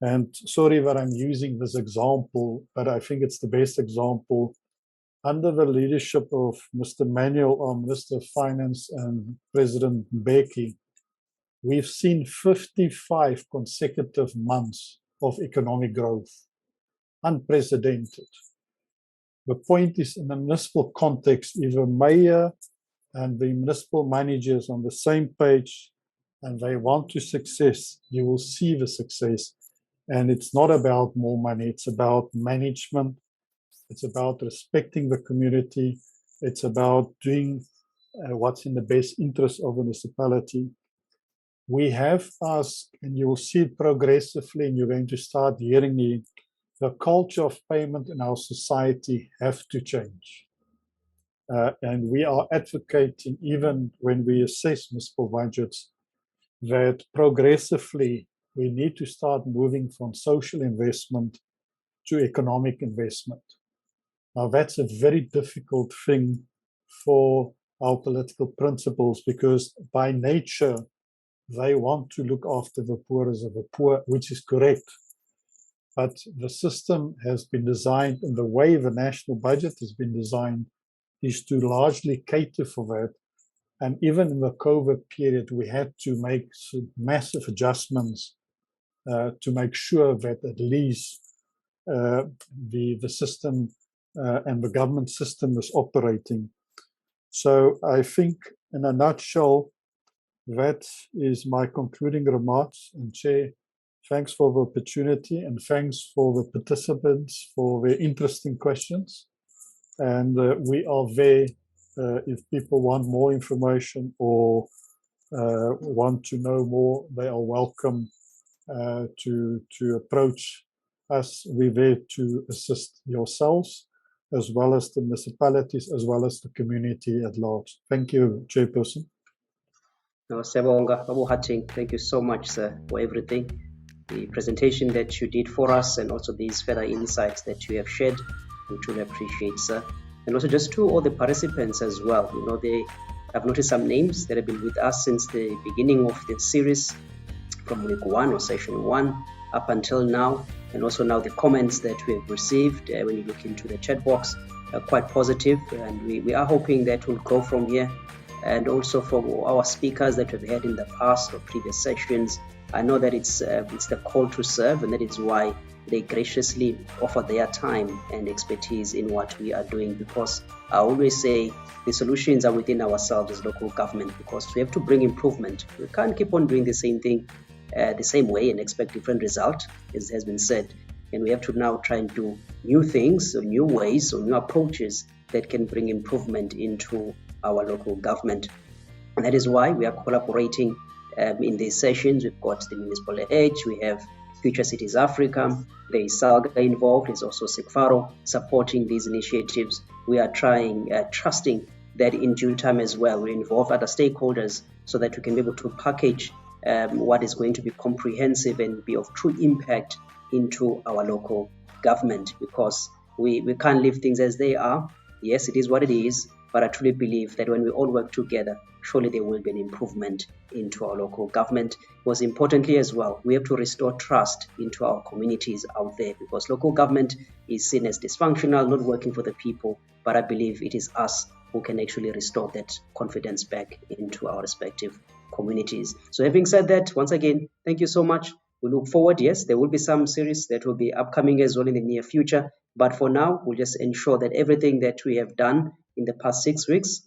And sorry that I'm using this example, but I think it's the best example. Under the leadership of Mr. Manuel, our Minister of Finance, and President Mbeki, we've seen 55 consecutive months of economic growth, unprecedented. The point is, in a municipal context, if a mayor and the municipal managers on the same page and they want to success, you will see the success. And it's not about more money, it's about management, it's about respecting the community, it's about doing what's in the best interest of the municipality. We have asked, and you will see it progressively, and you're going to start hearing the culture of payment in our society have to change. And we are advocating, even when we assess municipal budgets, that progressively we need to start moving from social investment to economic investment. Now, that's a very difficult thing for our political principles, because by nature, they want to look after the poorest of the poor, which is correct. But the system has been designed, and the way the national budget has been designed is to largely cater for that. And even in the COVID period, we had to make massive adjustments to make sure that at least the system and the government system is operating. So I think, in a nutshell, that is my concluding remarks. And Chair, thanks for the opportunity, and thanks for the participants for their interesting questions. And we are there if people want more information or want to know more. They are welcome to approach us. We're there to assist yourselves, as well as the municipalities, as well as the community at large. Thank you, Chairperson. No, Sebonga, Babu Hattingh, thank you so much, sir, for everything. The presentation that you did for us, and also these further insights that you have shared, we truly appreciate, sir. And also just to all the participants as well. You know, I've noticed some names that have been with us since the beginning of the series, from week 1 or session 1 up until now. And also now the comments that we have received when you look into the chat box are quite positive, and we are hoping that we'll grow from here. And also for our speakers that we've had in the past or previous sessions, I know that it's the call to serve, and that is why they graciously offer their time and expertise in what we are doing, because I always say the solutions are within ourselves as local government, because we have to bring improvement. We can't keep on doing the same thing the same way and expect different result, as has been said. And we have to now try and do new things, or new ways, or new approaches that can bring improvement into our local government. And that is why we are collaborating in these sessions. We've got the Municipal Edge, we have Future Cities Africa, there is Salga involved, there's also Cigfaro supporting these initiatives. We are trying, trusting that in due time as well, we involve other stakeholders so that we can be able to package what is going to be comprehensive and be of true impact into our local government, because we can't leave things as they are. Yes, it is what it is, but I truly believe that when we all work together, surely there will be an improvement into our local government. Most importantly as well, we have to restore trust into our communities out there, because local government is seen as dysfunctional, not working for the people, but I believe it is us who can actually restore that confidence back into our respective communities. So having said that, once again, thank you so much. We look forward. Yes, there will be some series that will be upcoming as well in the near future. But for now, we'll just ensure that everything that we have done in the past 6 weeks,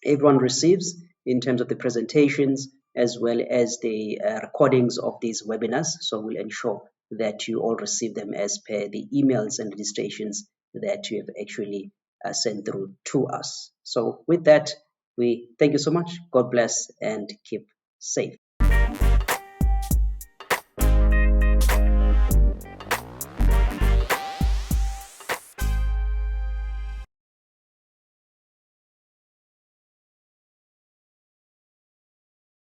everyone receives in terms of the presentations as well as the recordings of these webinars. So we'll ensure that you all receive them as per the emails and registrations that you have actually sent through to us. So with that, we thank you so much. God bless and keep safe.